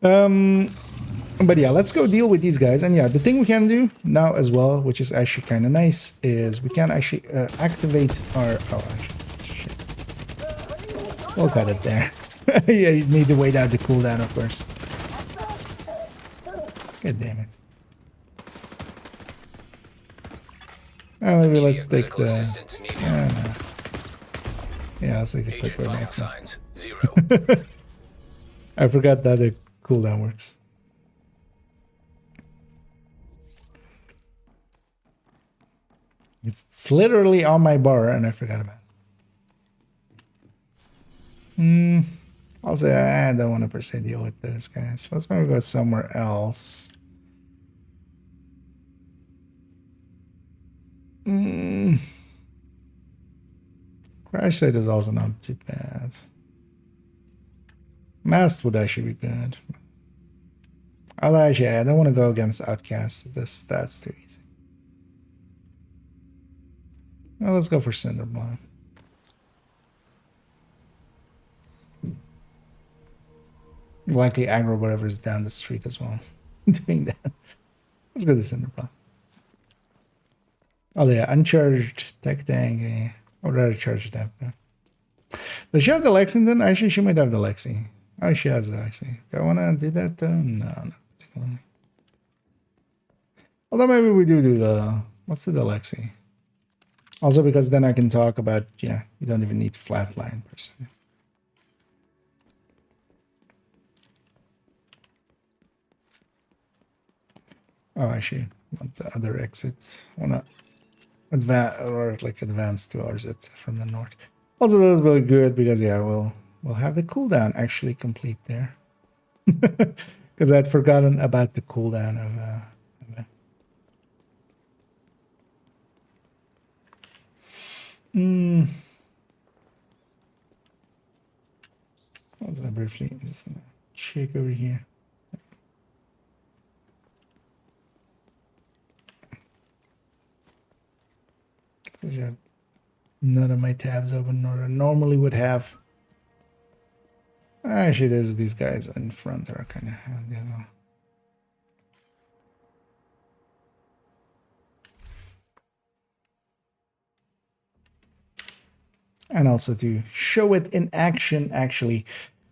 Speaker 1: But yeah, let's go deal with these guys. And yeah, the thing we can do now as well, which is actually kind of nice, is we can actually activate our... Oh, actually, shit. We'll cut it there. Yeah, you need to wait out the cooldown, of course. God damn it. Maybe let's take the... Yeah, let's take the quick burn knife now. I forgot that the cooldown works. It's literally on my bar and I forgot about it. I'll say I don't want to per se deal with those guys. Let's maybe go somewhere else. Crash site is also not too bad. Mast would actually be good. Although actually, I don't want to go against Outcast. That's too easy. Well, let's go for Cinderblock. Likely aggro whatever's down the street as well. Doing that. Let's go to Cinderblock. Oh yeah, uncharged tech tank. I would rather charge it up. Does she have the Lexington? Actually, she might have the Lexi. Oh, she has the Lexi. Do I want to do that though? No, not particularly. Although maybe we do the... Let's do the Lexi. Also because then I can talk about... Yeah, you don't even need flatline per se. Oh, actually, want the other exits. Wanna advance towards it from the north. Also, that's really good because yeah, we'll have the cooldown actually complete there. Because I'd forgotten about the cooldown of it. Also briefly, I'm just gonna check over here. None of my tabs open, nor I normally would have. Actually, there's these guys in front are kind of handy as well. And also to show it in action, actually.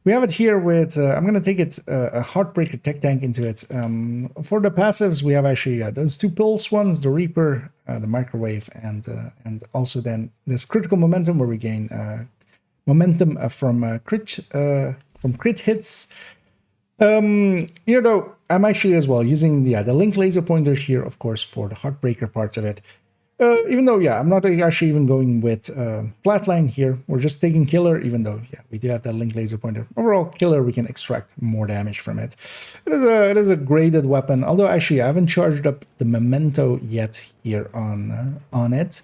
Speaker 1: We have it here with, I'm going to take it, a Heartbreaker Tech Tank into it. For the passives, we have actually those two pulse ones, the Reaper, the Microwave, and also then this Critical Momentum where we gain momentum from crit hits. Here though, I'm actually as well using the Link Laser Pointer here, of course, for the Heartbreaker parts of it. Even though, yeah, I'm not actually even going with Flatline here. We're just taking Killer, even though, yeah, we do have that Link Laser Pointer. Overall, Killer, we can extract more damage from it. It is a graded weapon, although actually I haven't charged up the Memento yet here on it.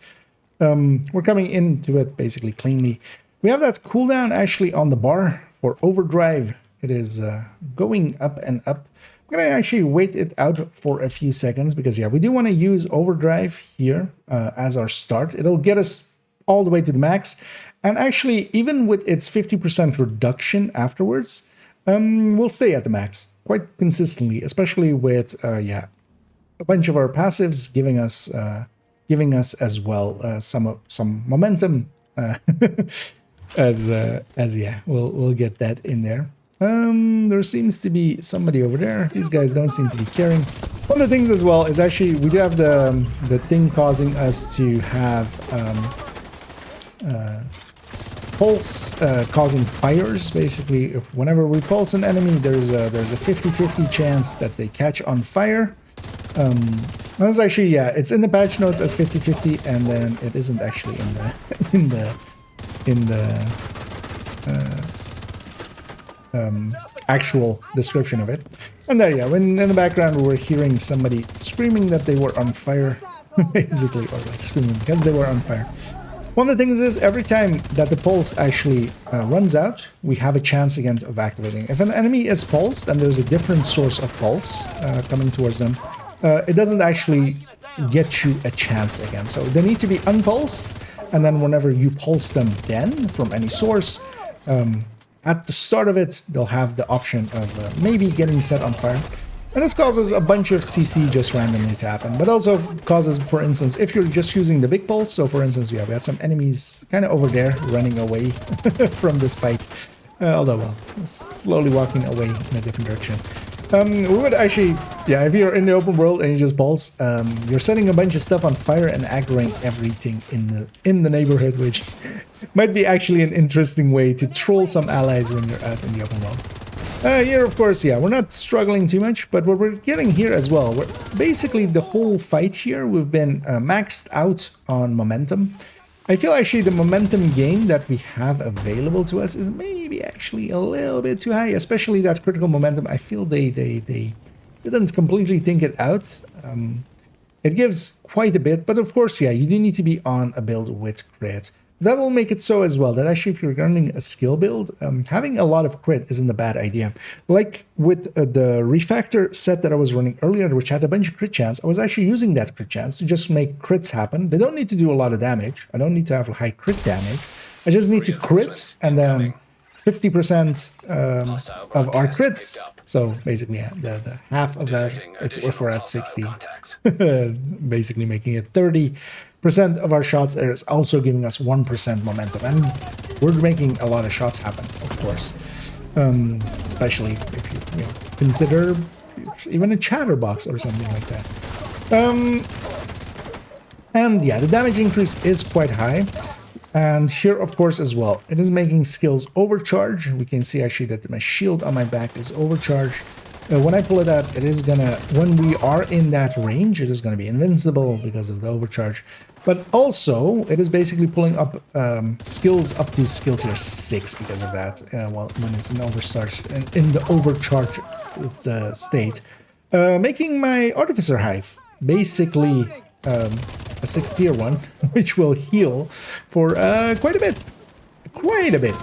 Speaker 1: We're coming into it basically cleanly. We have that cooldown actually on the bar for Overdrive. It is going up and up. I'm going to actually wait it out for a few seconds because, yeah, we do want to use Overdrive here as our start. It'll get us all the way to the max. And actually, even with its 50% reduction afterwards, we'll stay at the max quite consistently, especially with, yeah, a bunch of our passives giving us as well some momentum as yeah, we'll get that in there. There seems to be somebody over there. These guys don't seem to be caring. One of the things as well is actually we do have the thing causing us to have pulse causing fires. Basically, whenever we pulse an enemy, there's a 50-50 chance that they catch on fire. That's actually, yeah, it's in the patch notes as 50-50, and then it isn't actually in the actual description of it. And there, yeah, when in the background we were hearing somebody screaming that they were on fire, basically, or like screaming because they were on fire. One of the things is every time that the pulse actually runs out, we have a chance again of activating. If an enemy is pulsed and there's a different source of pulse coming towards them, it doesn't actually get you a chance again. So they need to be unpulsed, and then whenever you pulse them then from any source, at the start of it, they'll have the option of maybe getting set on fire. And this causes a bunch of CC just randomly to happen, but also causes, for instance, if you're just using the big pulse, so for instance, yeah, we had some enemies kind of over there running away from this fight, although, well, slowly walking away in a different direction. We would actually, yeah, if you're in the open world and you just pulse, you're setting a bunch of stuff on fire and aggroing everything in the neighborhood, which might be actually an interesting way to troll some allies when you're out in the open world. Here, of course, yeah, we're not struggling too much, but what we're getting here as well, we're basically the whole fight here, we've been maxed out on momentum. I feel actually the momentum gain that we have available to us is maybe actually a little bit too high, especially that critical momentum. I feel they didn't completely think it out. It gives quite a bit, but of course, yeah, you do need to be on a build with crit. That will make it so as well that actually if you're running a skill build, having a lot of crit isn't a bad idea. Like with the refactor set that I was running earlier, which had a bunch of crit chance, I was actually using that crit chance to just make crits happen. They don't need to do a lot of damage. I don't need to have high crit damage. I just need to crit and then 50% of our crits. So basically, yeah, the half of that, if we're at 60, basically making it 30%. Of our shots is also giving us 1% momentum, and we're making a lot of shots happen, of course. Especially if you consider even a chatterbox or something like that. And yeah, the damage increase is quite high. And here, of course, as well, it is making skills overcharge. We can see actually that my shield on my back is overcharged. when I pull it out, it is gonna, when we are in that range, it is gonna be invincible because of the overcharge. But also, it is basically pulling up skills up to skill tier 6 because of that. Well, when it's in overcharge, in the overcharge state, making my Artificer Hive basically a 6 tier one, which will heal for quite a bit. Quite a bit.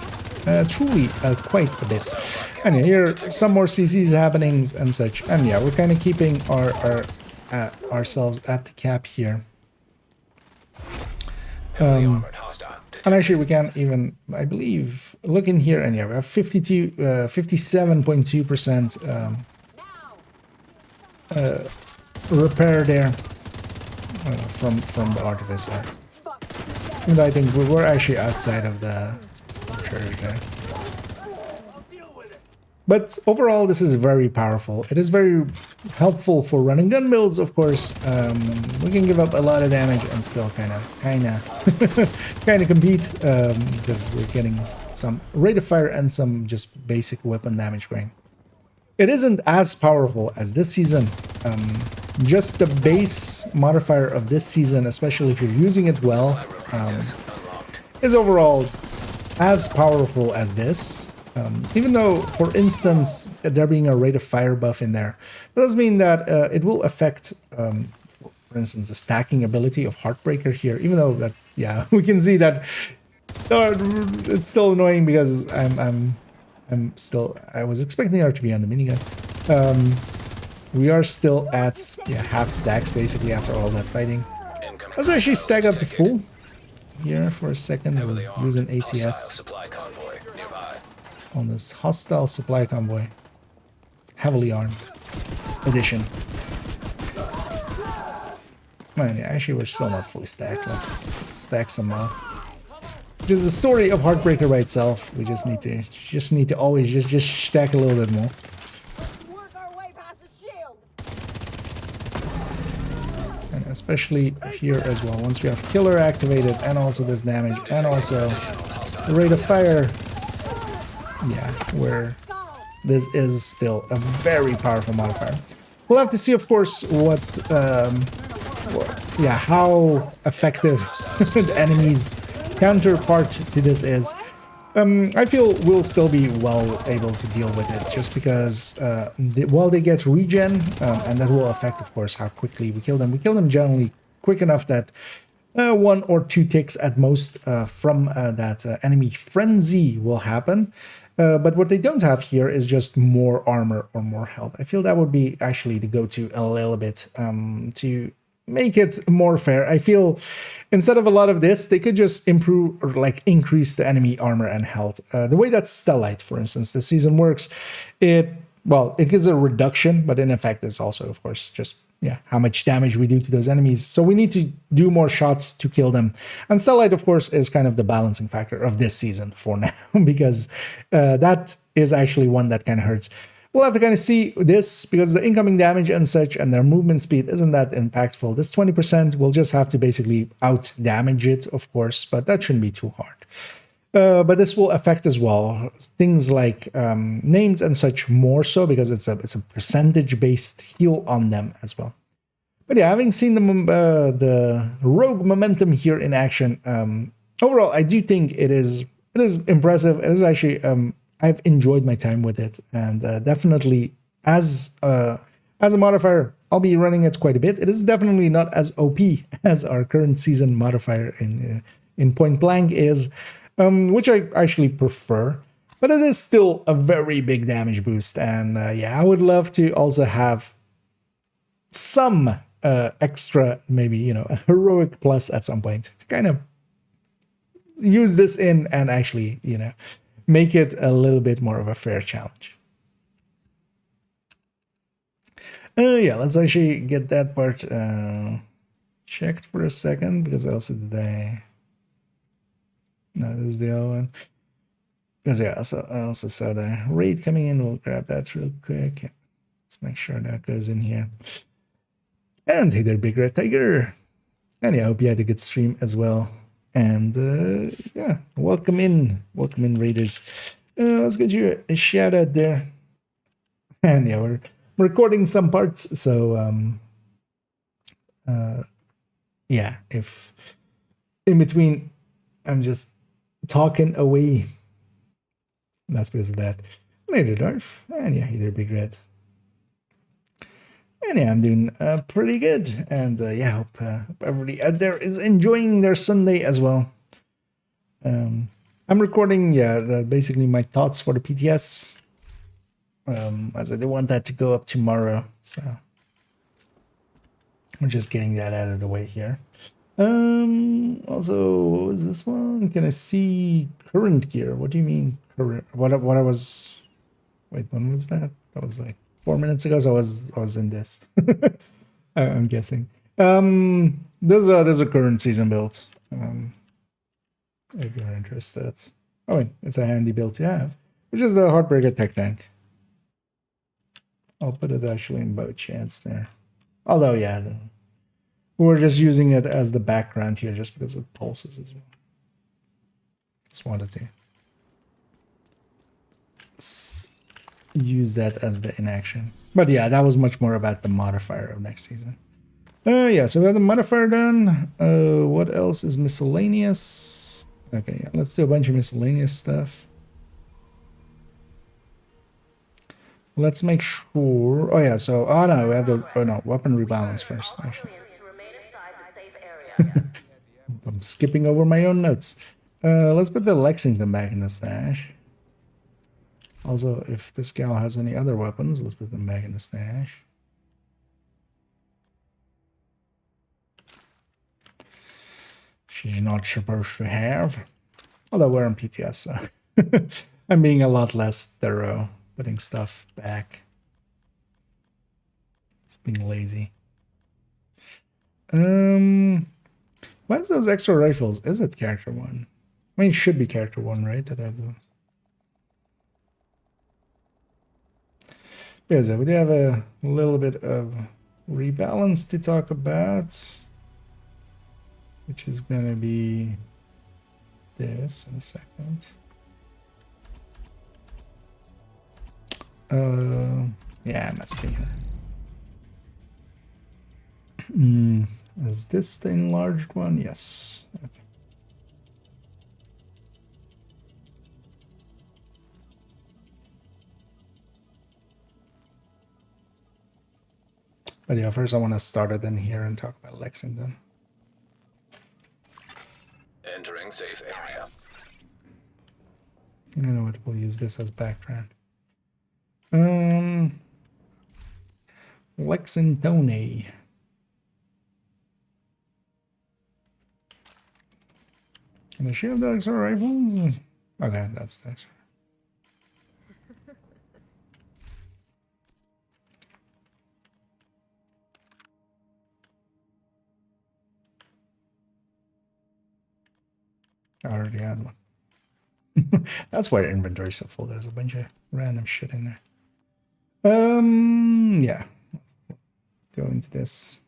Speaker 1: Truly quite a bit. And here some more CCs happenings and such. And yeah, we're kind of keeping ourselves at the cap here. And actually we can even, I believe, look in here and yeah, we have 57.2% repair there from the Artificer. And I think we're actually outside of the church there. But overall, this is very powerful. It is very helpful for running gun builds, of course. We can give up a lot of damage and still kind of compete because we're getting some rate of fire and some just basic weapon damage going. It isn't as powerful as this season. Just the base modifier of this season, especially if you're using it well, is overall as powerful as this. Even though, for instance, there being a rate of fire buff in there, that does mean that it will affect, for instance, the stacking ability of Heartbreaker here. Even though that, yeah, we can see that it's still annoying because I was expecting her to be on the minigun. We are still at half stacks basically after all that fighting. Let's actually stack up to full here for a second. We'll use an ACS on this hostile supply convoy. Heavily armed edition. Man, yeah, actually we're still not fully stacked. Let's stack some more. Just the story of Heartbreaker by itself. We just need to always just stack a little bit more. And especially here as well. Once we have Killer activated and also this damage and also the rate of fire. Yeah, where this is still a very powerful modifier. We'll have to see, of course, how effective the enemy's counterpart to this is. I feel we'll still be well able to deal with it, just because while they get regen, and that will affect, of course, how quickly we kill them. We kill them generally quick enough that 1 or 2 ticks at most from that enemy frenzy will happen. But what they don't have here is just more armor or more health. I feel that would be actually the go-to a little bit to make it more fair. I feel instead of a lot of this, they could just improve or like increase the enemy armor and health. The way that Stellite, for instance, this season works, it gives a reduction, but in effect it's also, of course, just how much damage we do to those enemies. So we need to do more shots to kill them. And Stellite, of course, is kind of the balancing factor of this season for now, because that is actually one that kind of hurts. We'll have to kind of see this, because the incoming damage and such and their movement speed isn't that impactful. This 20%, we'll just have to basically out-damage it, of course, but that shouldn't be too hard. But this will affect as well things like names and such more so, because it's a percentage-based heal on them as well. But yeah, having seen the rogue momentum here in action, overall, I do think it is impressive. It is actually I've enjoyed my time with it, and definitely as a modifier, I'll be running it quite a bit. It is definitely not as OP as our current season modifier in Point Blank is. Which I actually prefer, but it is still a very big damage boost, and I would love to also have some extra, maybe, a heroic plus at some point to kind of use this in and actually, make it a little bit more of a fair challenge. Let's actually get that part checked for a second, because I also did no, this is the other one. Because I also saw the raid coming in. We'll grab that real quick. Let's make sure that goes in here. And hey there, Big Red Tiger. And I hope you had a good stream as well. And welcome in raiders. Let's get you a shout out there. And we're recording some parts, so yeah, if in between I'm just talking away, that's because of that. Later, Darth, and yeah, either Big Red. And yeah, I'm doing pretty good, and yeah, hope everybody out there is enjoying their Sunday as well. I'm recording, yeah, basically my thoughts for the PTS, as I do want that to go up tomorrow, so we're just getting that out of the way here. Also, what was this one? Can I see current gear? What do you mean current? What I was? Wait, when was that? That was like 4 minutes ago. So I was in this. I'm guessing. There's a current season build. If you're interested. Oh wait, it's a handy build to have, which is the Heartbreaker Tech Tank. I'll put it actually in both chats there. Although, yeah, we're just using it as the background here just because it pulses as well. Just wanted to use that as the inaction. But yeah, that was much more about the modifier of next season. Yeah, so we have the modifier done. What else is miscellaneous? Okay, yeah, let's do a bunch of miscellaneous stuff. Let's make sure. Oh yeah, so no, we have the weapon rebalance first. Actually, I'm skipping over my own notes. Let's put the Lexington back in the stash. Also, if this gal has any other weapons, let's put them back in the stash. She's not supposed to have. Although we're on PTS, so I'm being a lot less thorough, putting stuff back. It's being lazy. What's those extra rifles? Is it character 1? I mean, it should be character 1, right? That has those. Yeah, so we do have a little bit of rebalance to talk about, which is going to be this in a second. Yeah, it must be here. Is this the enlarged one? Yes. Okay. But yeah, first I want to start it in here and talk about Lexington.
Speaker 7: Entering safe area.
Speaker 1: You know what? We'll use this as background. Lexington. Does she have the extra rifles? Okay, that's the extra. I already had one. That's why your inventory's so full. There's a bunch of random shit in there. Yeah. Let's go into this.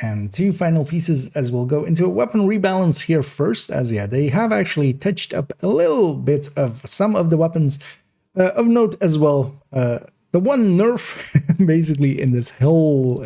Speaker 1: And two final pieces as we'll go into a weapon rebalance here first, as yeah, they have actually touched up a little bit of some of the weapons of note as well. The one nerf basically in this whole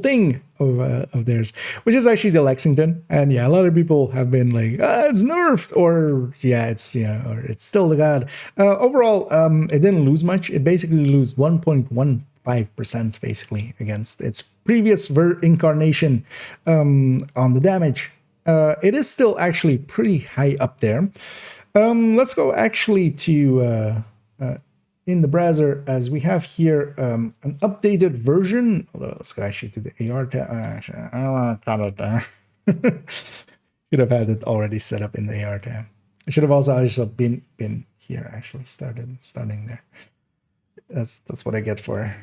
Speaker 1: thing of theirs, which is actually the Lexington. And yeah, a lot of people have been like, it's nerfed, or yeah, it's, you know, or it's still the god. Overall, it didn't lose much. It basically lose 1.15% basically against its previous incarnation on the damage. It is still actually pretty high up there. Let's go actually to in the browser, as we have here an updated version. Although let's go actually to the AR tab. Actually, I don't want to cut it there. Should have had it already set up in the AR tab. I should have also been here actually starting there. That's what I get for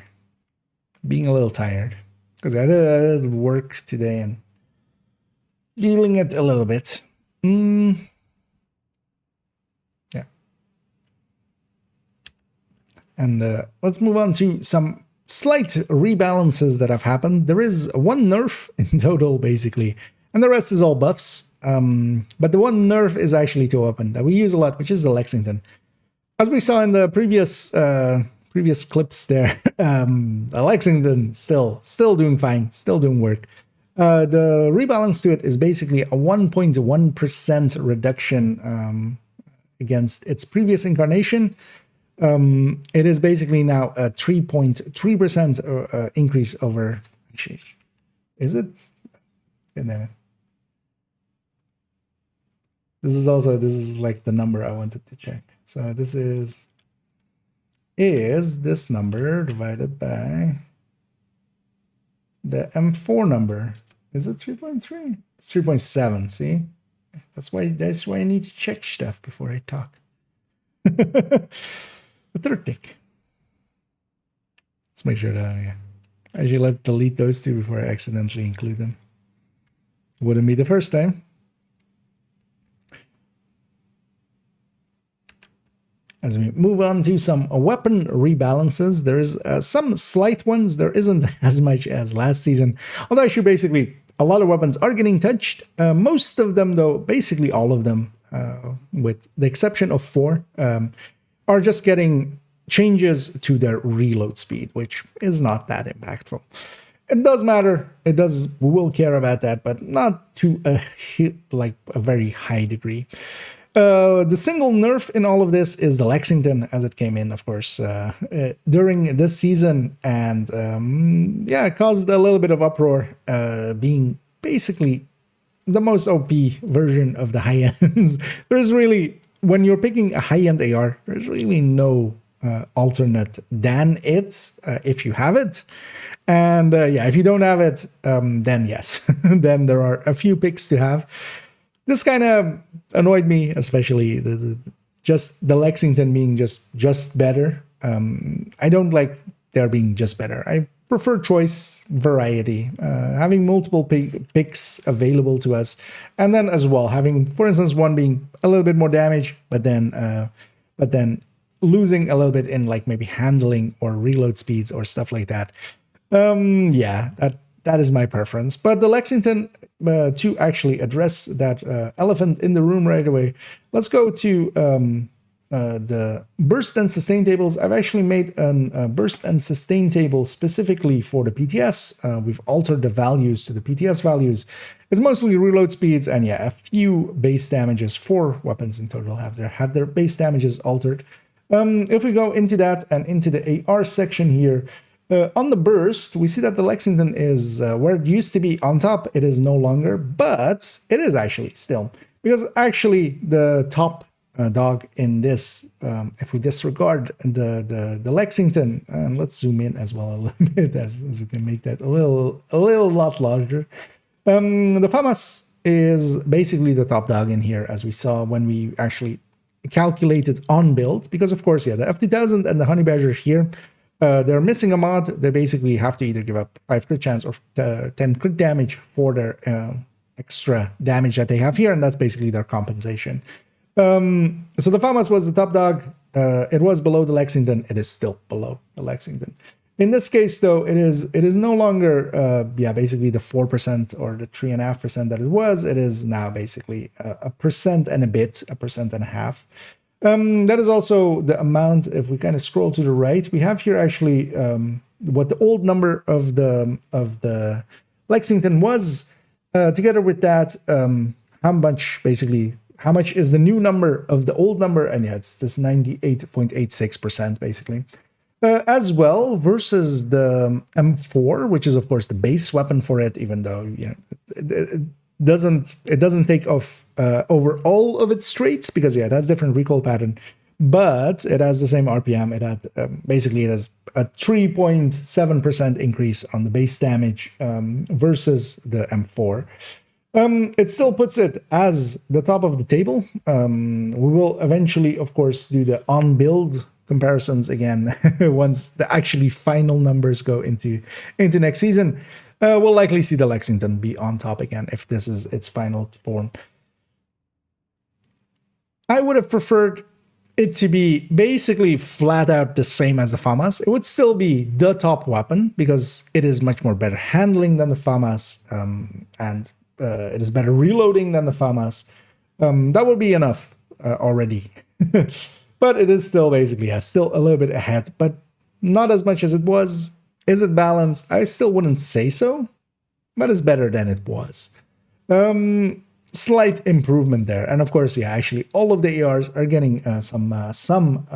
Speaker 1: being a little tired, because I did work today and feeling it a little bit. Yeah. And let's move on to some slight rebalances that have happened. There is one nerf in total, basically, and the rest is all buffs. But the one nerf is actually to a weapon that we use a lot, which is the Lexington. As we saw in the previous clips there, the Lexington still doing fine, still doing work. The rebalance to it is basically a 1.1% reduction against its previous incarnation. It is basically now a 3.3% increase over. Is it? God damn it. This is like the number I wanted to check. So this is this number divided by the M4 number. Is it 3.3? It's 3.7, see? That's why I need to check stuff before I talk. The third tick. Let's make sure that, yeah. Actually, let's delete those two before I accidentally include them. Wouldn't be the first time. As we move on to some weapon rebalances, there is some slight ones. There isn't as much as last season. Although actually basically a lot of weapons are getting touched. Most of them though, basically all of them, with the exception of 4, are just getting changes to their reload speed, which is not that impactful. It does matter. We will care about that, but not to a very high degree. The single nerf in all of this is the Lexington, as it came in, of course, during this season, and it caused a little bit of uproar, being basically the most OP version of the high ends. There's really, when you're picking a high-end AR, there's really no alternate than it, if you have it. And if you don't have it, then yes, then there are a few picks to have. This kind of annoyed me, especially the Lexington being just better. I don't like there being just better. I prefer choice, variety, having multiple picks available to us, and then as well having, for instance, one being a little bit more damage, but then losing a little bit in like maybe handling or reload speeds or stuff like that. That is my preference. But the Lexington, to actually address that elephant in the room right away, let's go to the burst and sustain tables. I've actually made a burst and sustain table specifically for the PTS. We've altered the values to the PTS values. It's mostly reload speeds, and a few base damages. 4 weapons in total have their base damages altered. If we go into that and into the AR section here, on the burst, we see that the Lexington is where it used to be on top. It is no longer, but it is actually still. Because actually the top dog in this, if we disregard the Lexington, and let's zoom in as well a little bit as we can make that a little lot larger. The FAMAS is basically the top dog in here, as we saw when we actually calculated on build. Because of course, the F2000 and the Honey Badger here, they're missing a mod. They basically have to either give up 5 crit chance or 10 crit damage for their extra damage that they have here, and that's basically their compensation. So the FAMAS was the top dog. It was below the Lexington. It is still below the Lexington. In this case, though, it is no longer basically the 4% or the 3.5% that it was. It is now basically a percent and a bit, 1.5%. That is also the amount. If we kind of scroll to the right, we have here actually what the old number of the Lexington was. Together with that, how much is the new number of the old number? And it's this 98.86% basically. As well versus the M4, which is of course the base weapon for it, even though it doesn't take off over all of its traits, because it has different recoil pattern, but it has the same RPM. It had basically it has a 3.7% increase on the base damage versus the M4. It still puts it as the top of the table. We will eventually, of course, do the on build comparisons again once the actually final numbers go into next season. We'll likely see the Lexington be on top again if this is its final form. I would have preferred it to be basically flat out the same as the FAMAS. It would still be the top weapon because it is much more better handling than the FAMAS, and it is better reloading than the FAMAS. That would be enough already. But it is still basically, still a little bit ahead, but not as much as it was. Is it balanced? I still wouldn't say so, but it's better than it was. Slight improvement there. And of course, yeah, actually all of the ARs are getting some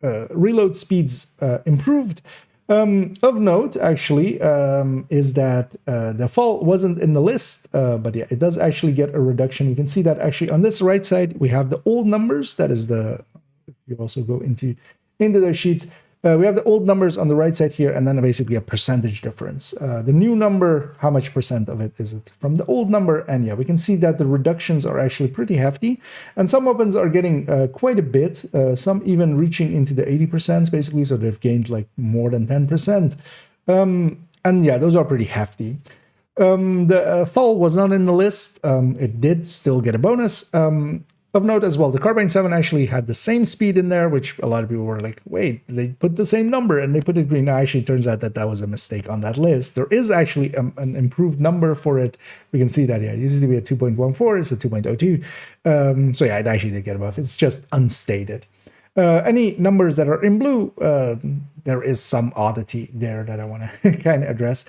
Speaker 1: reload speeds improved. Of note, actually, is that the fall wasn't in the list, but yeah, it does actually get a reduction. You can see that actually on this right side, we have the old numbers. That is you also go into the sheets. We have the old numbers on the right side here, and then basically a percentage difference. The new number, how much percent of it is it from the old number? And yeah, we can see that the reductions are actually pretty hefty. And some weapons are getting quite a bit, some even reaching into the 80% basically, so they've gained like more than 10%. And yeah, those are pretty hefty. The fall was not in the list. It did still get a bonus. Of note as well, the Carbine 7 actually had the same speed in there, which a lot of people were like, wait, they put the same number and they put it green. Now, actually, it turns out that that was a mistake on that list. There is actually an improved number for it. We can see that, yeah, it used to be a 2.14, it's a 2.02. So yeah, it actually did get a buff. It's just unstated. Any numbers that are in blue, there is some oddity there that I want to kind of address.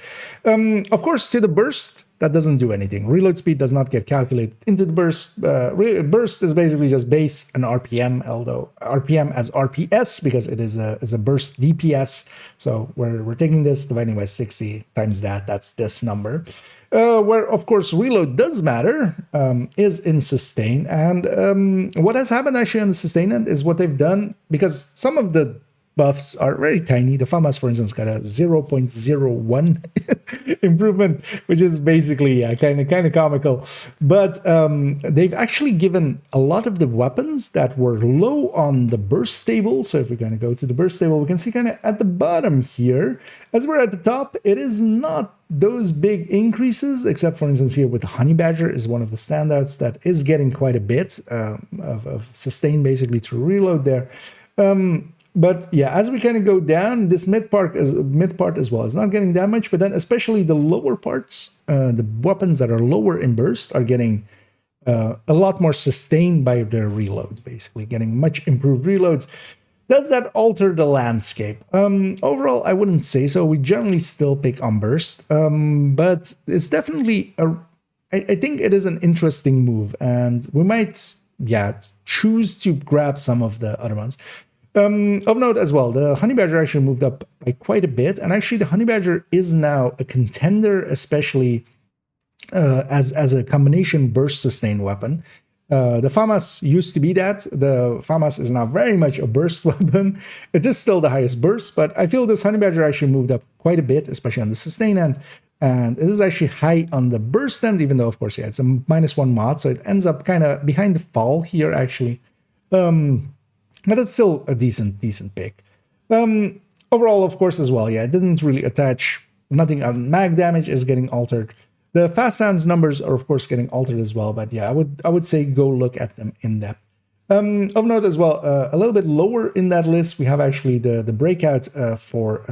Speaker 1: Of course, to the burst, that doesn't do anything. Reload speed does not get calculated into the burst. Burst is basically just base and RPM, although RPM as RPS because it is a burst DPS. So we're taking this, dividing by 60 times that's this number. Where, of course, reload does matter is in sustain. And what has happened actually on the sustain end is what they've done, because some of the buffs are very tiny. The FAMAS, for instance, got a 0.01 improvement, which is basically kind of comical. But they've actually given a lot of the weapons that were low on the burst table. So if we're going to go to the burst table, we can see kind of at the bottom here, as we're at the top, it is not those big increases, except for instance here with the Honey Badger is one of the standouts that is getting quite a bit of sustain basically to reload there. But yeah, as we kind of go down, this mid part as well is not getting that much, but then especially the lower parts, the weapons that are lower in burst are getting a lot more sustained by their reload, basically getting much improved reloads. Does that alter the landscape? Overall, I wouldn't say so. We generally still pick on burst, but it's definitely I think it is an interesting move, and we might choose to grab some of the other ones. Of note as well, the Honey Badger actually moved up by quite a bit, and actually the Honey Badger is now a contender, especially as a combination burst sustain weapon. The FAMAS used to be that. The FAMAS is now very much a burst weapon. It is still the highest burst, but I feel this Honey Badger actually moved up quite a bit, especially on the sustain end, and it is actually high on the burst end, even though, of course, yeah, it's a -1 mod, so it ends up kind of behind the fall here, actually. But it's still a decent pick. Overall, of course, as well, yeah, it didn't really attach. Nothing on mag damage is getting altered. The fast hands numbers are, of course, getting altered as well. But yeah, I would say go look at them in depth. Of note as well, a little bit lower in that list, we have actually the breakout for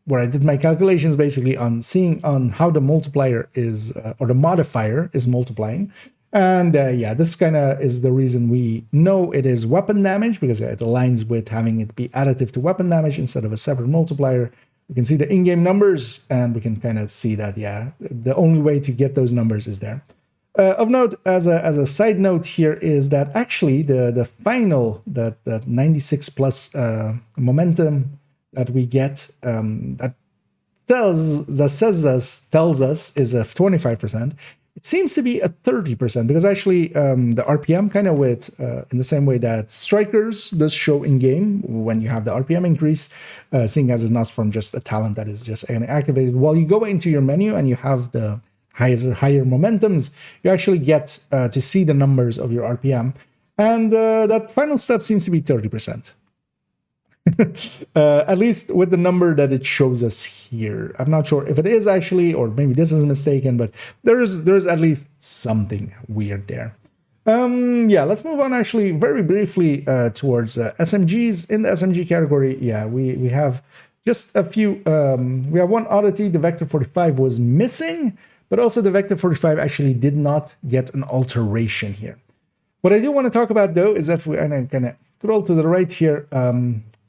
Speaker 1: where I did my calculations basically on seeing on how the multiplier is or the modifier is multiplying. And yeah, this kind of is the reason we know it is weapon damage, because it aligns with having it be additive to weapon damage instead of a separate multiplier. We can see the in-game numbers, and we can kind of see that, yeah, the only way to get those numbers is there. Of note, as a side note here, is that actually the final, that 96 plus momentum that we get, that tells us is a 25%. It seems to be a 30%, because actually the RPM kind of with in the same way that Strikers does show in game when you have the RPM increase, seeing as it's not from just a talent that is just activated. While you go into your menu and you have the higher momentums, you actually get to see the numbers of your RPM, and that final step seems to be 30%. At least with the number that it shows us here. I'm not sure if it is actually, or maybe this is mistaken, but there's at least something weird there. Yeah, let's move on actually very briefly towards SMGs. In the SMG category, yeah, we have just a few. We have one oddity. The Vector 45 was missing, but also the Vector 45 actually did not get an alteration here. What I do want to talk about, though, is that and I'm going to scroll to the right here.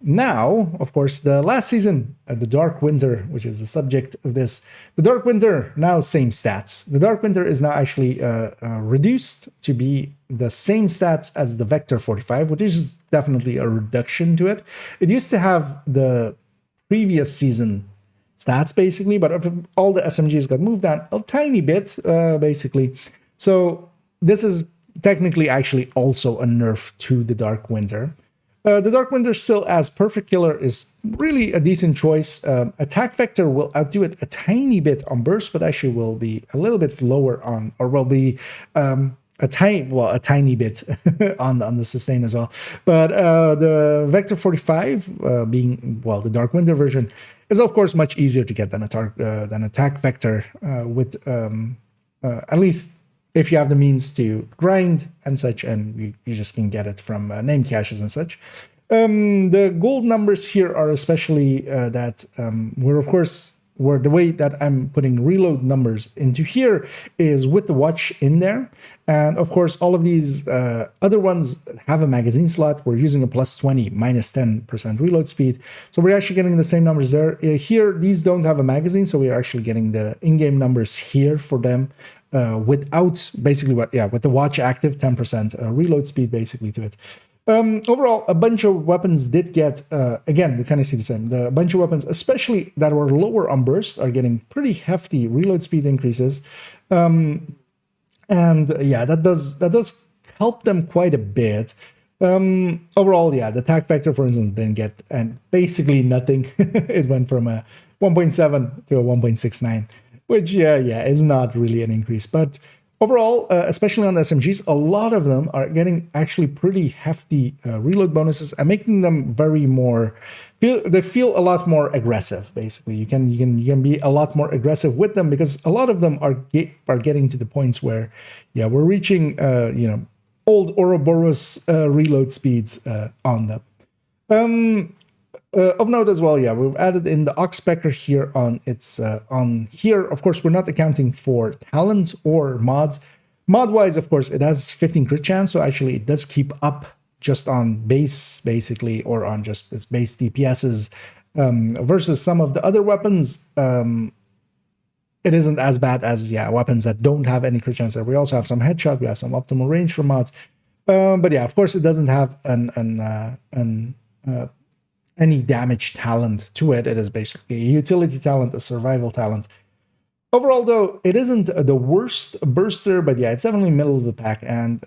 Speaker 1: Now, of course, the last season, the Dark Winter, which is the subject of this, the Dark Winter, now same stats. The Dark Winter is now actually reduced to be the same stats as the Vector 45, which is definitely a reduction to it. It used to have the previous season stats, basically, but all the SMGs got moved down a tiny bit, basically. So this is technically actually also a nerf to the Dark Winter. The Dark Winter still as Perfect Killer is really a decent choice. Attack Vector will outdo it a tiny bit on burst, but actually will be a little bit lower on, or will be a tiny bit on the sustain as well. But the Vector 45 being, well, the Dark Winter version is of course much easier to get than Attack Vector with at least if you have the means to grind and such, and you just can get it from name caches and such. The gold numbers here are especially that where the way that I'm putting reload numbers into here is with the watch in there. And of course, all of these other ones have a magazine slot. We're using a +20, -10% reload speed. So we're actually getting the same numbers there. Here, these don't have a magazine, so we're actually getting the in-game numbers here for them. Without basically with the watch active, 10% reload speed basically to it. Overall, a bunch of weapons did get, again, we kind of see the same. A bunch of weapons, especially that were lower on burst, are getting pretty hefty reload speed increases. And yeah, that does help them quite a bit. Overall, yeah, the attack vector, for instance, didn't get basically nothing. It went from a 1.7 to a 1.69. Which, is not really an increase. But overall, especially on the SMGs, a lot of them are getting actually pretty hefty reload bonuses and making them they feel a lot more aggressive, basically. You can be a lot more aggressive with them because a lot of them are getting to the points where, we're reaching, old Ouroboros reload speeds on them. Of note as well, we've added in the Ox Spectre here on here. Of course, we're not accounting for talent or mods. Mod-wise, of course, it has 15 crit chance, so actually it does keep up just on base, basically, or on just its base DPSs, versus some of the other weapons. It isn't as bad as, weapons that don't have any crit chance. We also have some headshot, we have some optimal range for mods. But of course, it doesn't have any damage talent to it. It is basically a utility talent, a survival talent. Overall, though, it isn't the worst burster, but it's definitely middle of the pack, and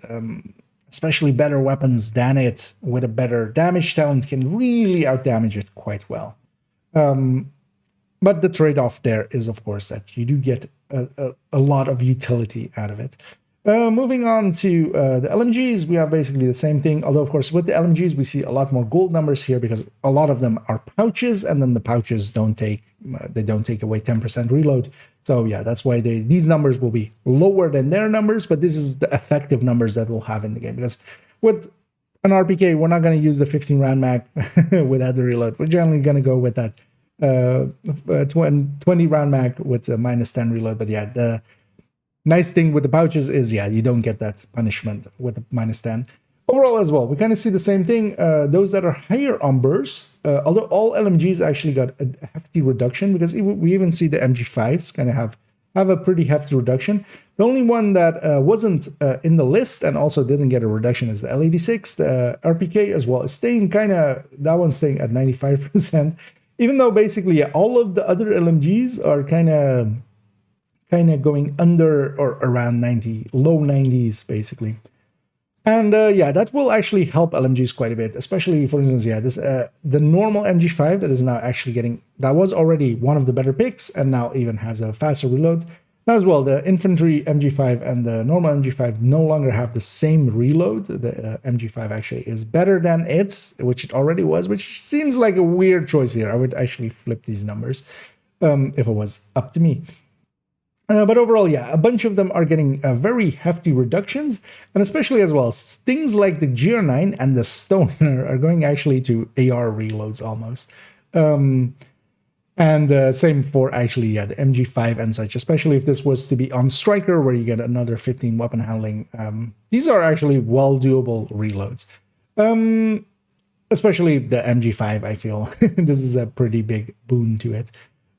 Speaker 1: especially better weapons than it with a better damage talent can really outdamage it quite well. But the trade-off there is, of course, that you do get a lot of utility out of it. Moving on to the LMGs, we have basically the same thing. Although, of course, with the LMGs, we see a lot more gold numbers here because a lot of them are pouches, and then the pouches don't take away 10% reload. So that's why these numbers will be lower than their numbers, but this is the effective numbers that we'll have in the game. Because with an RPK, we're not going to use the 15 round mag without the reload. We're generally going to go with that 20 round mag with a -10 reload. But the nice thing with the pouches is, you don't get that punishment with the -10. Overall as well, we kind of see the same thing. Those that are higher on burst, although all LMGs actually got a hefty reduction, because we even see the MG5s kind of have a pretty hefty reduction. The only one that wasn't in the list and also didn't get a reduction is the L86. The RPK as well is staying that one's staying at 95%, even though basically all of the other LMGs are kind of going under or around 90, low 90s basically. And that will actually help LMGs quite a bit, especially, for instance, this the normal MG5 that is now actually that was already one of the better picks and now even has a faster reload. Now as well, the infantry MG5 and the normal MG5 no longer have the same reload. The MG5 actually is better than which it already was, which seems like a weird choice here. I would actually flip these numbers if it was up to me. But overall, a bunch of them are getting very hefty reductions, and especially as well, things like the GR9 and the Stoner are going actually to AR reloads almost. And same for actually, yeah, the MG5 and such, especially if this was to be on Striker, where you get another 15 weapon handling. These are actually well doable reloads. Especially the MG5, I feel. This is a pretty big boon to it.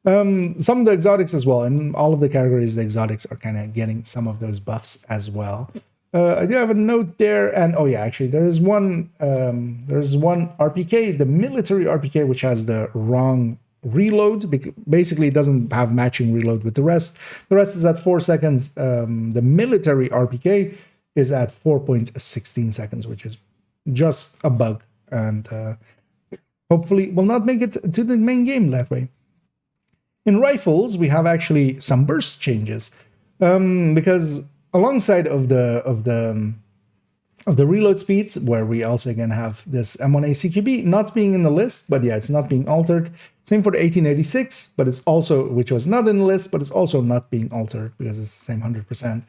Speaker 1: Some of the exotics as well. In all of the categories, the exotics are kind of getting some of those buffs as well. I do have a note there, and oh yeah, actually there's one RPK, the military RPK, which has the wrong reload. Basically, it doesn't have matching reload with the rest. The rest is at 4 seconds. The military RPK is at 4.16 seconds, which is just a bug, and hopefully will not make it to the main game that way. In rifles, we have actually some burst changes, because alongside of the reload speeds, where we also again have this M1A CQB not being in the list, but yeah, it's not being altered. Same for the 1886, but it's also, which was not in the list, but it's also not being altered because it's the same 100%.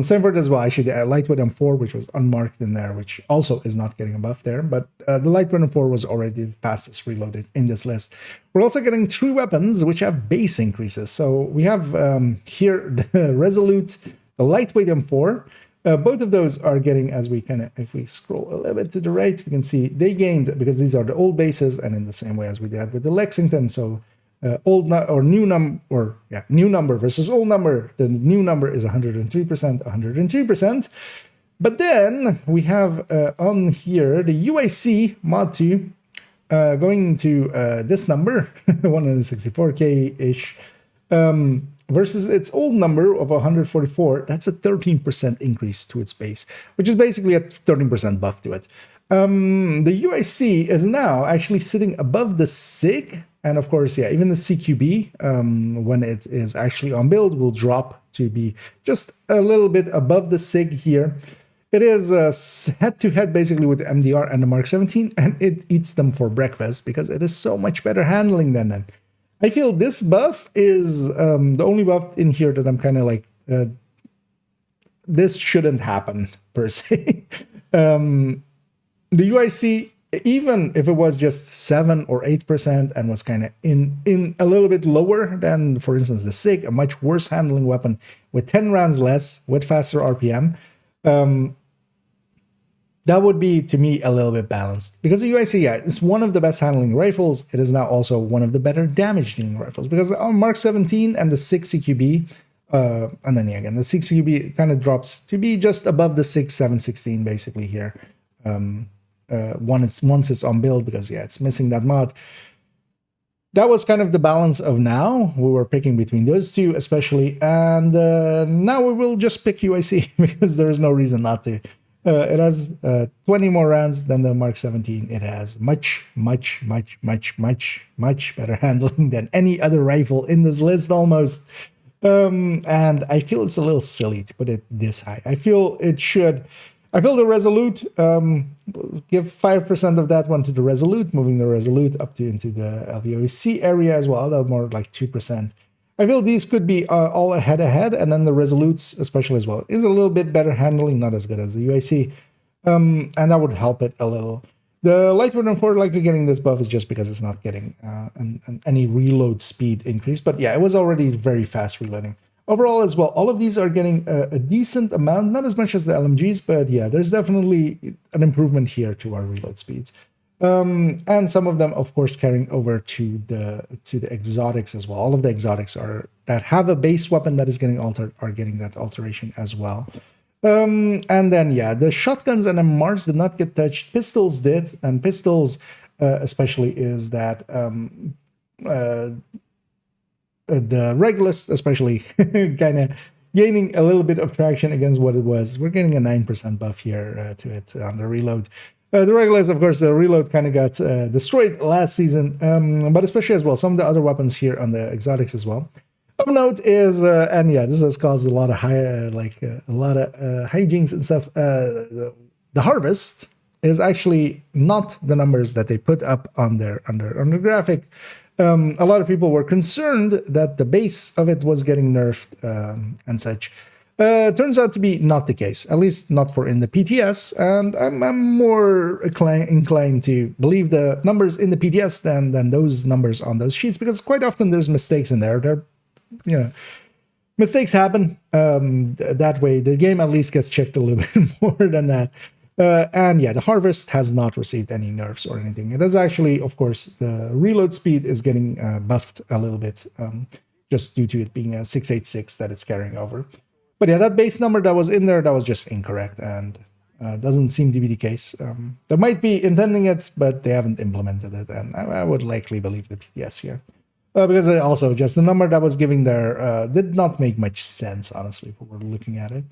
Speaker 1: Same for it as well. Actually, the lightweight M4, which was unmarked in there, which also is not getting a buff there, but the lightweight M4 was already the fastest reloaded in this list. We're also getting 3 weapons which have base increases. So we have here the Resolute, the lightweight M4. Both of those are getting, as we if we scroll a little bit to the right, we can see they gained, because these are the old bases, and in the same way as we did with the Lexington. So new number versus old number. The new number is 103%, 103%. But then we have on here the UIC Mod 2 going to this number, 164K-ish, versus its old number of 144. That's a 13% increase to its base, which is basically a 13% buff to it. The UIC is now actually sitting above the SIG, and of course, yeah, even the CQB, when it is actually on build, will drop to be just a little bit above the SIG here. It is head-to-head basically with the MDR and the Mark 17, and it eats them for breakfast because it is so much better handling than them. I feel this buff is the only buff in here that I'm kind of like, this shouldn't happen, per se. The UIC, even if it was just 7 or 8% and was kind of in a little bit lower than, for instance, the SIG, a much worse handling weapon with 10 rounds less, with faster RPM, that would be, to me, a little bit balanced. Because the UIC, yeah, is one of the best handling rifles. It is now also one of the better damage dealing rifles. Because on Mark 17 and the 6 CQB, and then yeah, again, the 6 CQB kind of drops to be just above the 6, 716 basically here. Once it's on build, because yeah, it's missing that mod. That was kind of the balance of now. We were picking between those two, especially, and now we will just pick UIC because there is no reason not to. It has 20 more rounds than the Mark 17. It has much better handling than any other rifle in this list almost. And I feel it's a little silly to put it this high. I feel the Resolute, give 5% of that one to the Resolute, moving the Resolute up into the LVOC area as well. That's more like 2%. I feel these could be all ahead, and then the Resolutes, especially as well, is a little bit better handling, not as good as the UIC, and that would help it a little. The lightweight M4 likely getting this buff is just because it's not getting any reload speed increase, but yeah, it was already very fast reloading. Overall as well, all of these are getting a decent amount, not as much as the LMGs, but yeah, there's definitely an improvement here to our reload speeds. And some of them, of course, carrying over to the exotics as well. All of the exotics that have a base weapon that is getting altered are getting that alteration as well. And then yeah, the shotguns and MRs did not get touched. Pistols did, and pistols especially is that the Regulus especially kind of gaining a little bit of traction against what it was. We're getting a 9% buff here to it on the reload. The Regulus, of course, the reload kind of got destroyed last season, but especially as well, some of the other weapons here on the exotics as well. Of note is, and yeah, this has caused a lot of hijinks and stuff. The Harvest is actually not the numbers that they put up on their under graphic. A lot of people were concerned that the base of it was getting nerfed and such. Turns out to be not the case, at least not for in the PTS, and I'm more inclined to believe the numbers in the PTS than those numbers on those sheets, because quite often there's mistakes in there. Mistakes happen. That way, the game at least gets checked a little bit more than that. And yeah, the Harvest has not received any nerfs or anything. It is actually, of course, the reload speed is getting buffed a little bit, just due to it being a 686 that it's carrying over. But yeah, that base number that was in there, that was just incorrect, and doesn't seem to be the case. They might be intending it, but they haven't implemented it, and I would likely believe the PTS here. Because also just the number that was giving there did not make much sense, honestly, if we're looking at it.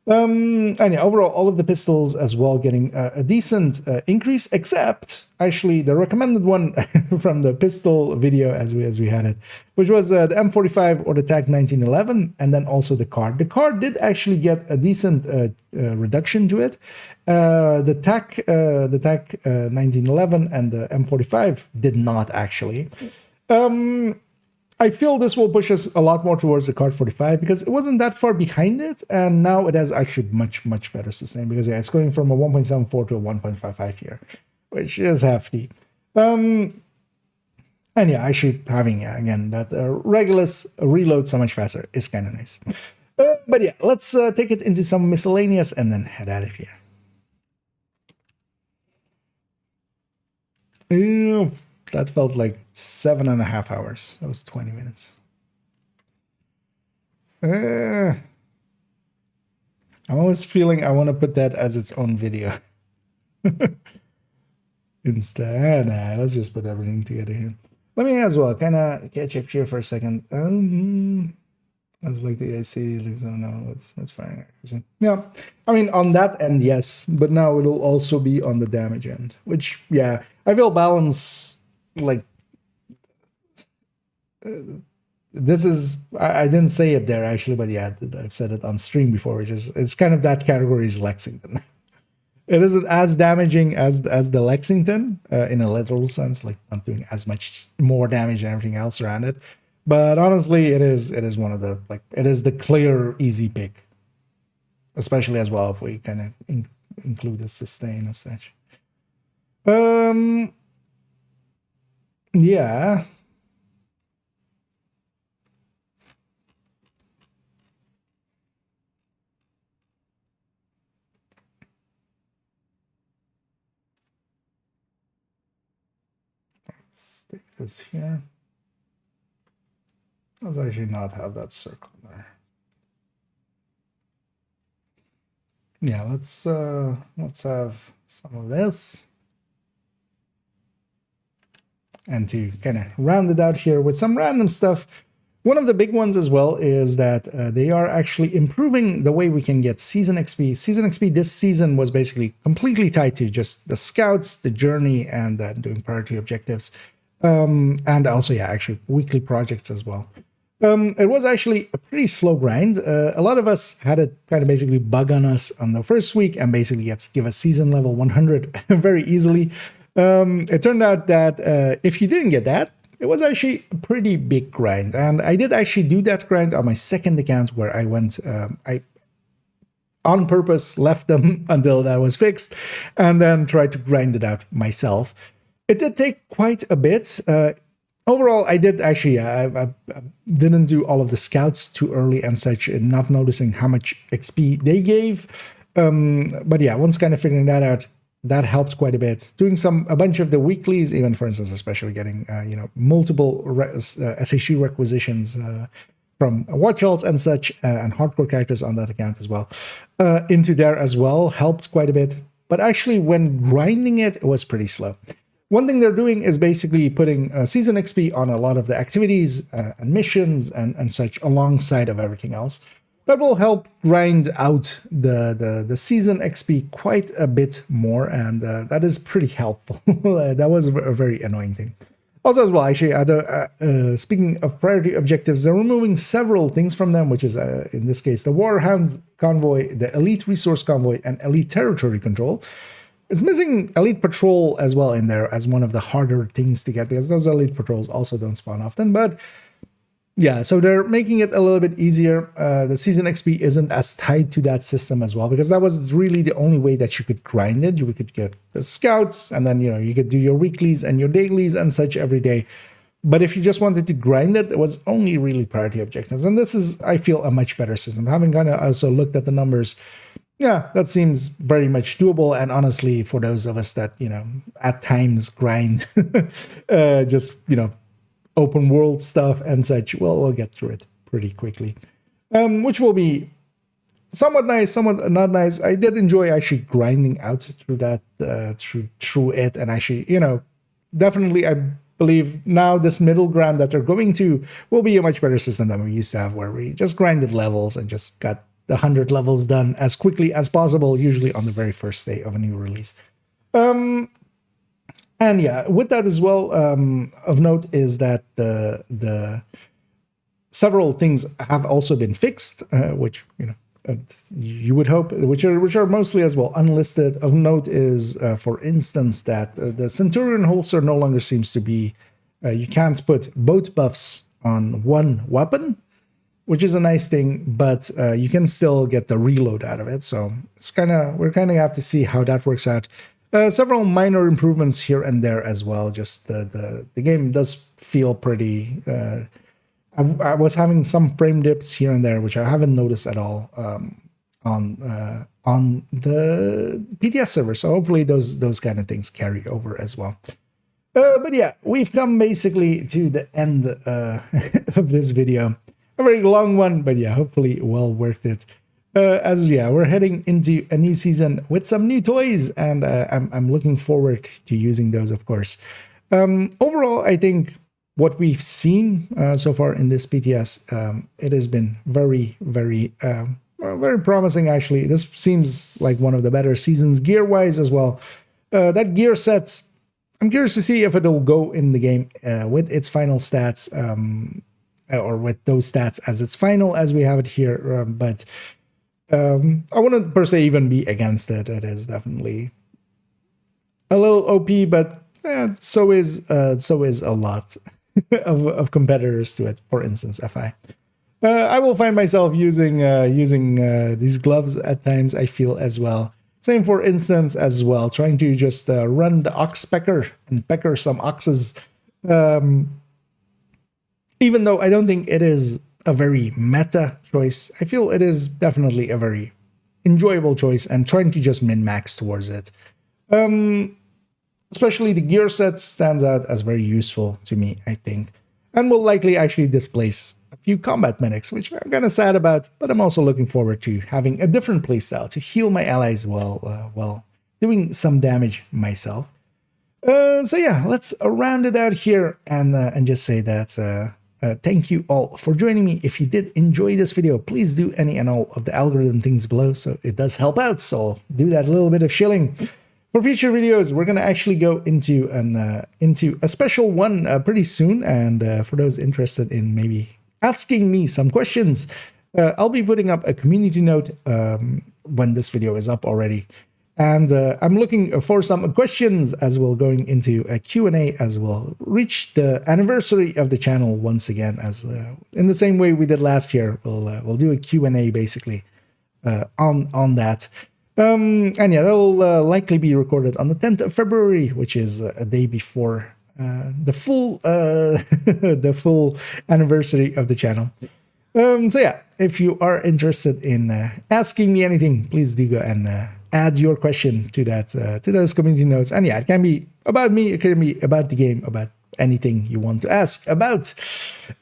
Speaker 1: And yeah, overall, all of the pistols as well getting a decent increase, except actually the recommended one from the pistol video as we had it, which was the M45 or the TAC 1911, and then also the card. The card did actually get a decent reduction to it. The TAC 1911 and the M45 did not actually. I feel this will push us a lot more towards the Card 45 because it wasn't that far behind it, and now it has actually much better sustain, because yeah, it's going from a 1.74 to a 1.55 here, which is hefty. And yeah, actually having again that Regulus reload so much faster is kind of nice. But yeah, let's take it into some miscellaneous and then head out of here. That felt like 7.5 hours. That was 20 minutes. I'm always feeling I want to put that as its own video. Instead, let's just put everything together here. Let me as well kind of catch up here for a second. I was like the AC, like, I don't know what's firing. Yeah, I mean, on that end, yes, but now it'll also be on the damage end, which, yeah, I feel balance. Like this is I didn't say it there actually, but yeah, I've said it on stream before, which is it's kind of that category is Lexington. It isn't as damaging as the Lexington in a literal sense, like not doing as much more damage and everything else around it, but honestly it is one of the, like, it is the clear easy pick, especially as well if we kind of include the sustain as such. Yeah. Let's take this here. Let's actually not have that circle there. Yeah, let's have some of this. And to kind of round it out here with some random stuff, one of the big ones as well is that they are actually improving the way we can get Season XP. Season XP this season was basically completely tied to just the scouts, the journey, and doing priority objectives. And also, yeah, actually weekly projects as well. It was actually a pretty slow grind. A lot of us had it kind of basically bug on us on the first week and basically give us season level 100 very easily. It turned out that if you didn't get that, it was actually a pretty big grind. And I did actually do that grind on my second account, where I went, I on purpose left them until that was fixed and then tried to grind it out myself. It did take quite a bit. Overall, I did actually, I didn't do all of the scouts too early and such, and not noticing how much XP they gave. But yeah, once kind of figuring that out, that helped quite a bit. Doing a bunch of the weeklies, even for instance, especially getting multiple SHU requisitions from watch alts and such, and hardcore characters on that account as well, into there as well, helped quite a bit. But actually, when grinding it was pretty slow. One thing they're doing is basically putting season XP on a lot of the activities and missions and such alongside of everything else. That will help grind out the season XP quite a bit more, and that is pretty helpful. That was a very annoying thing. Also as well, actually, speaking of priority objectives, they're removing several things from them, which is, in this case, the Warhound Convoy, the Elite Resource Convoy, and Elite Territory Control. It's missing Elite Patrol as well in there as one of the harder things to get, because those Elite Patrols also don't spawn often, but yeah, so they're making it a little bit easier. The season XP isn't as tied to that system as well, because that was really the only way that you could grind it. You could get the scouts, and then you could do your weeklies and your dailies and such every day. But if you just wanted to grind it, it was only really priority objectives. And this is, I feel, a much better system. Having kind of also looked at the numbers, yeah, that seems very much doable. And honestly, for those of us that, at times grind, just, open world stuff and such, well, we'll get through it pretty quickly. Which will be somewhat nice, somewhat not nice. I did enjoy actually grinding out through that, through it. And actually, definitely, I believe now this middle ground that they're going to will be a much better system than we used to have, where we just grinded levels and just got the 100 levels done as quickly as possible, usually on the very first day of a new release. And yeah, with that as well, of note is that the several things have also been fixed, which you would hope, which are mostly as well unlisted. Of note is, for instance, that the Centurion holster no longer seems to be. You can't put both buffs on one weapon, which is a nice thing, but you can still get the reload out of it. So it's we're kind of have to see how that works out. Several minor improvements here and there as well. Just the game does feel pretty. I was having some frame dips here and there, which I haven't noticed at all on the PTS server. So hopefully those kind of things carry over as well. But yeah, we've come basically to the end of this video. A very long one, but yeah, hopefully well worth it. We're heading into a new season with some new toys, and I'm looking forward to using those, of course. Overall, I think what we've seen so far in this PTS, it has been very, very, very promising, actually. This seems like one of the better seasons gear-wise as well. That gear set, I'm curious to see if it'll go in the game with its final stats, or with those stats as its final, as we have it here. But I wouldn't per se even be against it. It is definitely a little OP, but so is a lot of competitors to it. For instance, FI. I will find myself using these gloves at times, I feel, as well. Same for instance as well, trying to just run the ox pecker and pecker some oxes. Even though I don't think it is a very meta choice, I feel it is definitely a very enjoyable choice, and trying to just min-max towards it. Especially the gear set stands out as very useful to me, I think, and will likely actually displace a few combat medics, which I'm kind of sad about, but I'm also looking forward to having a different playstyle to heal my allies while doing some damage myself. So yeah, let's round it out here and just say that thank you all for joining me. If you did enjoy this video, please do any and all of the algorithm things below, so it does help out. So do that little bit of shilling. For future videos, we're going to actually go into a special one pretty soon. And for those interested in maybe asking me some questions, I'll be putting up a community note when this video is up already. And I'm looking for some questions as well, going into a Q&A as well. Reach the anniversary of the channel once again, as in the same way we did last year. We'll do a Q&A basically on that. And yeah, that'll likely be recorded on the 10th of February, which is a day before the full anniversary of the channel. So yeah, if you are interested in asking me anything, please do go and add your question to that to those community notes. And yeah, it can be about me, it can be about the game, about anything you want to ask about.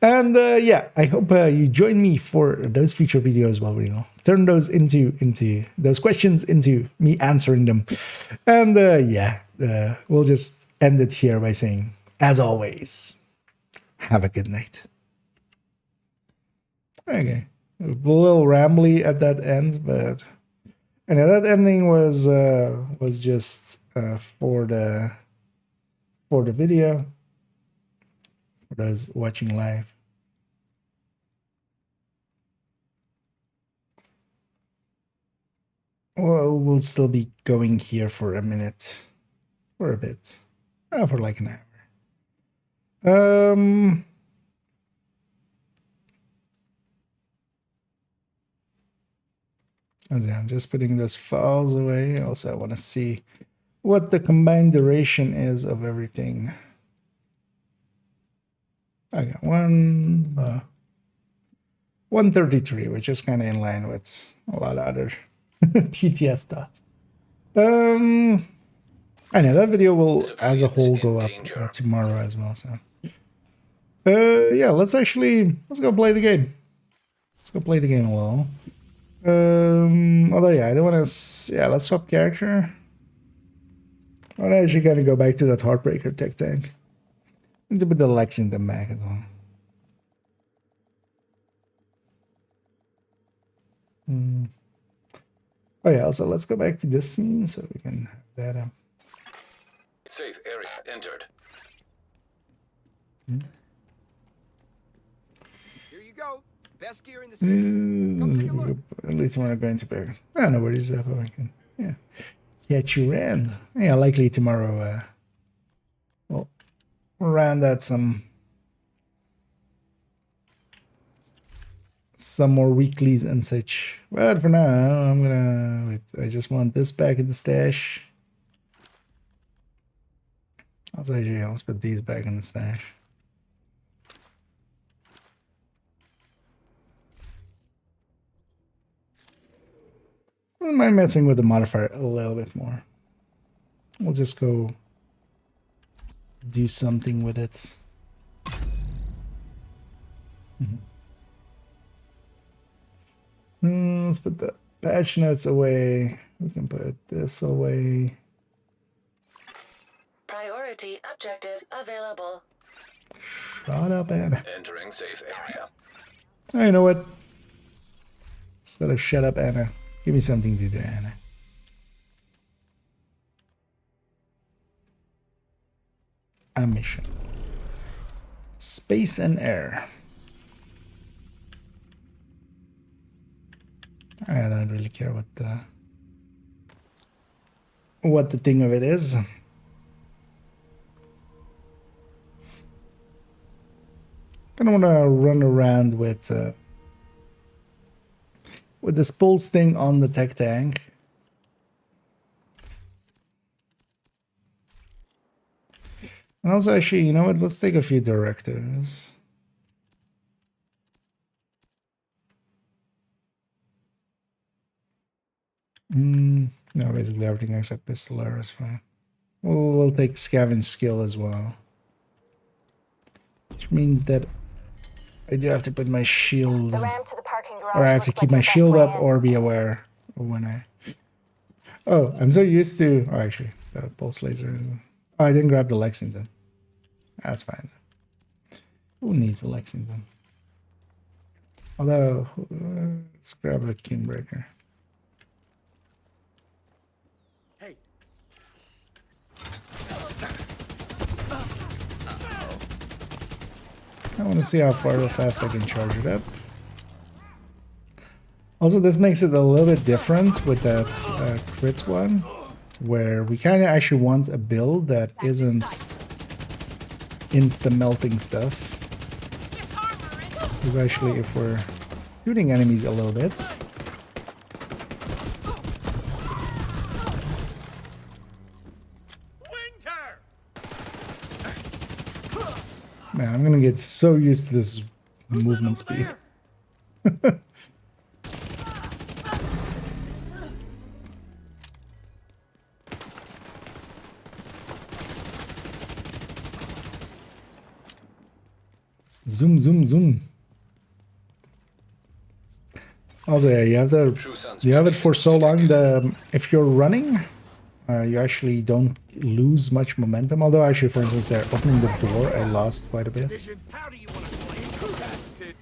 Speaker 1: And yeah, I hope you join me for those future videos where we turn those into those questions into me answering them. And yeah, we'll just end it here by saying, as always, have a good night. Okay, a little rambly at that end, but and that ending was just for the video, for those watching live. Well, we'll still be going here for a minute, for a bit, for like an hour. Okay, I'm just putting those files away. Also, I want to see what the combined duration is of everything. I got 133, which is kind of in line with a lot of other PTS dots. I know that video will, as a whole, go up tomorrow as well. So, yeah, let's go play the game. Let's go play the game a little. Although yeah, I don't want to. Yeah, let's swap character. I'm actually gonna go back to that Heartbreaker tech tank. Need to put the Lexington back as well. Oh yeah, also let's go back to this scene so we can have that.
Speaker 7: Safe area entered.
Speaker 3: Here you go. Best gear in the city. Come take a look.
Speaker 1: At least when I'm going to bed. I don't know where is that, but I can. Yeah. Catch you around. Yeah, likely tomorrow. Well, around that some more weeklies and such. But for now, I'm gonna wait. I just want this back in the stash. Let's put these back in the stash. I don't mind messing with the modifier a little bit more. We'll just go do something with it. Let's put the patch notes away. We can put this away.
Speaker 4: Priority objective available.
Speaker 1: Shut up, Anna.
Speaker 7: Entering safe area.
Speaker 1: Oh, you know what? Instead of shut up, Anna, give me something to do, Anna. A mission. Space and air. I don't really care what the thing of it is. I don't want to run around with this pulse thing on the tech tank. And also, actually, you know what? Let's take a few directives. No, basically everything except Pistoler is fine. We'll take Scavenge Skill as well. Which means that I do have to put my shield, or I have to keep my shield up or be aware of when I... Oh, I'm so used to... Oh, actually, the pulse laser. Oh, I didn't grab the Lexington. That's fine. Who needs a Lexington? Although, let's grab a Kingbreaker.
Speaker 3: Hey.
Speaker 1: I want to see how fast I can charge it up. Also, this makes it a little bit different with that crit one, where we kind of actually want a build that isn't insta-melting stuff. Because actually, if we're shooting enemies a little bit... Man, I'm gonna get so used to this movement speed. Zoom, zoom, zoom. Also, yeah, you have it for so long that if you're running, you actually don't lose much momentum. Although, actually, for instance, they're opening the door, I lost quite a bit.
Speaker 3: How do you want to play? Incapacitated.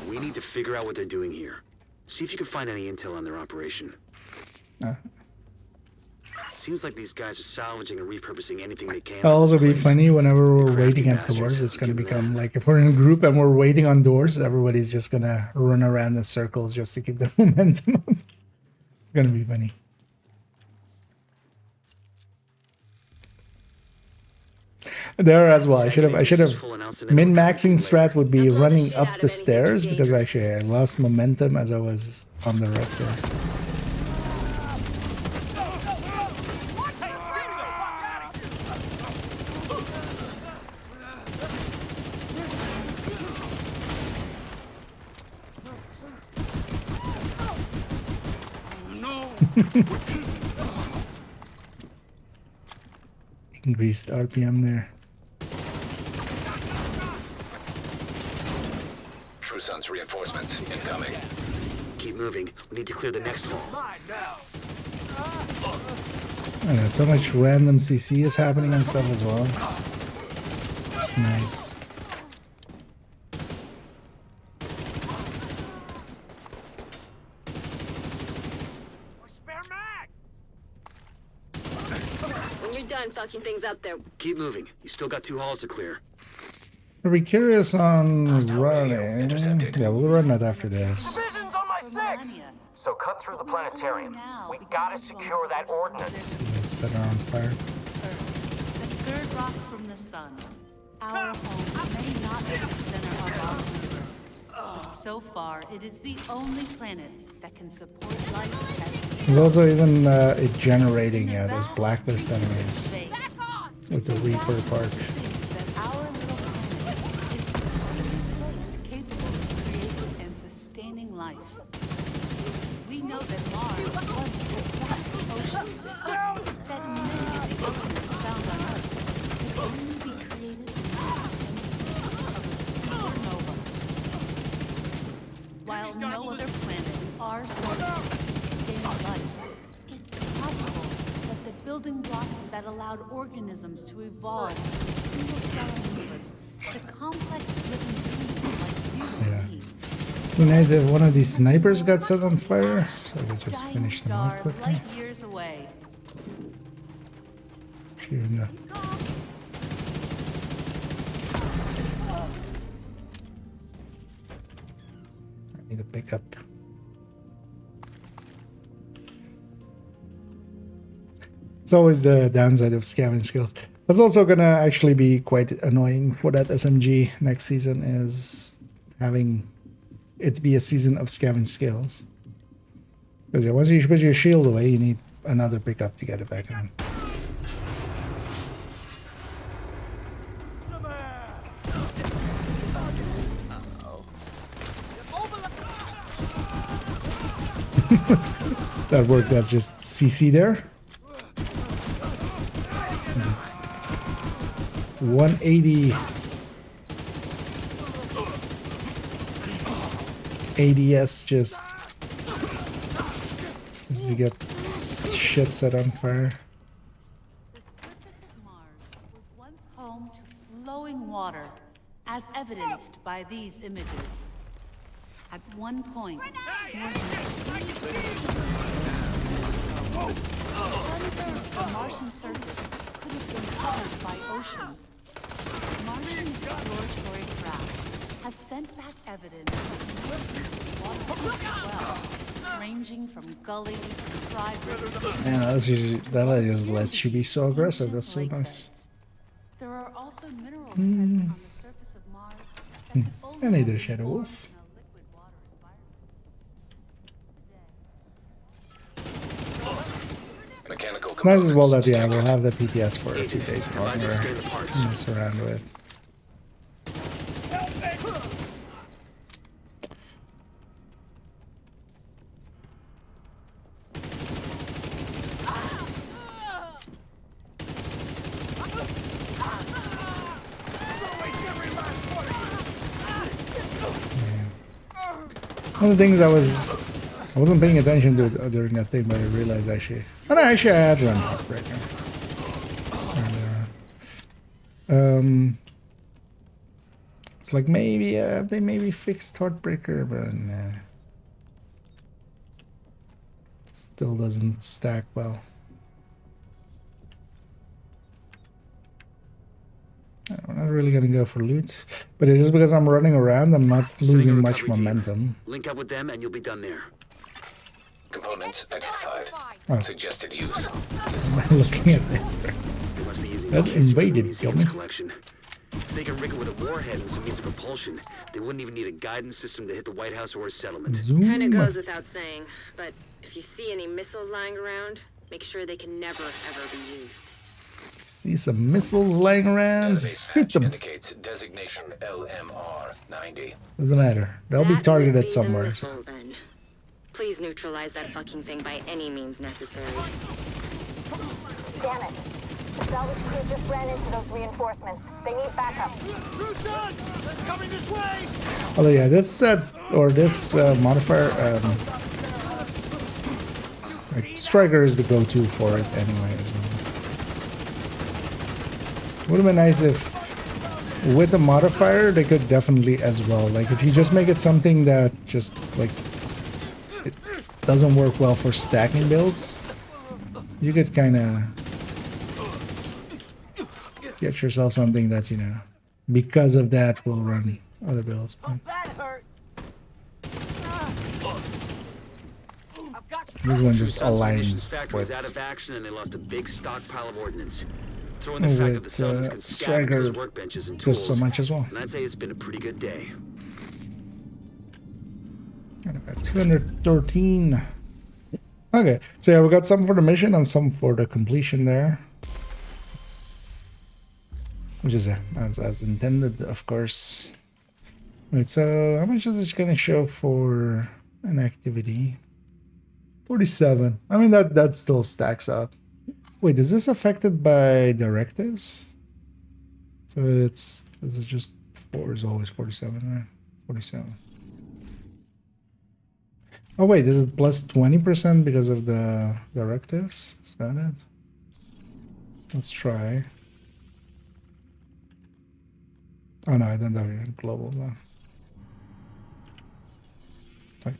Speaker 9: We need to figure out what they're doing here. See if you can find any intel on their operation. Seems like these guys are salvaging and repurposing anything they can.
Speaker 1: It'll also be funny whenever we're waiting at doors. It's going to become like if we're in a group and we're waiting on doors, everybody's just going to run around in circles just to keep the momentum up. It's going to be funny. There as well. I should have min-maxing strat would be running up the stairs because actually I lost momentum as I was on the rector. Increased RPM there.
Speaker 7: True Sun's reinforcements incoming.
Speaker 9: Keep moving. We need to clear the next hall.
Speaker 1: I know, so much random CC is happening and stuff as well. It's nice.
Speaker 5: When you're done fucking things up there,
Speaker 9: Keep moving. You still got 2 halls to clear.
Speaker 1: Are we curious on
Speaker 7: Hostile radio
Speaker 1: running?
Speaker 7: intercepted.
Speaker 1: Yeah, we'll run that after this.
Speaker 6: Vision's on my 6!
Speaker 10: So cut through the planetarium. We gotta secure that ordnance.
Speaker 1: Set her on fire.
Speaker 11: The third rock from the sun. Our home may not be the center of our universe, but so far it is the only planet that can support life as
Speaker 1: There's also even it generating those blacklist enemies
Speaker 11: space.
Speaker 1: with the Reaper part.
Speaker 11: That our little planet is the only place capable of creating and sustaining life. We know that Mars once had vast oceans, that many of the oceans found on Earth could only be created in the existence of a supernova. While no other planet in our solar system sustained life, it's possible that the building blocks that allowed organisms to evolve from single-cell amoebas to complex living beings like human
Speaker 1: Yeah.
Speaker 11: beings.
Speaker 1: Be nice if one of these snipers got set on fire, so I could just
Speaker 11: Giant
Speaker 1: finish them off
Speaker 11: star
Speaker 1: quickly.
Speaker 11: light years away.
Speaker 1: Sure, no. I need a pickup. It's always the downside of scavenging skills. That's also gonna actually be quite annoying for that SMG next season, is having it be a season of scavenging skills. Because once you put your shield away, you need another pickup to get it back on. That worked. That's just CC there. 180 ADS just to get shit set on fire.
Speaker 11: The surface of Mars was once home to flowing water, as evidenced by these images. At one point, more than 3% of the Martian surface could have been covered by ocean. Martian exploratory craft has sent back evidence of enormous water as well, ranging from gullies and dry rivers.
Speaker 1: Yeah, that just lets you be so aggressive. That's so nice.
Speaker 11: There are also minerals present on the surface of Mars that can only
Speaker 1: And either
Speaker 11: be
Speaker 1: Shadow
Speaker 11: formed
Speaker 1: Wolf.
Speaker 11: in a liquid water environment.
Speaker 7: Mechanical
Speaker 1: Nice as well that
Speaker 7: components
Speaker 1: we'll
Speaker 7: detected.
Speaker 1: have the PTS for a few days longer. Mess around with. One of the things I wasn't paying attention to during that thing, but I realized actually. Oh no, actually I had run Heartbreaker. And, it's like maybe they maybe fixed Heartbreaker, but nah. Still doesn't stack well. I'm not really gonna go for loot, but it's just because I'm running around, I'm not losing much momentum.
Speaker 9: Link up with them and you'll be done there.
Speaker 7: Components identified.
Speaker 1: Oh.
Speaker 7: Suggested use.
Speaker 1: Am I looking at it?
Speaker 9: They must be using
Speaker 1: That's invaded, dummy.
Speaker 9: collection. If they can rig it with a warhead and some means of propulsion, they wouldn't even need a guidance system to hit the White House or a settlement.
Speaker 1: Zoom.
Speaker 5: Kinda goes without saying, but if you see any missiles lying around, make sure they can never ever be used.
Speaker 1: See some missiles lying around.
Speaker 7: Database
Speaker 1: Hit
Speaker 7: hatch
Speaker 1: them.
Speaker 7: indicates designation LMR-90.
Speaker 1: Doesn't matter. They'll be
Speaker 5: That
Speaker 1: targeted
Speaker 5: would be the
Speaker 1: somewhere.
Speaker 5: missile, then. Please neutralize that fucking thing by any means necessary.
Speaker 12: Damn it. The salvage crew just ran into those reinforcements. They need backup.
Speaker 6: Coming this way!
Speaker 1: Oh yeah, this set or this modifier, like Striker is the go-to for it anyway. Would have been nice if with a modifier they could definitely as well. Like if you just make it something that just like it doesn't work well for stacking builds, you could kind of get yourself something that, you know, because of that will run other builds. This one just aligns
Speaker 9: Factory's out of action and they lost a big stockpile of ordnance. Throw in the fact that the settlements can scavenge
Speaker 1: Striker
Speaker 9: those workbenches and tools.
Speaker 1: just so much as well.
Speaker 9: And I'd say it's been a pretty good day.
Speaker 1: And about 213. Okay, so yeah, we got some for the mission and some for the completion there. Which is as intended, of course. Right, so how much is it going to show for an activity? 47. I mean, that still stacks up. Wait, is this affected by directives? So this is just 4 is always 47, right? 47. Oh wait, is it plus 20% because of the directives? Is that it? Let's try. Oh no, I don't have it global though. Right.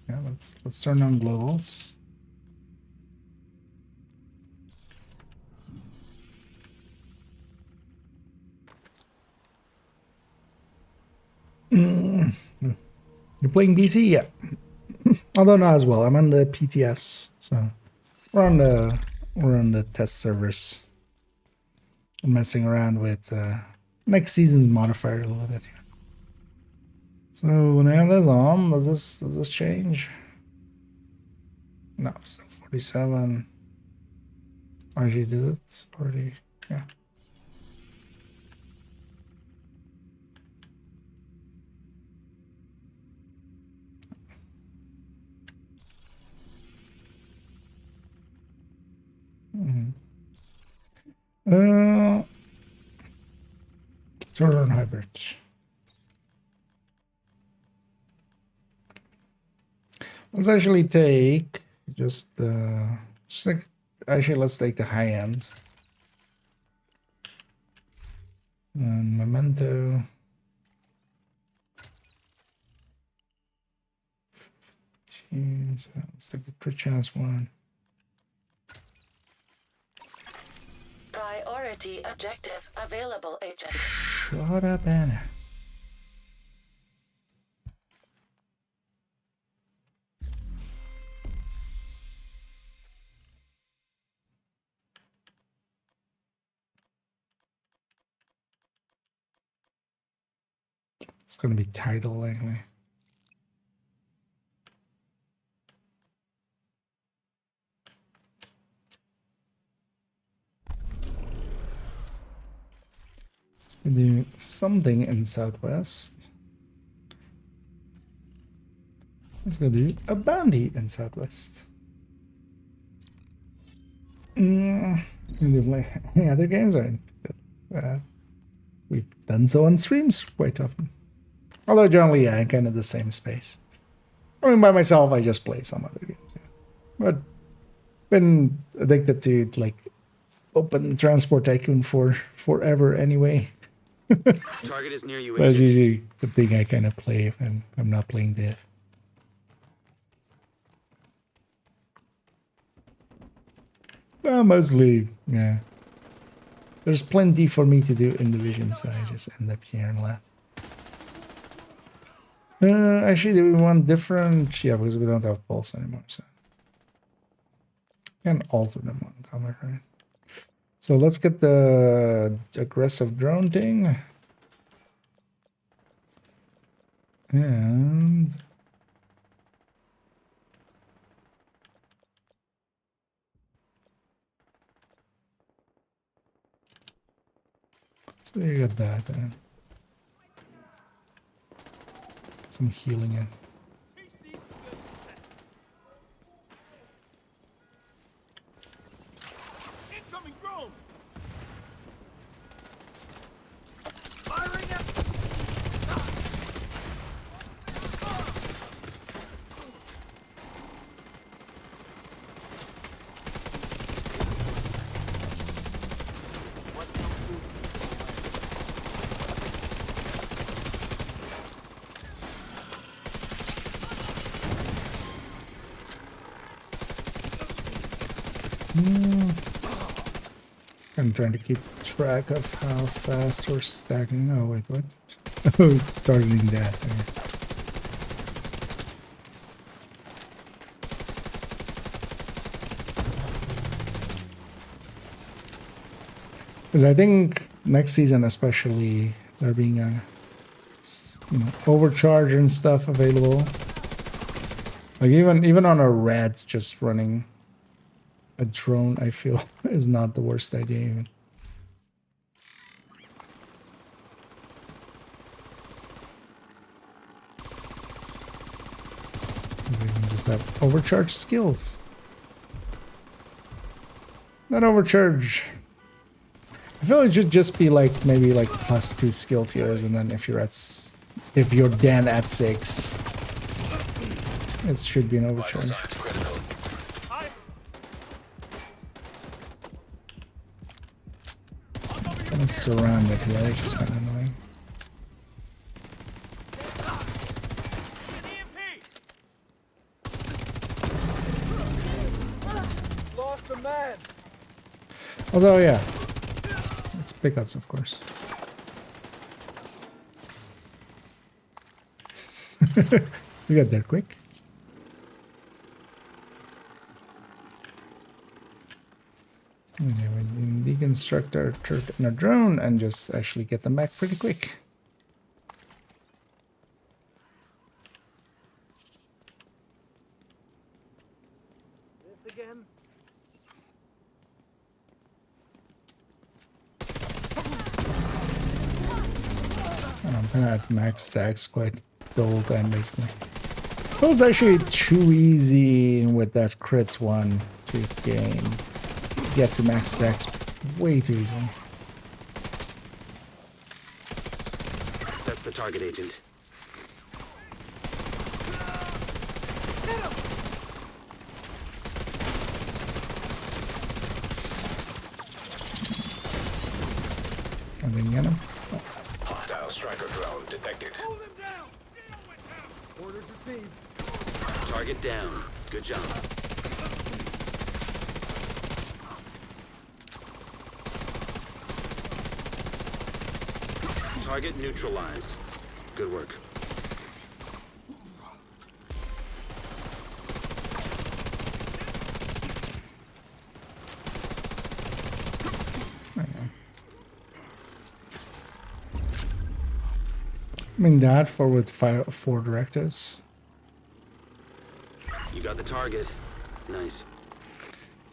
Speaker 1: Yeah, let's turn on globals. You're playing BC? Yeah. Although not as well. I'm on the PTS, so we're on the test servers. I'm messing around with next season's modifier a little bit here. So when I have this on, does this change? No, still 47. Already did it. Already, yeah. Turn hybrid. Let's actually take just actually let's take the high end. And memento. 15, so let's take the crit chance one.
Speaker 4: Priority objective available, agent.
Speaker 1: Shut up, Anna. It's gonna be tidal anyway. Let's do something in Southwest. Let's go do a bounty in Southwest. Any other games are we've done so on streams quite often. Although generally, yeah, kind of the same space. I mean, by myself, I just play some other games. Yeah. But been addicted to like Open Transport Tycoon for forever anyway.
Speaker 9: Target is near you.
Speaker 1: That's usually the thing I kind of play if I'm not playing Div. Mostly, yeah. There's plenty for me to do in Division, so I just end up here and left. Actually, do we want different? Yeah, because we don't have pulse anymore, so can alter them on combat, right? So let's get the aggressive drone thing. And so you got that. Some healing in.
Speaker 6: Incoming drone. Firing at.
Speaker 1: I'm trying to keep track of how fast we're stacking. Oh wait, what? Oh, it's starting that there. Because I think next season especially there being a overcharge and stuff available. Like even on a red, just running a drone, I feel is not the worst idea even. You can just have overcharge skills. Not overcharge. I feel it should just be like maybe like +2 skill tiers, and then if you're then at 6, it should be an overcharge. Kind of surrounded here, which is kind of annoying.
Speaker 6: Lost a man.
Speaker 1: Although, yeah, it's pickups, of course. We got there quick. Anyway, we can deconstruct our turret in a drone and just actually get them back pretty quick.
Speaker 6: This again.
Speaker 1: I'm kind of at max stacks quite the whole time, basically. It was actually too easy with that crit one to get to max stacks way too easily.
Speaker 9: That's the target, Agent.
Speaker 1: I didn't get him.
Speaker 7: Hostile striker drone detected.
Speaker 6: Pull them down. Deal with him. Orders received.
Speaker 9: Target down. Good job. Target neutralized. Good work.
Speaker 1: I mean that forward 4 directives.
Speaker 9: You got the target. Nice.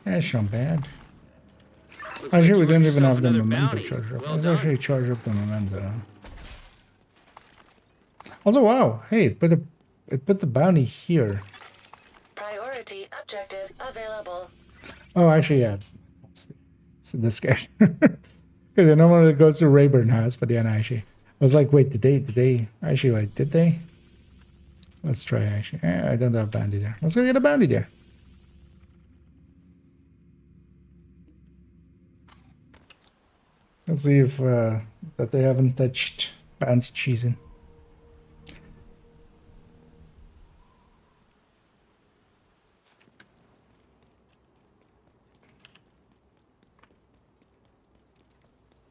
Speaker 1: That's not bad.
Speaker 9: Looks
Speaker 1: Actually,
Speaker 9: like
Speaker 1: we
Speaker 9: you
Speaker 1: didn't
Speaker 9: earned
Speaker 1: even have
Speaker 9: yourself
Speaker 1: the
Speaker 9: another
Speaker 1: memento
Speaker 9: bounty.
Speaker 1: charge up.
Speaker 9: Well
Speaker 1: Let's
Speaker 9: done.
Speaker 1: actually charge up the memento. Also, wow, hey, it put the bounty here.
Speaker 4: Priority objective available.
Speaker 1: Oh, actually, yeah, it's this guy. Because I normally it goes to Rayburn House, but yeah, no, actually, I was like, wait, did they? Actually, wait, did they? Let's try. Actually, I don't have a bounty there. Let's go get a bounty there. Let's see if that they haven't touched bounty cheesing.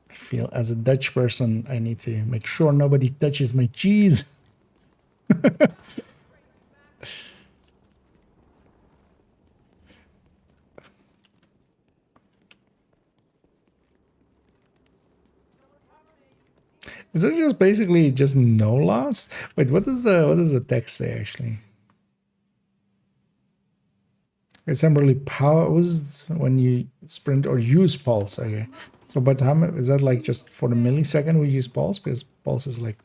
Speaker 1: I feel as a Dutch person, I need to make sure nobody touches my cheese. Is it just basically just no loss? Wait, what does the text say actually? It's temporarily paused when you sprint or use pulse. Okay. So, but how much is that, like just for the millisecond we use pulse? Because pulse is like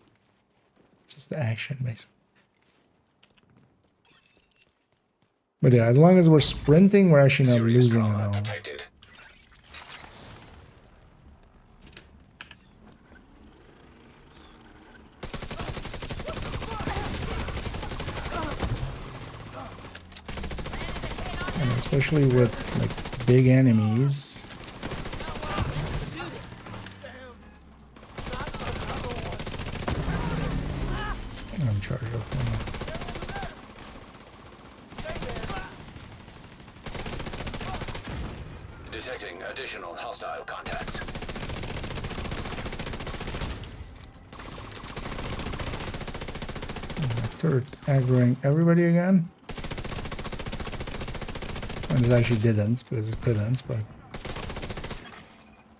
Speaker 1: just the action basically. But yeah, as long as we're sprinting, we're actually not losing at all.
Speaker 7: Detected.
Speaker 1: And especially with like big enemies. I'm charged up now.
Speaker 7: Detecting additional hostile contacts.
Speaker 1: Third aggroing everybody again. And it actually didn't because it couldn't, but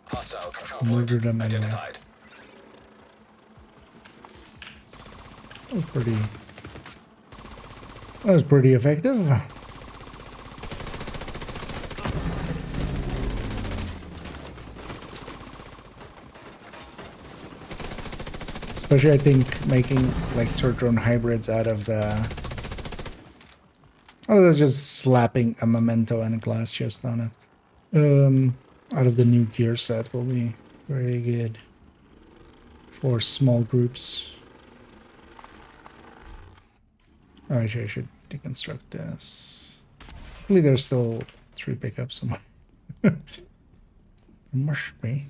Speaker 7: Hostile control
Speaker 1: murdered them anyway.
Speaker 7: identified.
Speaker 1: That was pretty effective. Especially, I think, making like turret drone hybrids out of the... Oh, that's just slapping a memento and a glass chest on it. Out of the new gear set will be very good for small groups. Oh, actually, I should deconstruct this. Hopefully there's still 3 pickups somewhere. There must be.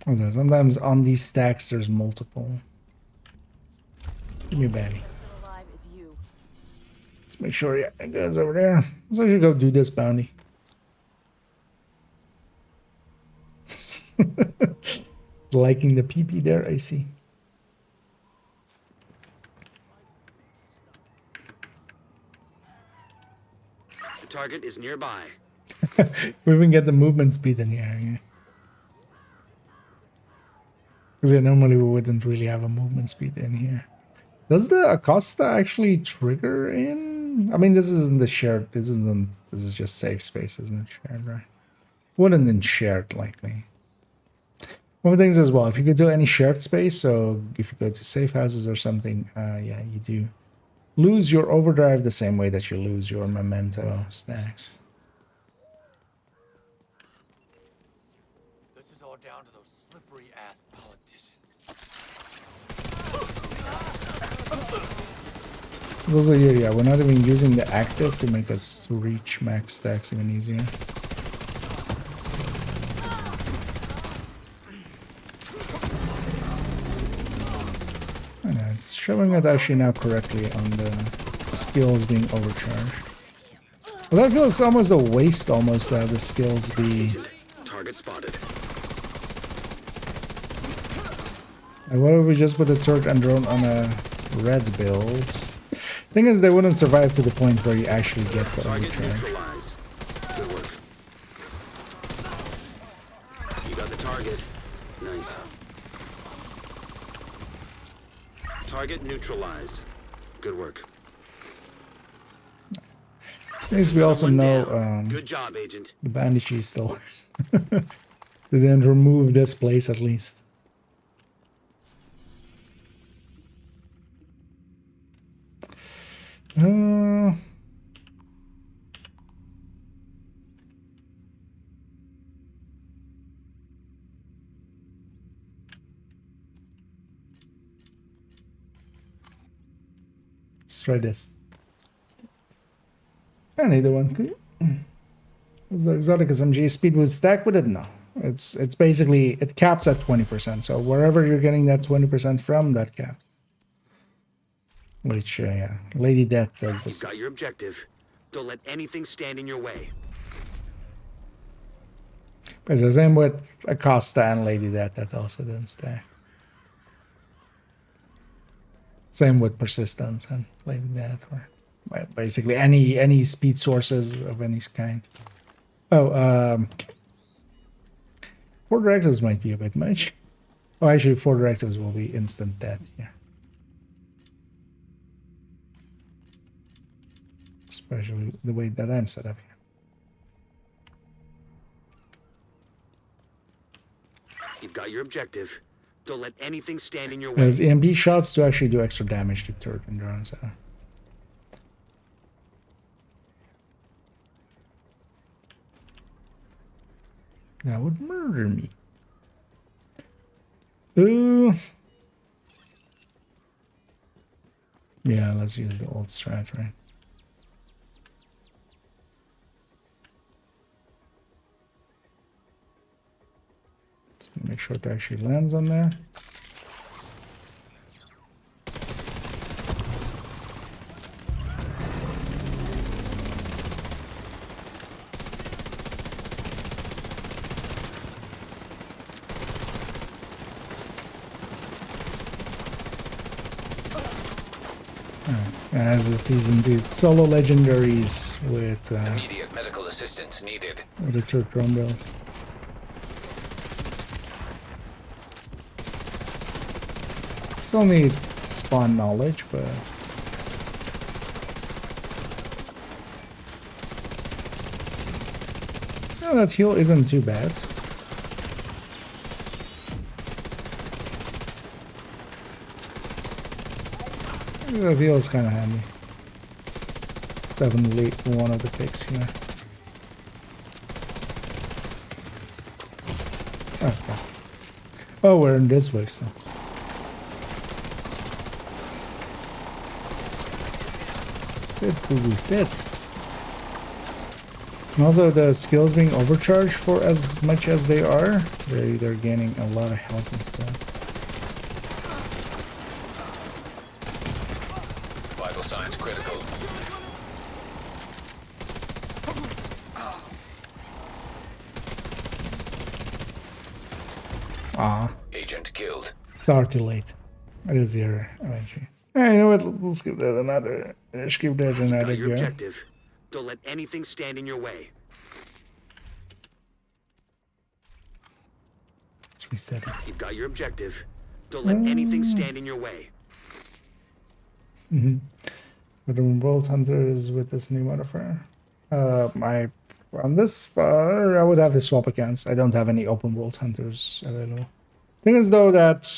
Speaker 1: Although sometimes on these stacks there's multiple. Give me a bounty. Let's make sure, yeah, it goes over there. Let's actually go do this bounty. Liking the PP there, I see.
Speaker 9: The target is nearby.
Speaker 1: We even get the movement speed in here. Because normally we wouldn't really have a movement speed in here. Does the Acosta actually trigger in? I mean, this isn't the shared. This is just safe space, isn't it? Shared, right? Wouldn't in shared likely. One of the things as well, if you go to any shared space, so if you go to safe houses or something, yeah, you do lose your overdrive the same way that you lose your memento stacks.
Speaker 6: This is all down to those slippery ass politicians.
Speaker 1: It's also here, yeah, we're not even using the active to make us reach max stacks even easier. I know, it's showing it actually now correctly on the skills being overcharged. Well, I feel it's almost a waste almost to have the skills be...
Speaker 9: Target spotted.
Speaker 1: And what if we just put the turret and drone on a red build? Thing is, they wouldn't survive to the point where you actually get the overcharge.
Speaker 9: Good work. You got the target. Nice. Target neutralized. Good work.
Speaker 1: At least we also know
Speaker 9: Good job, Agent.
Speaker 1: the bandages still works. They didn't remove this place at least. Let's try this. And either one could. Is the exotic SMG speed with stack with it? No. It's basically, it caps at 20%. So wherever you're getting that 20% from, that caps. Which, yeah, Lady Death does this.
Speaker 9: You got your objective. Don't let anything stand in your way.
Speaker 1: It's the same with Acosta and Lady Death, that also didn't stack. Same with Persistence and Lady Death, or basically any speed sources of any kind. Oh, 4 directives might be a bit much. Oh, actually, 4 directives will be instant death here. Especially the way that I'm set up here.
Speaker 9: You've got your objective. Don't let anything stand in your way.
Speaker 1: There's EMP shots to actually do extra damage to turret and drones. That would murder me. Yeah, let's use the old strat, right? Just gonna make sure it actually lands on there. As a season 2 solo legendaries with
Speaker 7: immediate medical assistance needed.
Speaker 1: With the turret drone build. Still need spawn knowledge, but yeah, that heal isn't too bad. That heal is kind of handy. It's definitely one of the picks here. Okay. Oh, we're in this way still. Sit, boo, sit. And also the skills being overcharged for as much as they are, they're gaining a lot of health and stuff.
Speaker 7: Vital signs critical. Agent killed.
Speaker 1: Far too late. It is here eventually. Hey, you know what? Let's give that another. Let's give that another
Speaker 9: Your
Speaker 1: go.
Speaker 9: objective. Don't let anything stand in your way.
Speaker 1: Let's reset it.
Speaker 9: You've got your objective. Don't let anything stand in your way.
Speaker 1: But the World Hunters with this new modifier. On this far, I would have to swap accounts. I don't have any open world hunters available. Thing is though that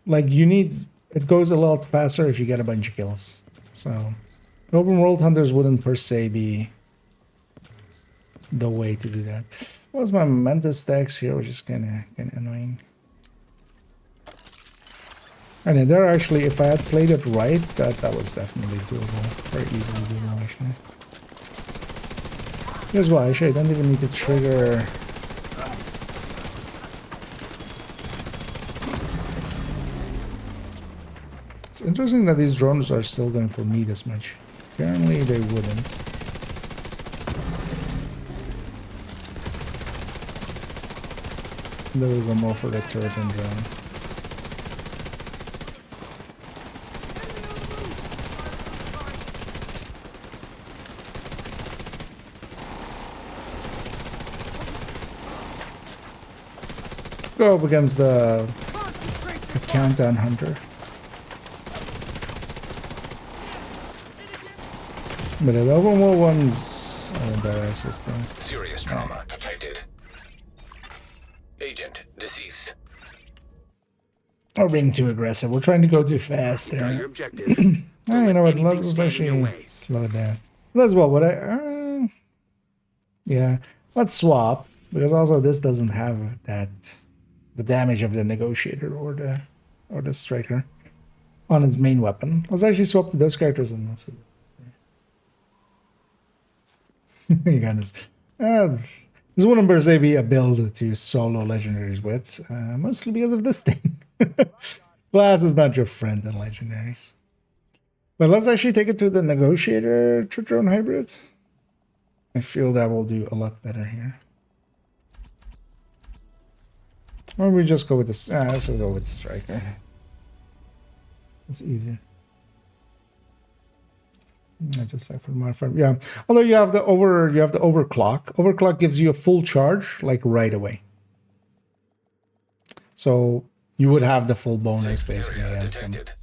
Speaker 1: like it goes a lot faster if you get a bunch of kills. So open world hunters wouldn't per se be the way to do that. What's my Mantis stacks here, which is kinda annoying. And then there actually, if I had played it right, that was definitely doable. Very easily doable actually. Here's why, actually I don't even need to trigger. It's interesting that these drones are still going for me this much. Apparently they wouldn't. They will go more for the turret and drone. Go up against the countdown hunter. But the open world ones are better access to.
Speaker 7: Serious trauma detected. Agent deceased.
Speaker 1: We're being too aggressive. We're trying to go too fast there.
Speaker 9: Your objective.
Speaker 1: You know what? Let's actually slow down. That's what I. Yeah, let's swap because also this doesn't have the damage of the negotiator or the striker on its main weapon. Let's actually swap to those characters and let's see. You got this. This wouldn't per se be a build to solo legendaries with, mostly because of this thing. Glass is not your friend in legendaries. But let's actually take it to the negotiator drone hybrid. I feel that will do a lot better here. Or we just go with this. Let's go with the striker. It's easier. I just have for my friend. Yeah. Although you have the overclock. Overclock gives you a full charge like right away. So you would have the full bonus basically
Speaker 7: Area
Speaker 1: against them.
Speaker 7: detected.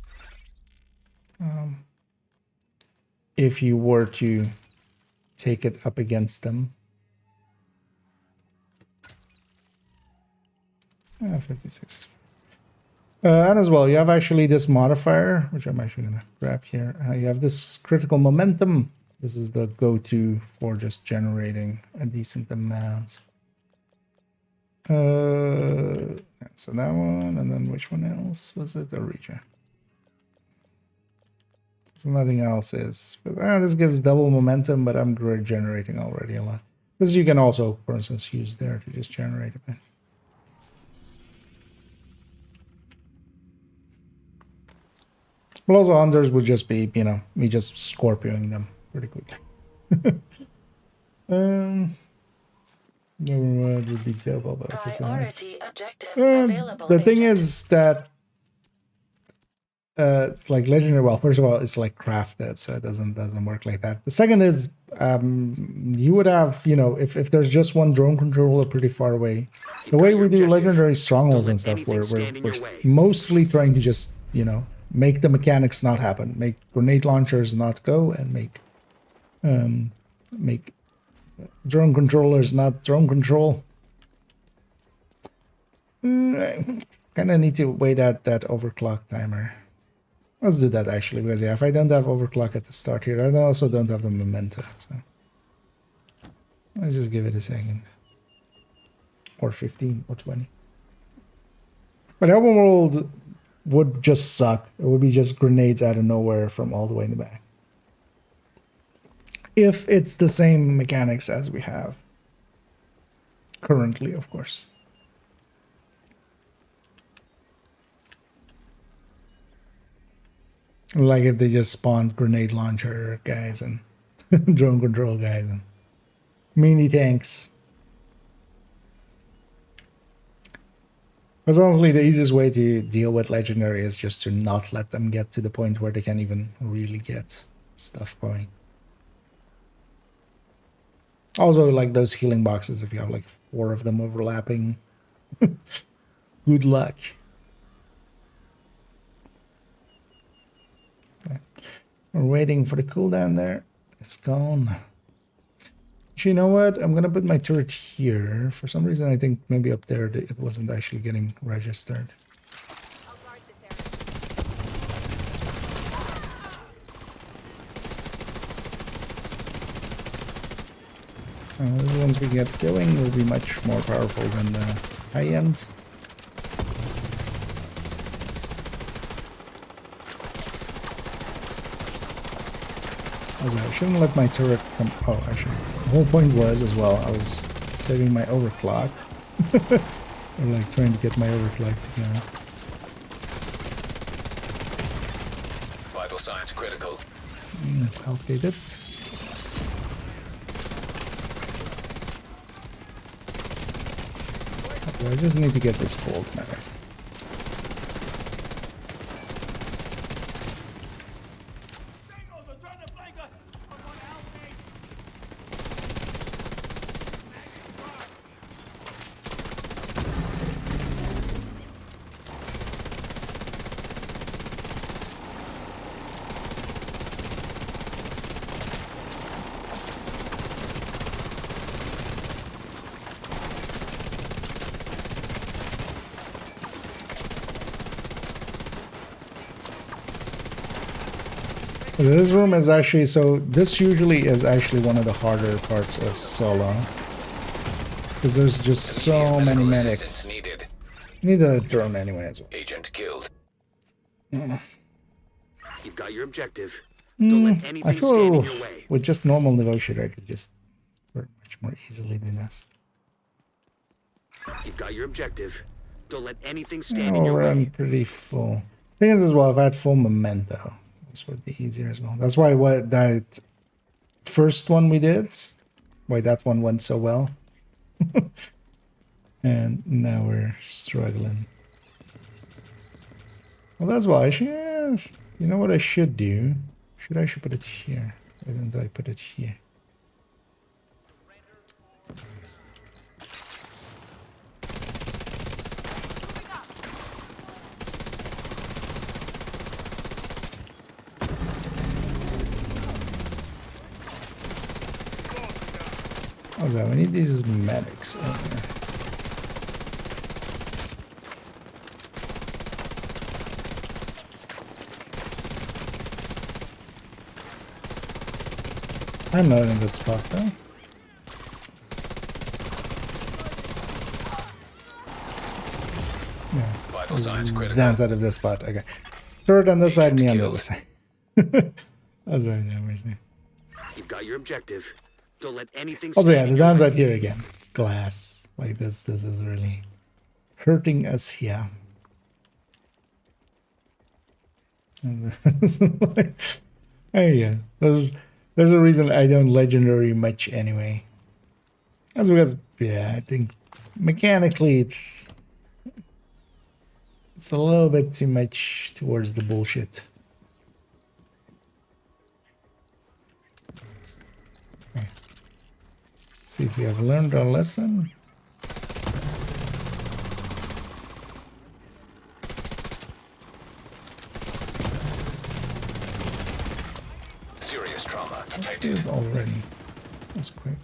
Speaker 1: If you were to take it up against them. 56. And as well, you have actually this modifier, which I'm actually going to grab here. You have this critical momentum. This is the go-to for just generating a decent amount. So that one, and then which one else was it? The region. So nothing else is. But this gives double momentum, but I'm generating already a lot. This you can also, for instance, use there to just generate a bit. Well, also hunters would just be, you know, me just scorpioning them pretty quickly. What would be terrible about this?
Speaker 4: Priority objective available.
Speaker 1: The thing is that, like legendary. Well, first of all, it's like crafted, so it doesn't work like that. The second is, you would have, you know, if there's just one drone controller pretty far away, the way we do legendary strongholds and stuff, we're mostly trying to just, you know, make the mechanics not happen, make grenade launchers not go, and make drone controllers not drone control. Kind of need to wait at that overclock timer. Let's do that actually, because yeah, if I don't have overclock at the start here, I also don't have the momentum. So let's just give it a second, or 15 or 20. But open world would just suck. It would be just grenades out of nowhere from all the way in the back. If it's the same mechanics as we have currently, of course. Like if they just spawned grenade launcher guys and drone control guys and mini tanks. Because honestly, the easiest way to deal with legendary is just to not let them get to the point where they can't even really get stuff going. Also, like those healing boxes, if you have like 4 of them overlapping, good luck. Okay. We're waiting for the cooldown there. It's gone. Actually, you know what? I'm going to put my turret here. For some reason, I think maybe up there it wasn't actually getting registered. This once we get going will be much more powerful than the high end. Also, I shouldn't let my turret come. Oh, actually, the whole point was as well, I was saving my overclock. Or like trying to get my overclock to go.
Speaker 7: Vital signs critical.
Speaker 1: Health gated. I just need to get this gold matter. This room is actually, so this usually is actually one of the harder parts of solo. Because there's just so many medics.
Speaker 7: Needed.
Speaker 1: You need a drone anyway as well.
Speaker 7: Agent killed.
Speaker 9: You've got your objective. Don't let anything
Speaker 1: I
Speaker 9: stand in
Speaker 1: feel
Speaker 9: your way.
Speaker 1: with just normal negotiator I could just work much more easily than this.
Speaker 9: You've got your objective. Don't let anything stand in
Speaker 1: Oh,
Speaker 9: your
Speaker 1: I'm
Speaker 9: way.
Speaker 1: pretty full. Thing is as well, if I had full memento, this would be easier as well. That's why what that first one we did, why that one went so well. And now we're struggling. Well, that's why I should, you know what I should do? I should put it here. Why didn't I put it here? Also, we need these medics. I'm not in a good spot though. Yeah.
Speaker 7: Vital signs critical.
Speaker 1: Downside of this spot. Okay. Turret on this side, me on the other side. That's right.
Speaker 9: You've got your objective. Don't let anything.
Speaker 1: Also, yeah, the downside here again. Glass. Like this is really hurting us here. Hey, yeah. There's a reason I don't legendary much anyway. That's because, yeah, I think mechanically it's a little bit too much towards the bullshit. Okay. See if we have learned our lesson.
Speaker 7: Serious trauma detected.
Speaker 1: Already. That's quick.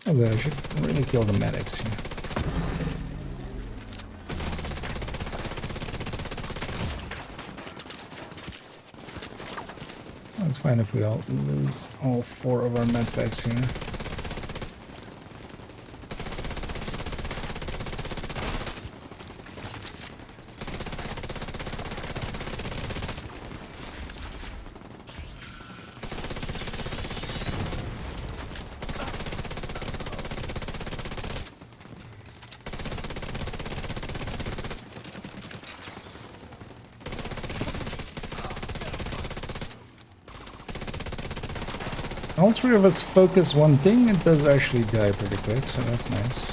Speaker 1: Also, I should really kill the medics here. It's fine if we all lose all 4 of our medpacks here. All 3 of us focus one thing, it does actually die pretty quick, so that's nice.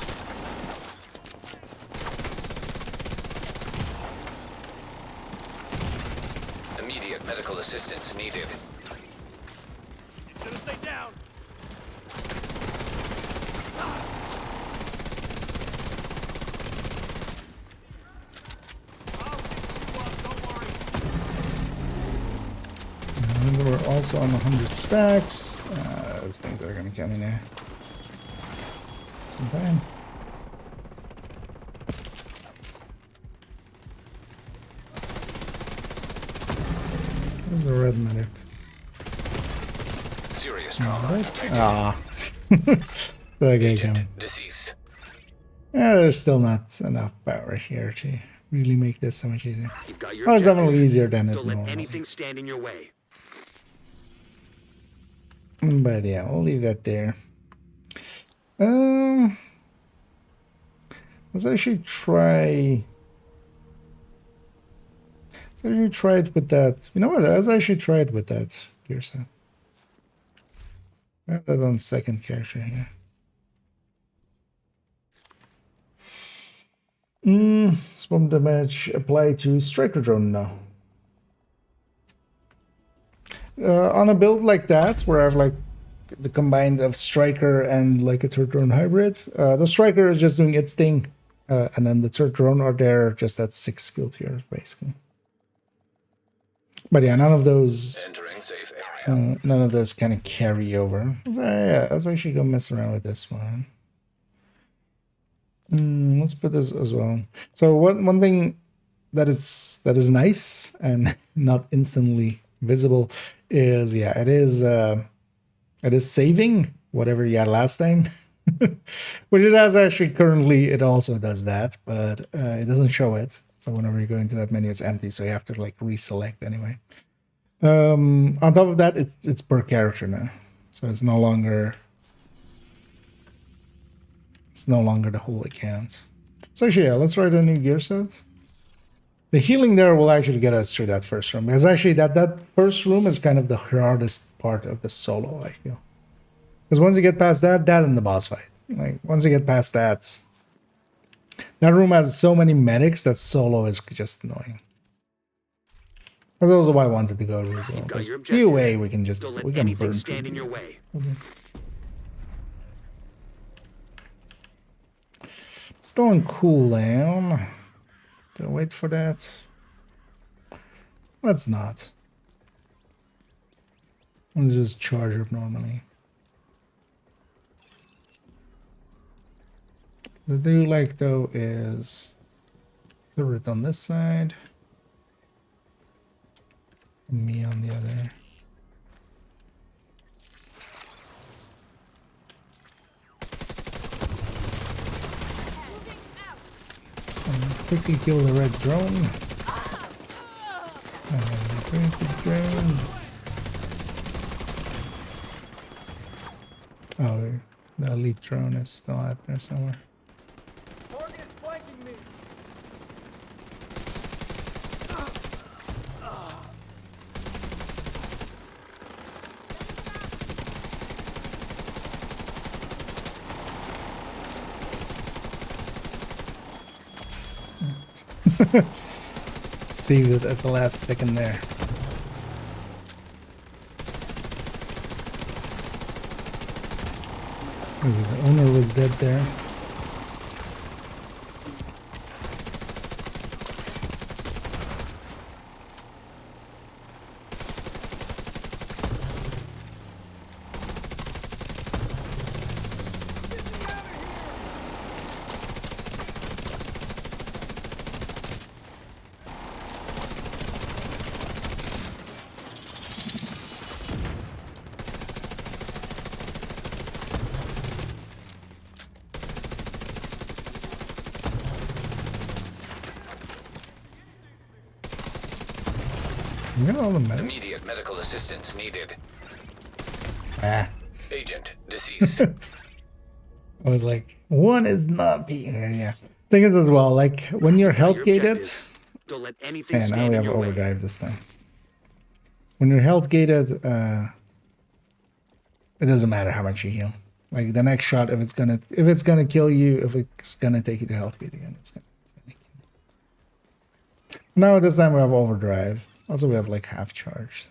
Speaker 7: Immediate medical assistance needed.
Speaker 6: Stay down.
Speaker 1: And we're also on 100 stacks. Those things are gonna kill me now. Sometime. There's a red medic.
Speaker 7: Serious trauma detected.
Speaker 1: Ah. Okay, coming.
Speaker 7: Deceased.
Speaker 1: Yeah, there's still not enough power here to really make this so much easier.
Speaker 9: You've got your
Speaker 1: Well, it's
Speaker 9: objective.
Speaker 1: definitely easier than it
Speaker 9: Don't let
Speaker 1: normally.
Speaker 9: anything stand in your way.
Speaker 1: But yeah, we'll leave that there. Let's actually try. Let's actually try it with that. You know what? Let's actually try it with that gear set. I have that on second character here. Swarm damage apply to striker drone now. On a build like that, where I have like the combined of striker and like a third drone hybrid, the striker is just doing its thing, and then the third drone are there just at 6 skill tiers basically. But yeah, none of those,
Speaker 7: Entering safe area.
Speaker 1: none of those kind of carry over. So yeah, let's actually go mess around with this one. Let's put this as well. So one thing that is nice and not instantly visible is, yeah, it is saving whatever you had last time. Which it has actually currently, it also does that, but it doesn't show it. So whenever you go into that menu, it's empty, so you have to like reselect anyway. On top of that, it's per character now, so it's no longer the whole account. So actually, yeah, let's write a new gear set. The healing there will actually get us through that first room, because actually that first room is kind of the hardest part of the solo, I feel. Because once you get past that and the boss fight, like once you get past that room has so many medics that solo is just annoying. That's also why I wanted to go to as well. Because POA we can just burn through. Still on cooldown. Do I wait for that? Let's not. Let's just charge up normally. What I do like though is turret on this side, me on the other. Quickly kill the red drone. Oh, the elite drone is still out there somewhere.
Speaker 6: Target is flanking me.
Speaker 1: Saved it at the last second there. The owner was dead there.
Speaker 7: Immediate medical assistance needed.
Speaker 1: Ah.
Speaker 7: Agent deceased.
Speaker 1: I was like, one is not being. Yeah. Thing is as well, like when you're health gated.
Speaker 9: Don't let anything
Speaker 1: And now
Speaker 9: stand
Speaker 1: we
Speaker 9: in
Speaker 1: have
Speaker 9: your way.
Speaker 1: overdrive this time. When you're health gated, it doesn't matter how much you heal. Like the next shot, if it's gonna kill you, if it's gonna take you to health gate again, it's gonna kill you. Now this time we have overdrive. Also, we have like half charge. So.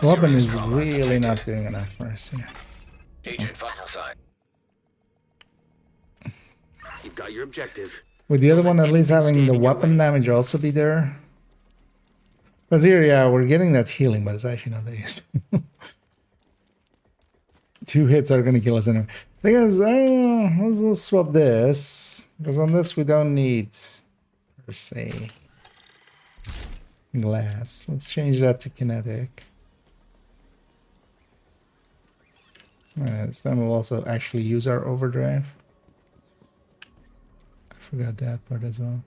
Speaker 1: The weapon is really not doing enough for us here.
Speaker 7: Agent vital sign.
Speaker 9: You've got your objective.
Speaker 1: With the other one at least having the weapon damage also be there. Because here, yeah, we're getting that healing, but it's actually not that useful. 2 hits are going to kill us anyway. Thing is, let's swap this. Because on this we don't need, per se, glass. Let's change that to kinetic. Alright, this time we'll also actually use our overdrive. I forgot that part as well.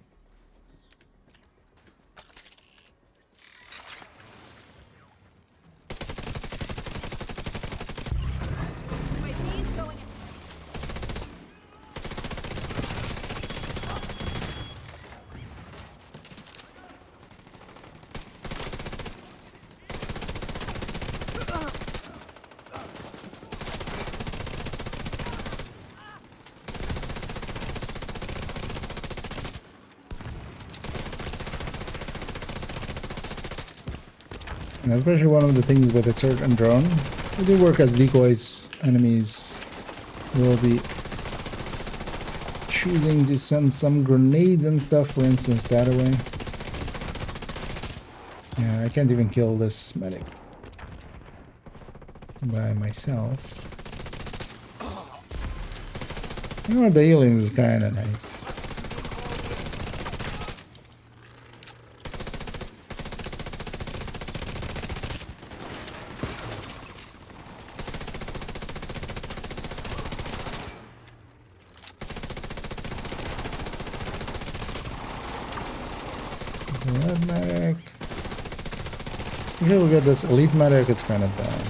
Speaker 1: And especially one of the things with a certain drone, they do work as decoys. Enemies will be choosing to send some grenades and stuff, for instance, that away. Yeah, I can't even kill this medic by myself. You know what, the healing is kind of nice. Red medic. Here we get this elite medic, it's kind of bad.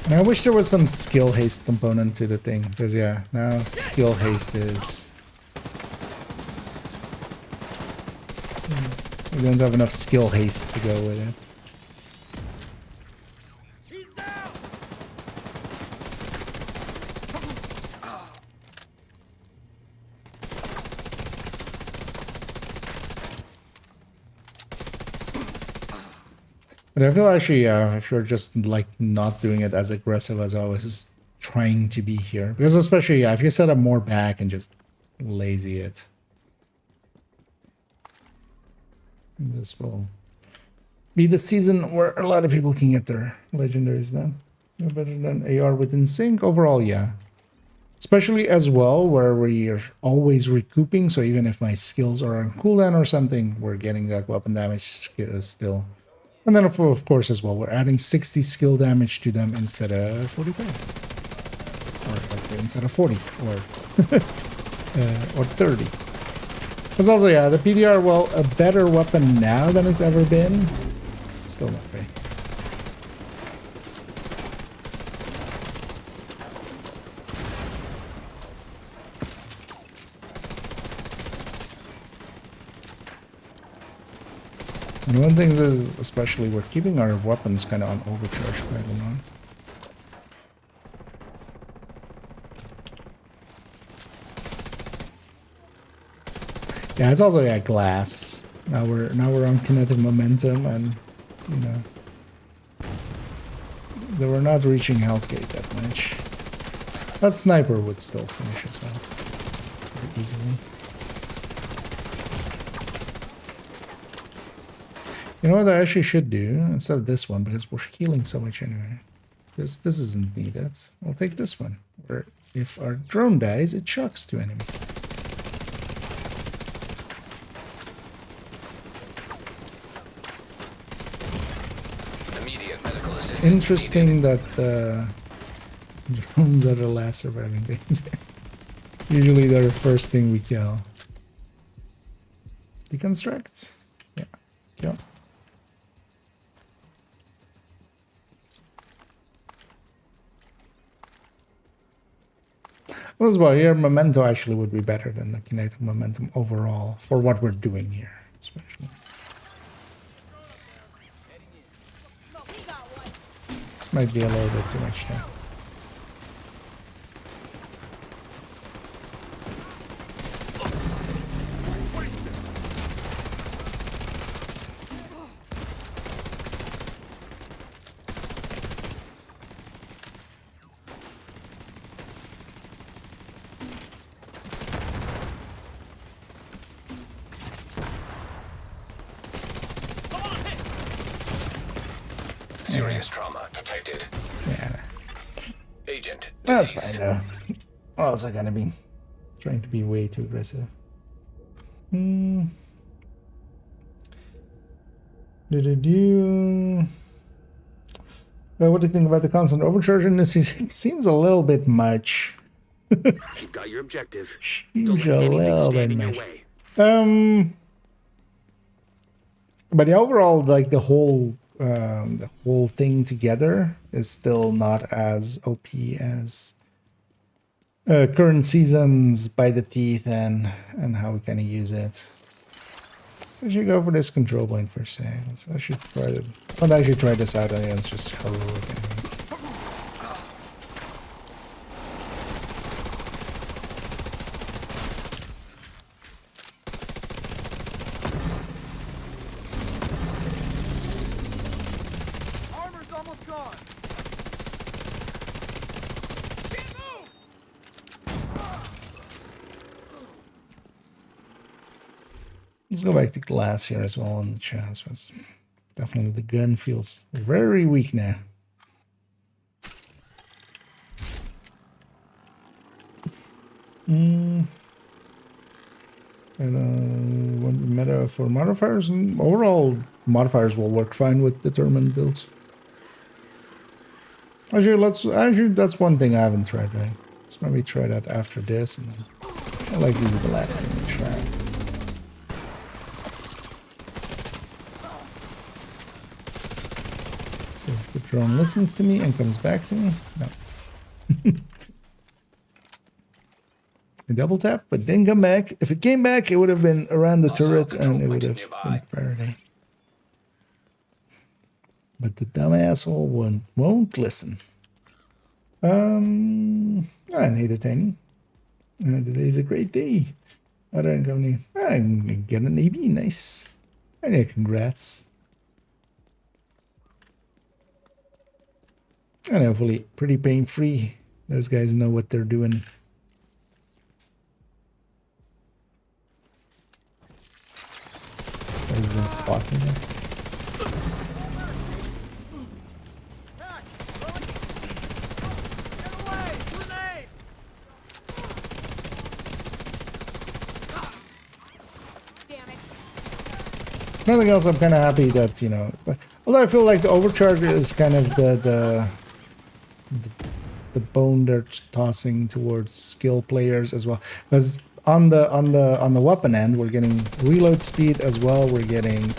Speaker 1: And I wish there was some skill haste component to the thing, because yeah, now skill haste is We don't have enough skill haste to go with it. But I feel actually, if you're just like not doing it as aggressive as I was trying to be here, because especially if you set up more back and just lazy it, this will be the season where a lot of people can get their legendaries done. No better than AR within sync overall, yeah. Especially as well where we're always recouping, so even if my skills are on cooldown or something, we're getting that weapon damage still. And then of course as well, we're adding 60 skill damage to them instead of 45. Or like instead of 40 or 30. Because also, yeah, the PDR, well, a better weapon now than it's ever been. Still not great. And one thing is, especially, we're keeping our weapons kind of on overcharge quite a lot. Yeah, it's also, yeah, glass. Now we're on kinetic momentum, and you know, they were not reaching health gate that much. That sniper would still finish us off very easily. You know what I actually should do instead of this one, because we're healing so much anyway. This isn't needed. I'll take this one. Where if our drone dies, it shocks 2 enemies. Interesting that drones are the last surviving things. Usually they're the first thing we kill. Deconstruct? Yeah. Kill. Well, as well, here memento actually would be better than the kinetic momentum overall for what we're doing here, especially. This might be a little bit too much now.
Speaker 7: Serious trauma detected.
Speaker 1: Yeah.
Speaker 7: Agent.
Speaker 1: That's fine though. What else I gonna be? Trying to be way too aggressive. What do you think about the constant overcharge in this? It seems a little bit much.
Speaker 9: You've got your objective.
Speaker 1: Seems a little bit much. But the overall, like the whole thing together is still not as OP as current seasons by the teeth and how we kind of use it. So I should go for this control point for a second. I should try to. I'll actually try this out against just heroic enemies. Let's go back to glass here as well in the chest. Definitely the gun feels very weak now. And one meta for modifiers, and overall modifiers will work fine with determined builds. Actually, that's one thing I haven't tried, right? Let's maybe try that after this, and then I'll like leave the last thing to try. So if the drone listens to me and comes back to me, no. I double tapped, but didn't come back. If it came back, it would have been around the
Speaker 7: Hostile
Speaker 1: turret
Speaker 7: control
Speaker 1: and it
Speaker 7: point
Speaker 1: would have
Speaker 7: nearby.
Speaker 1: been Faraday. But the dumb asshole won't listen. I need a tiny. Today's a great day. I don't come I can get an AB, nice. And yeah, congrats. And hopefully pretty pain-free. Those guys know what they're doing. President spotting there. Nothing else, I'm kind of happy that, you know, although I feel like the overcharge is kind of the bone they're tossing towards skill players as well. Because on the weapon end, we're getting reload speed as well. We're getting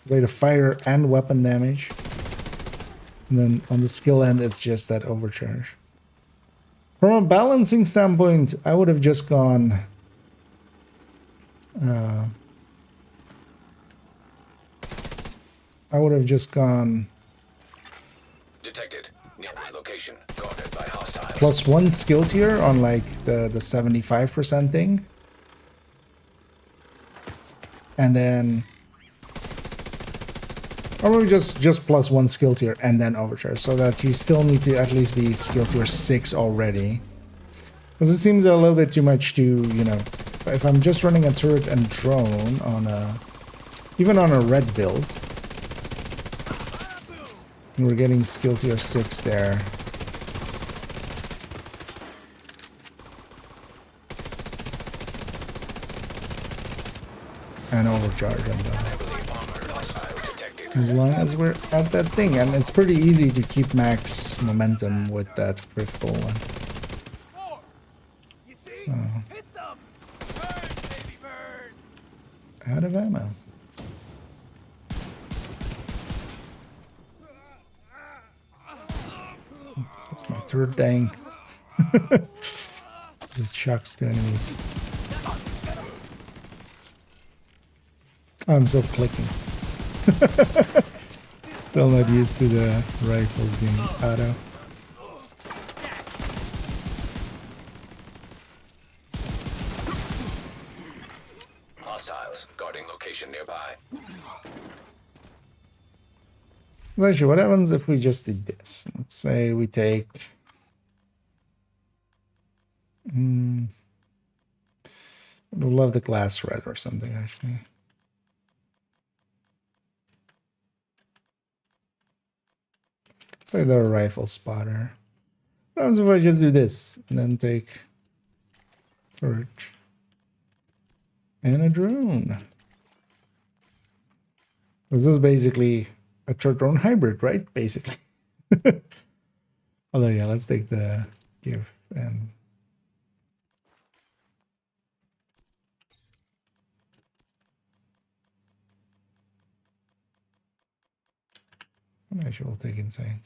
Speaker 1: rate of fire and weapon damage. And then on the skill end, it's just that overcharge. From a balancing standpoint, I would have just gone. I would have just gone
Speaker 7: Detected. Nearby location. Guarded by hostiles.
Speaker 1: +1 skill tier on like the 75% thing. And then or maybe just +1 skill tier and then overcharge, so that you still need to at least be skill tier 6 already. Because it seems a little bit too much to, you know, if I'm just running a turret and drone on a, even on a red build, we're getting skill tier 6 there. And overcharge on that. As long as we're at that thing, and it's pretty easy to keep max momentum with that critical one. So, out of ammo. That's my third dang. It shocks to enemies. I'm still clicking. Still not used to the rifles being auto.
Speaker 7: Hostiles guarding location nearby.
Speaker 1: Actually, what happens if we just did this? Let's say we take. I would love the glass red or something, actually. Say they're a rifle spotter. What happens if I just do this and then take torch and a drone? This is basically a turret drone hybrid, right? Basically. Although yeah, let's take the gift and actually we'll take insane.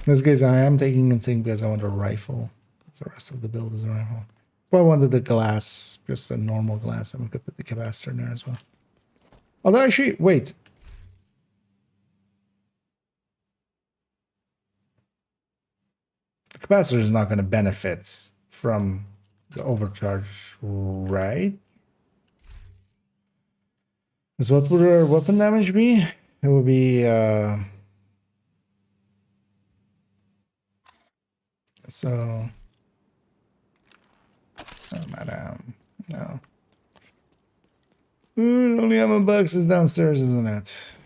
Speaker 1: In this case, I am taking insane because I want a rifle. The rest of the build is a rifle. So I wanted the glass, just a normal glass, and we could put the capacitor in there as well. Although actually, wait. The capacitor is not going to benefit from the overcharge, right? So what would our weapon damage be? It would be so oh, madam, no. Only ammo box is downstairs, isn't it?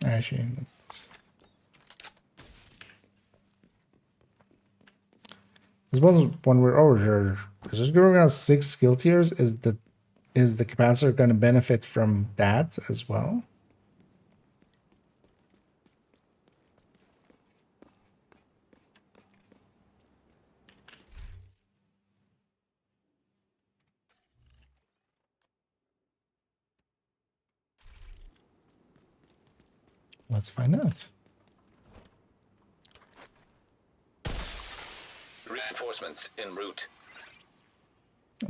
Speaker 1: Actually, that's just. I suppose when we're overcharged, because just going around 6 skill tiers, is the capacitor going to benefit from that as well? Let's find out.
Speaker 7: Reinforcements en route.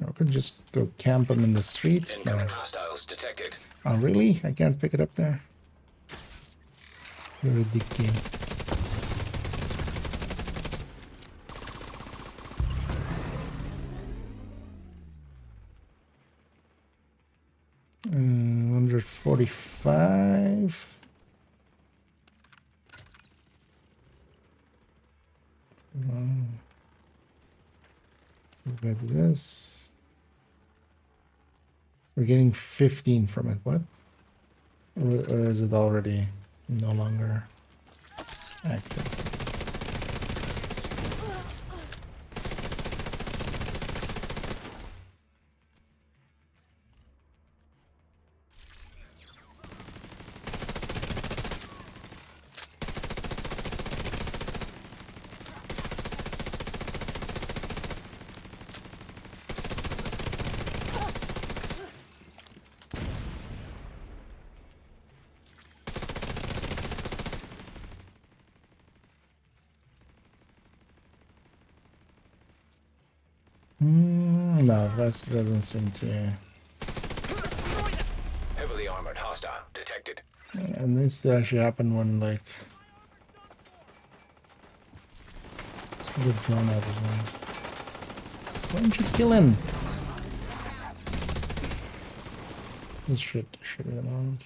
Speaker 1: I could just go camp them in the streets.
Speaker 7: Incoming hostiles detected.
Speaker 1: Oh, really? I can't pick it up there? You're a dick game. Uh, 145. Look at this. We're getting 15 from it. What? Or is it already no longer active? No, that doesn't seem to.
Speaker 7: Heavily armored hostile detected.
Speaker 1: And this actually happened when, like, the drone out as well. Why don't you kill him? This should be around.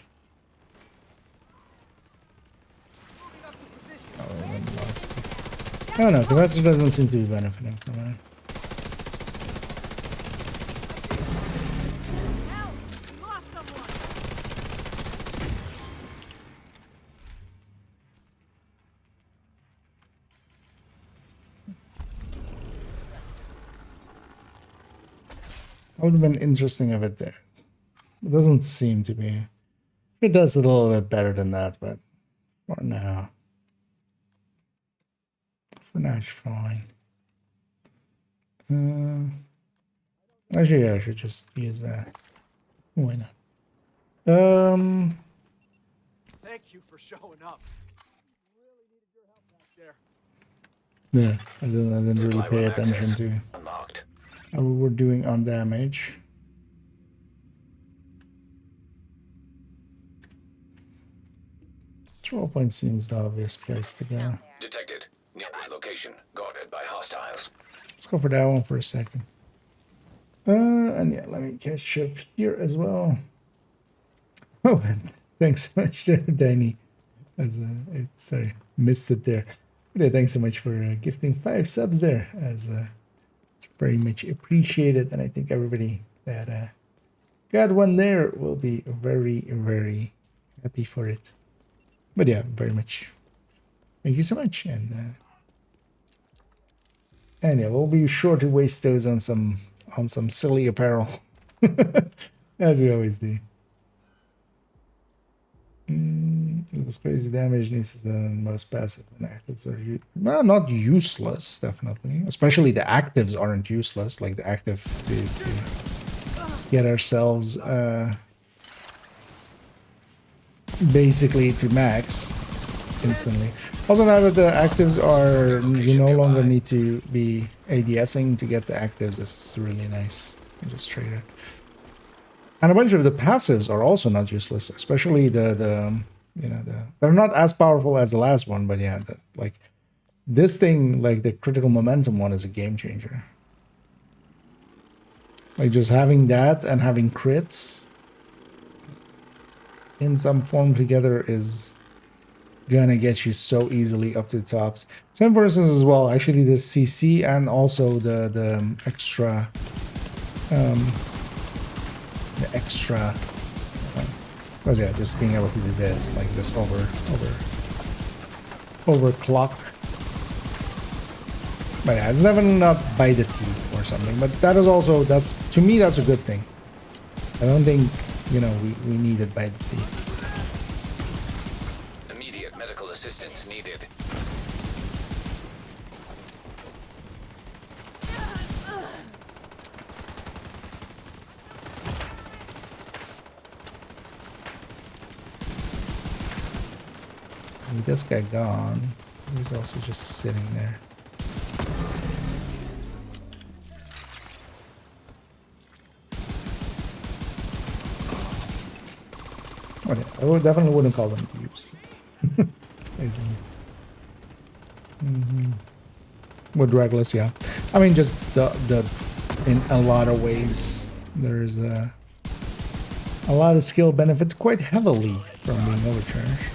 Speaker 1: Oh, I lost it. Oh no, Professor doesn't seem to be benefiting from it. Would have been interesting if it did. It doesn't seem to be. It does a little bit better than that, but for now. For now, it's fine. Actually, yeah, I should just use that. Why not?
Speaker 6: Thank you for showing up. Really needed your help back there.
Speaker 1: Yeah, I didn't really pay attention to
Speaker 7: Unlocked.
Speaker 1: how we were doing on damage. Control point seems the obvious place to go.
Speaker 7: Detected. Nearby location guarded by hostiles.
Speaker 1: Let's go for that one for a second. And yeah, let me catch up here as well. Oh, and thanks so much there, Danny. Sorry, missed it there. But yeah, thanks so much for gifting 5 subs there. It's very much appreciated, and I think everybody that got one there will be very, very happy for it. But yeah, very much. Thank you so much, and yeah, we'll be sure to waste those on some silly apparel, as we always do. This crazy damage needs is the most passive and actives are well, not useless, definitely. Especially the actives aren't useless, like the active to get ourselves basically to max instantly. Also, now that the actives are, you no longer need to be ADSing to get the actives. It's really nice. You just trigger it. And a bunch of the passives are also not useless, especially the they're not as powerful as the last one, but yeah, like this thing, like the critical momentum one, is a game changer. Like just having that and having crits in some form together is gonna get you so easily up to the top. Same for instance as well, actually the CC and also the extra because yeah, just being able to do this, like this overclock. But yeah, it's definitely not by the teeth or something, but that is also, to me that's a good thing. I don't think, we need it by the teeth.
Speaker 7: Immediate medical assistance needed.
Speaker 1: With this guy gone, he's also just sitting there. I definitely wouldn't call them used. Basically. With Reckless, yeah. I mean, just the in a lot of ways, there's a lot of skill benefits quite heavily from being overcharged.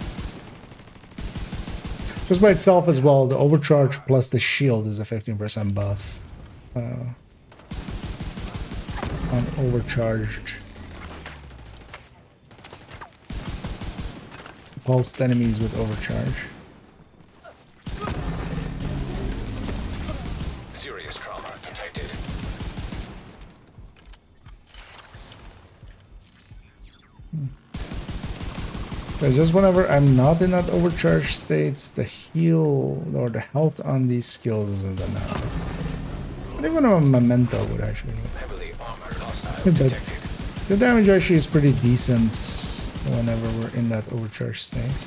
Speaker 1: Just by itself as well, the overcharge plus the shield is a 15% buff on overcharged pulsed enemies with overcharge.
Speaker 7: Serious trauma detected.
Speaker 1: So just whenever I'm not in that overcharged states, the heal or the health on these skills isn't enough. Not even a memento would actually.
Speaker 7: Heavily armored hostile
Speaker 1: But
Speaker 7: detected.
Speaker 1: the damage actually is pretty decent whenever we're in that overcharged state.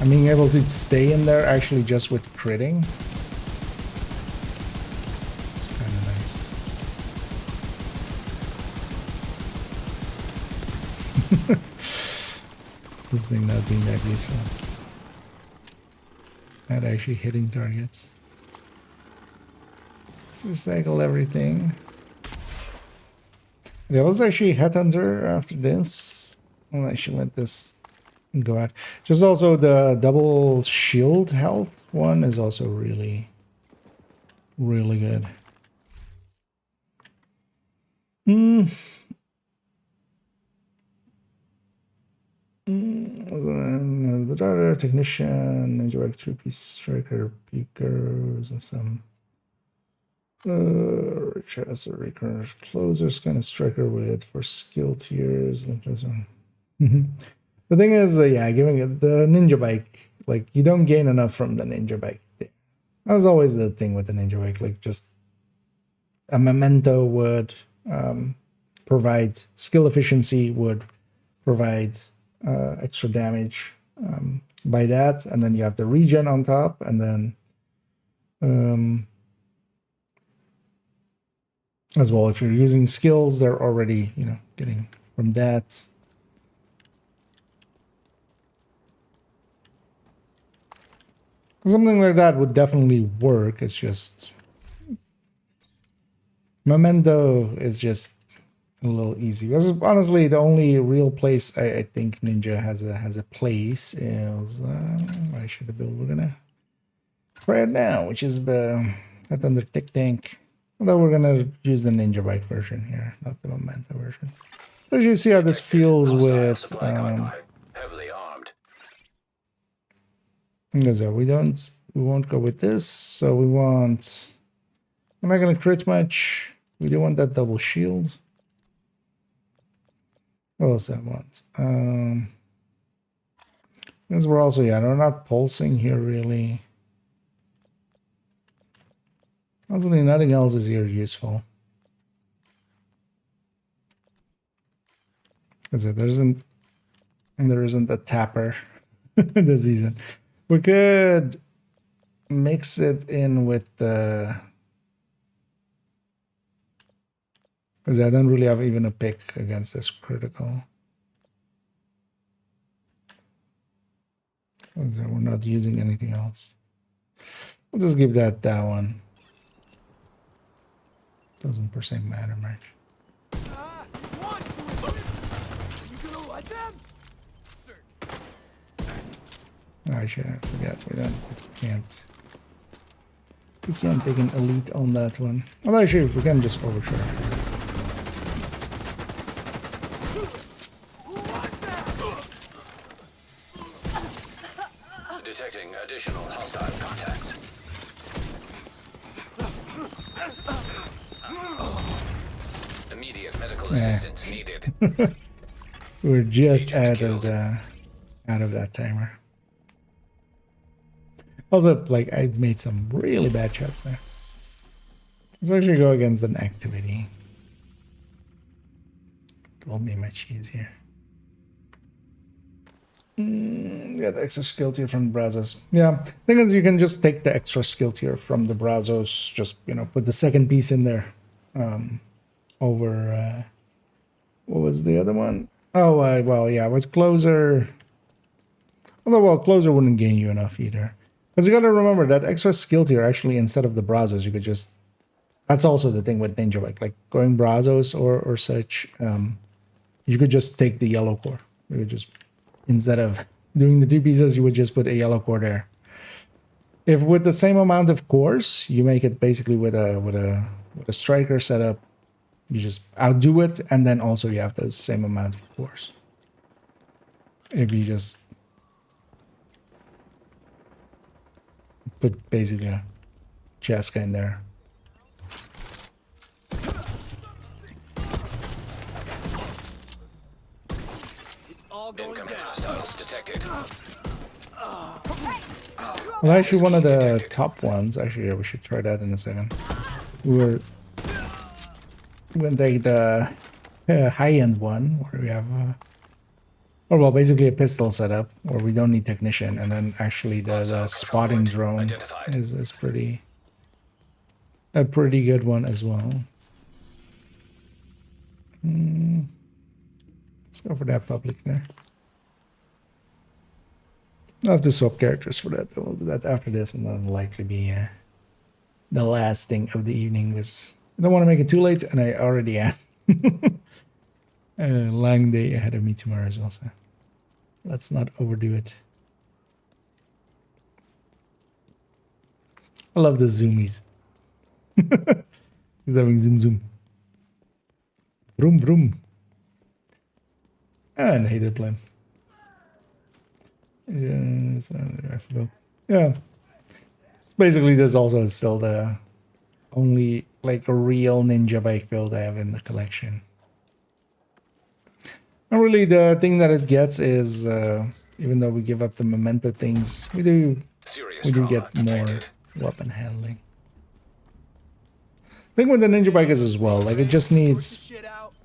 Speaker 1: And being able to stay in there actually just with critting. It's kind of nice. This thing not being that useful. Not actually hitting targets. Recycle everything. Yeah, let's actually headhunter after this. I'll actually let this go out. Just also the double shield health one is also really good. The technician, indirect 2-piece striker, peekers, and some as a recurrent closers kind of striker with for skill tiers like this one. The thing is, yeah, giving it the ninja bike, like you don't gain enough from the ninja bike. That's always the thing with the ninja bike, like just a memento would provide skill efficiency, would provide extra damage by that, and then you have the regen on top, and then as well, if you're using skills, they're already, you know, getting from that. Something like that would definitely work. It's just memento is just a little easy. Because honestly, the only real place I think Ninja has a place is I should have built. We're gonna try it now, which is the Thunder Tick Tank. Although we're gonna use the Ninja Bike version here, not the Memento version. So as you see how this feels with
Speaker 7: heavily armed.
Speaker 1: So we won't go with this. So we want. I'm not gonna crit much. We do want that double shield. What else I want? Because we're also, yeah, we're not pulsing here really. Honestly, nothing else is here useful. Because there isn't a tapper this season. We could mix it in with the. Because I don't really have even a pick against this critical. So we're not using anything else. We'll just give that one. Doesn't per se matter much. I forget we can't take an elite on that one. Although actually we can just overcharge.
Speaker 7: Detecting additional hostile contacts. Immediate medical assistance needed.
Speaker 1: We're just out of that timer. Also, like, I made some really bad shots there. Let's actually go against an activity. It will be much easier. Yeah, the extra skill tier from the browsers. Yeah, thing is, you can just take the extra skill tier from the browsers. Just, you know, put the second piece in there over What was the other one? Oh, well, yeah, with closer. Although, well, closer wouldn't gain you enough either. Because you got to remember that extra skill tier, actually, instead of the Brazos, you could just... That's also the thing with Ninja Bike. Like, going Brazos or such, you could just take the yellow core. You could just... Instead of doing the 2 pieces, you would just put a yellow core there. If with the same amount of cores, you make it basically with a striker setup, you just outdo it, and then also you have those same amount of cores. If you just put basically a Cheska in there.
Speaker 7: Incoming hostiles detected.
Speaker 1: Well, actually, one of the top ones. Actually, yeah, we should try that in a second. When the high-end one, where we have, or well, basically a pistol setup, where we don't need technician, and then actually the spotting drone is a pretty good one as well. Let's go for that public there. I'll have to swap characters for that. We'll do that after this, and that'll likely be the last thing of the evening. Because I don't want to make it too late, and I already am. A long day ahead of me tomorrow as well, so let's not overdo it. I love the zoomies. He's having zoom. Vroom vroom. And hater plan. Yeah, so I forgot. Yeah. So basically, this also is still the only like a real Ninja Bike build I have in the collection. And really, the thing that it gets is, even though we give up the memento things, we do get more weapon handling. The thing with the Ninja Bike is as well, like it just needs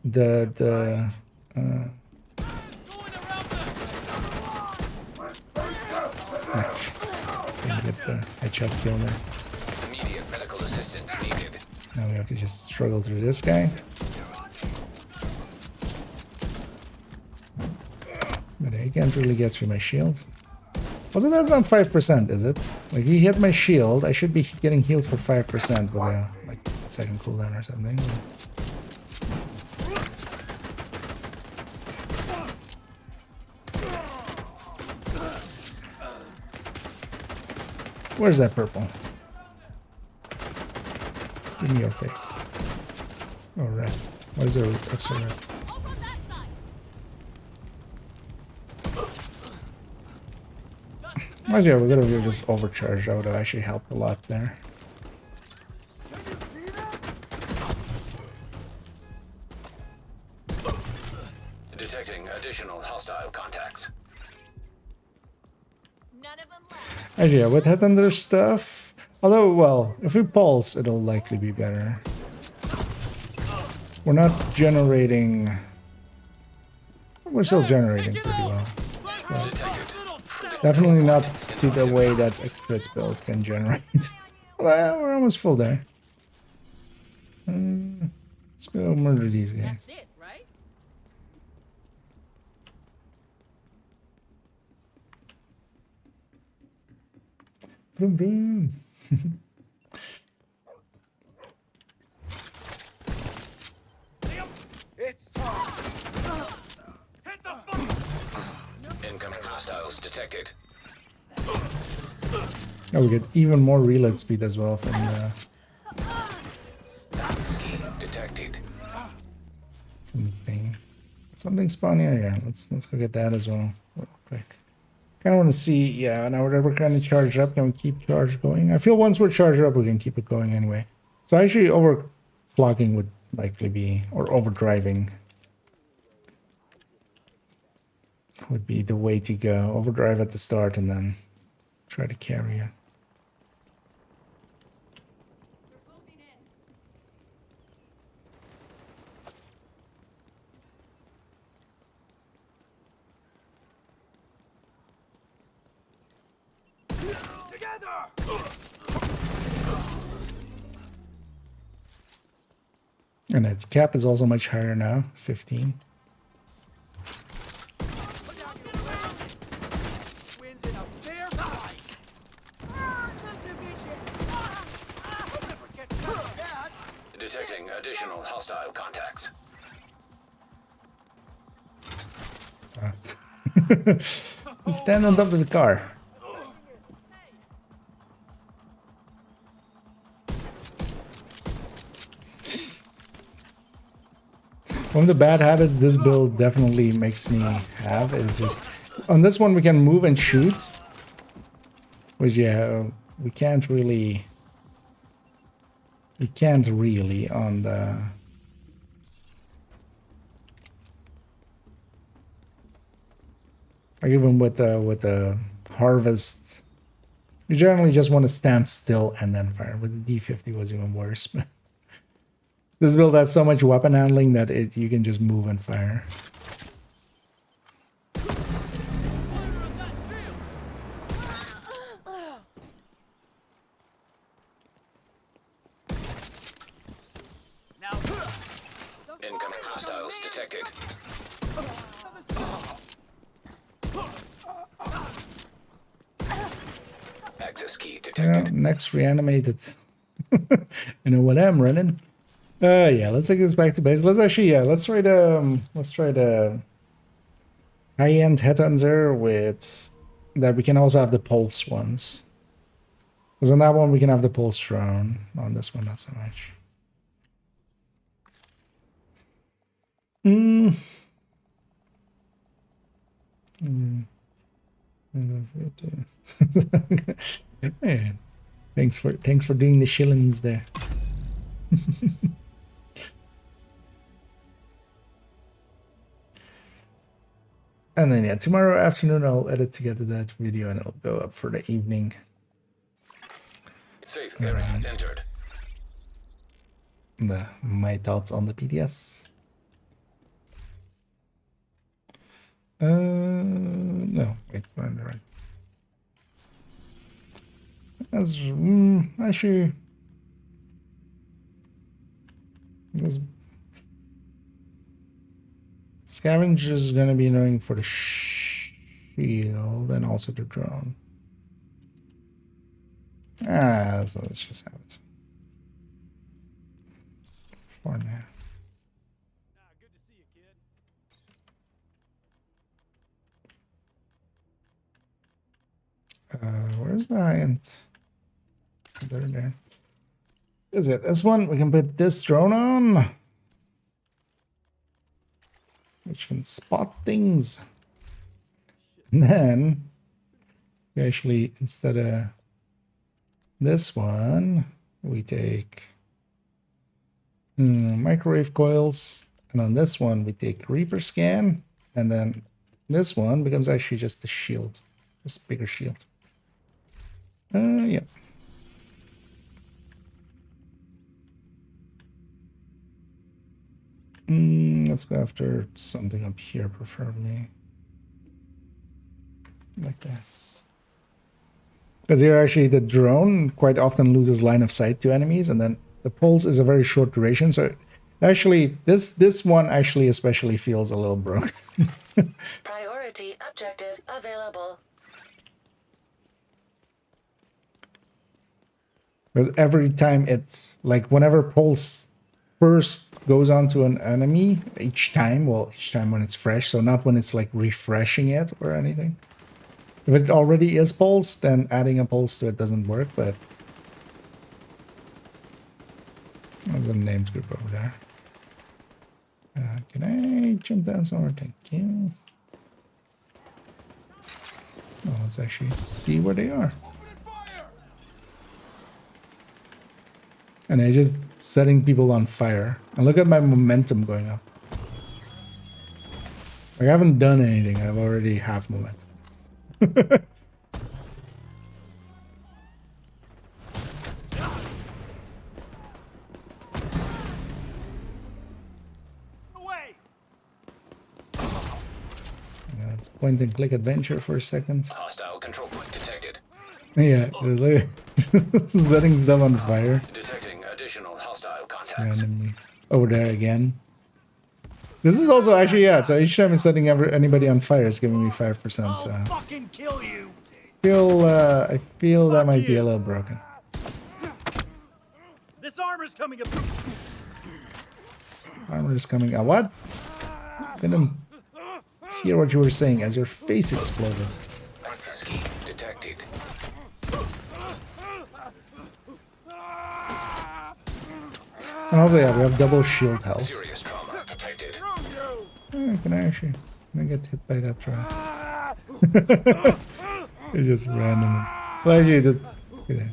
Speaker 1: the get the headshot kill there.
Speaker 7: Immediate medical assistance needed.
Speaker 1: Now we have to just struggle through this guy. But he can't really get through my shield. Also, that's not 5%, is it? Like, he hit my shield. I should be getting healed for 5% with a, like, second cooldown or something. Where's that purple? Give me your face. Oh, red. Why is there extra red? Actually, we're gonna just overcharge. That would have actually helped a lot there.
Speaker 7: Detecting additional hostile contacts.
Speaker 1: Actually, yeah, with Headhunter stuff. Although, well, if we pulse, it'll likely be better. We're not generating. We're still generating pretty well. Definitely not to the way that a crit build can generate. Well, we're almost full there. Let's go murder these guys.
Speaker 11: That's it, right?
Speaker 1: Vroom vroom.
Speaker 6: It's time. Hit the phone.
Speaker 7: Incoming hostiles detected.
Speaker 1: Oh, we get even more reload speed as well from the
Speaker 7: Detected.
Speaker 1: thing. Something spawn here. Let's go get that as well real quick. Kind of want to see, yeah, now we're kind of charged up. Can we keep charge going? I feel once we're charged up, we can keep it going anyway. So actually overclocking would likely be, or overdriving would be the way to go. Overdrive at the start and then try to carry it. And its cap is also much higher now, 15. Stand on top of the car. One of the bad habits this build definitely makes me have is just... On this one we can move and shoot. Which, yeah, we can't really... We can't really on the... Like even with the harvest, you generally just want to stand still and then fire. With the D50 was even worse. But this build has so much weapon handling that you can just move and fire.
Speaker 7: Incoming hostiles detected. Access key detected.
Speaker 1: Next reanimated. You know what I'm running. Yeah, let's take this back to base. Let's actually, yeah, let's try the high-end headhunter with that. We can also have the pulse ones. Because on that one we can have the pulse drone. On this one, not so much. Yeah. Thanks for doing the shillings there. And then yeah, tomorrow afternoon I'll edit together that video and it'll go up for the evening.
Speaker 7: Safe area entered.
Speaker 1: My thoughts on the PDS. No, wait, we're on the right. That's actually this scavenge is gonna be annoying for the shield and also the drone. So let's just have this for now.
Speaker 6: Good to see you, kid.
Speaker 1: Where's the high-end? There. Is it this one? We can put this drone on, which can spot things. And then we actually, instead of this one, we take microwave coils, and on this one we take Reaper scan, and then this one becomes actually just a shield, just bigger shield. Yeah. Let's go after something up here, preferably. Like that. Because here actually the drone quite often loses line of sight to enemies, and then the pulse is a very short duration, so actually this one actually especially feels a little broken.
Speaker 4: Priority objective available.
Speaker 1: Because every time it's like whenever pulse first goes onto an enemy, each time when it's fresh, so not when it's like refreshing it or anything. If it already is pulse, then adding a pulse to it doesn't work, but there's a named group over there. Can I jump down somewhere? Thank you. Oh, let's actually see where they are. And I just setting people on fire. And look at my momentum going up. Like, I haven't done anything. I've already half momentum. It's point and click adventure for a second.
Speaker 7: Hostile control point detected.
Speaker 1: Yeah, setting stuff on fire.
Speaker 7: Detecting additional hostile contacts.
Speaker 1: Randomly. Over there again. This is also actually, yeah, so each time I'm setting anybody on fire is giving me 5%, so
Speaker 6: I'll fucking kill you.
Speaker 1: I feel that might be a little broken.
Speaker 6: This armor's coming up.
Speaker 1: Armor is coming out. What? Couldn't. hear what you were saying as your face exploded.
Speaker 7: Access key detected.
Speaker 1: And also, yeah, we have double shield health.
Speaker 7: Serious trauma detected.
Speaker 1: Can I get hit by that drone? It's just random. Well, you did. Yeah.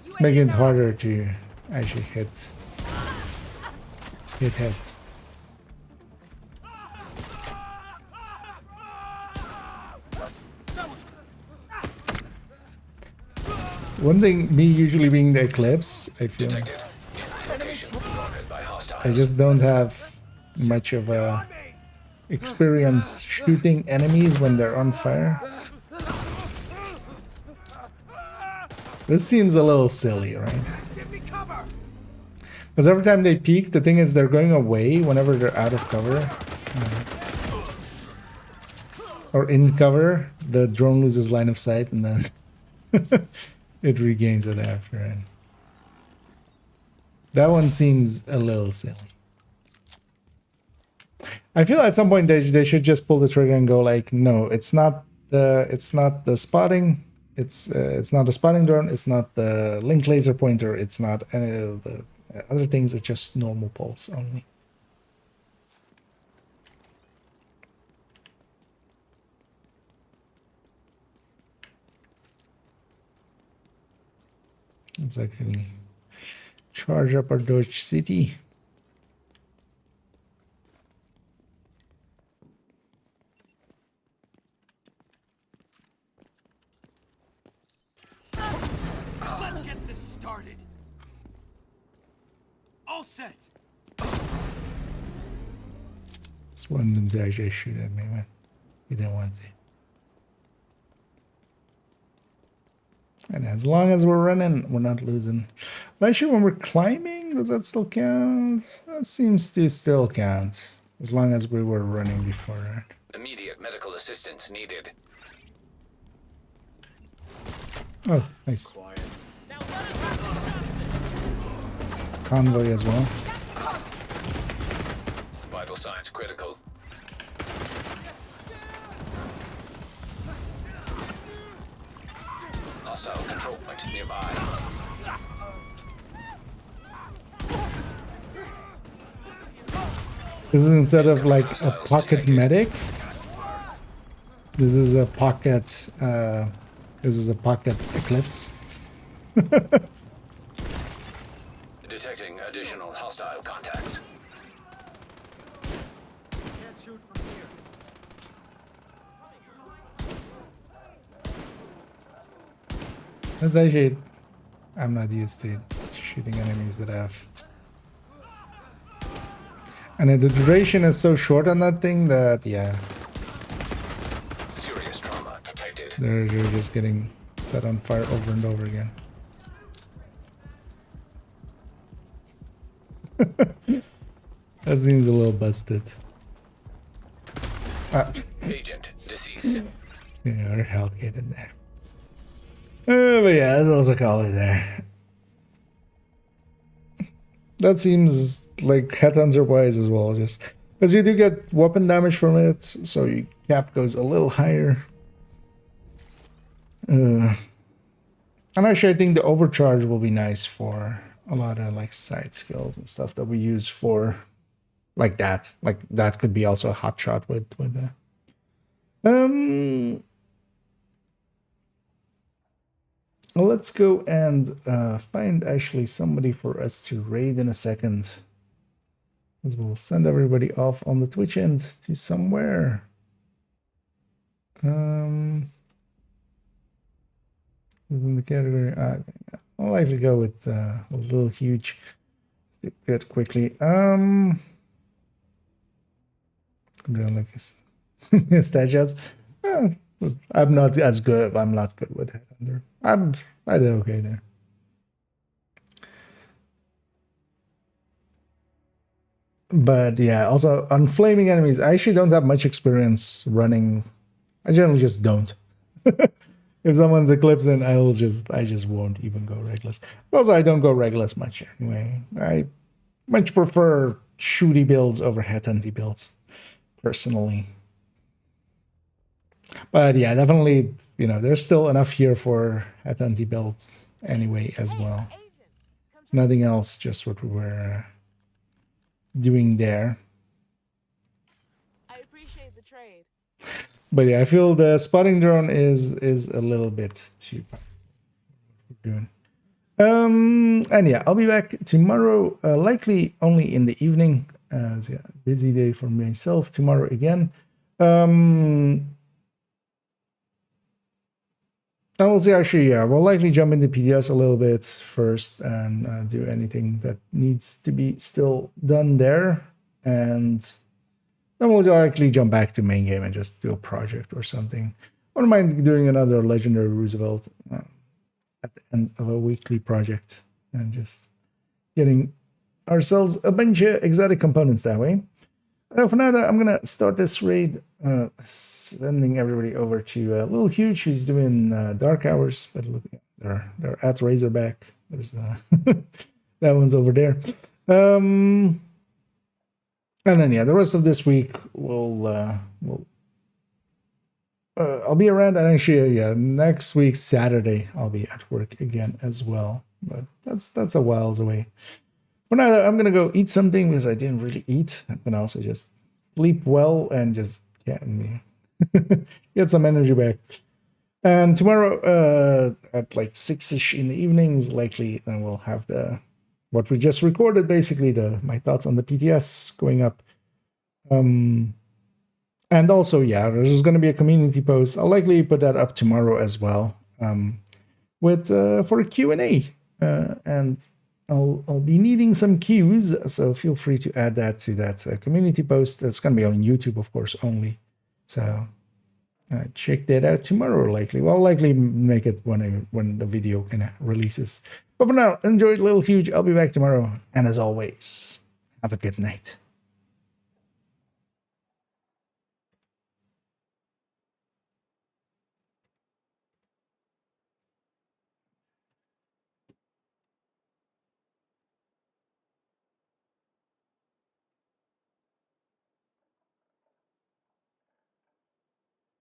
Speaker 1: It's making it harder to actually hit heads. One thing, me usually being the Eclipse, I feel I just don't have much of a experience shooting enemies when they're on fire. This seems a little silly, right? Because every time they peek, the thing is they're going away whenever they're out of cover. Or in cover, the drone loses line of sight and then it regains it after. And that one seems a little silly. I feel at some point they should just pull the trigger and go like, no, it's not the spotting. It's not a spotting drone. It's not the link laser pointer. It's not any of the other things. It's just normal pulse only. Let's actually charge up our Dodge City.
Speaker 6: Let's get this started. All set.
Speaker 1: This one didn't actually shoot at me, man. He didn't want to. And as long as we're running, we're not losing. Actually, when we're climbing, does that still count? That seems to still count. As long as we were running before that.
Speaker 7: Immediate medical assistance needed.
Speaker 1: Oh, nice. Convoy as well.
Speaker 7: Vital signs critical. Hostile control point nearby.
Speaker 1: This is instead of like a pocket medic. This is a pocket. This is a pocket Eclipse.
Speaker 7: Detecting additional hostile contacts.
Speaker 6: Can't shoot from here.
Speaker 1: That's actually, I'm not used to shooting enemies that have. And the duration is so short on that thing that, yeah.
Speaker 7: Serious trauma detected.
Speaker 1: They're just getting set on fire over and over again. That seems a little busted.
Speaker 7: Agent deceased.
Speaker 1: Yeah, our health gated there. But yeah, let's also call it there. That seems like headhunter wise as well, just because you do get weapon damage from it, so your cap goes a little higher. And actually, I think the overcharge will be nice for a lot of like side skills and stuff that we use for like that. Like that could be also a hot shot with that. Let's go and find actually somebody for us to raid in a second. As we'll send everybody off on the Twitch end to somewhere. Within the category, I'll likely go with a little huge. Stick to it quickly. I'm doing like this stat shots. I'm not as good. I'm not good with headhunter. I did okay there. But yeah, also on flaming enemies, I actually don't have much experience running. I generally just don't. If someone's eclipsing, I just won't even go Regless. Also, I don't go Regless much anyway. much prefer shooty builds over headhunty builds, personally. But yeah, definitely, you know, there's still enough here for headhunty builds anyway as well. Nothing else, just what we were doing there.
Speaker 13: I appreciate the trade.
Speaker 1: But yeah, I feel the spotting drone is a little bit too doing. And yeah, I'll be back tomorrow, likely only in the evening. So yeah, busy day for myself tomorrow again. I will see, actually, yeah, we'll likely jump into PDS a little bit first and do anything that needs to be still done there. And then we'll likely jump back to main game and just do a project or something. I wouldn't mind doing another Legendary Roosevelt at the end of a weekly project and just getting ourselves a bunch of exotic components that way. For now, I'm going to start this raid, sending everybody over to Little Huge, who's doing Dark Hours. But look, they're at Razorback. There's that one's over there. And then, yeah, the rest of this week, I'll be around. And actually, yeah, next week, Saturday, I'll be at work again as well. But that's a whiles away. For now, I'm going to go eat something because I didn't really eat. I'm going to also just sleep well and just get some energy back. And tomorrow at like 6-ish in the evenings, likely, then we'll have what we just recorded, basically, my thoughts on the PTS going up. And also, yeah, there's going to be a community post. I'll likely put that up tomorrow as well for a Q&A. And I'll be needing some cues, so feel free to add that to that community post. It's going to be on YouTube, of course, only. So check that out tomorrow, likely. Well, I'll likely make it when the video kind of releases. But for now, enjoy Little Huge. I'll be back tomorrow. And as always, have a good night.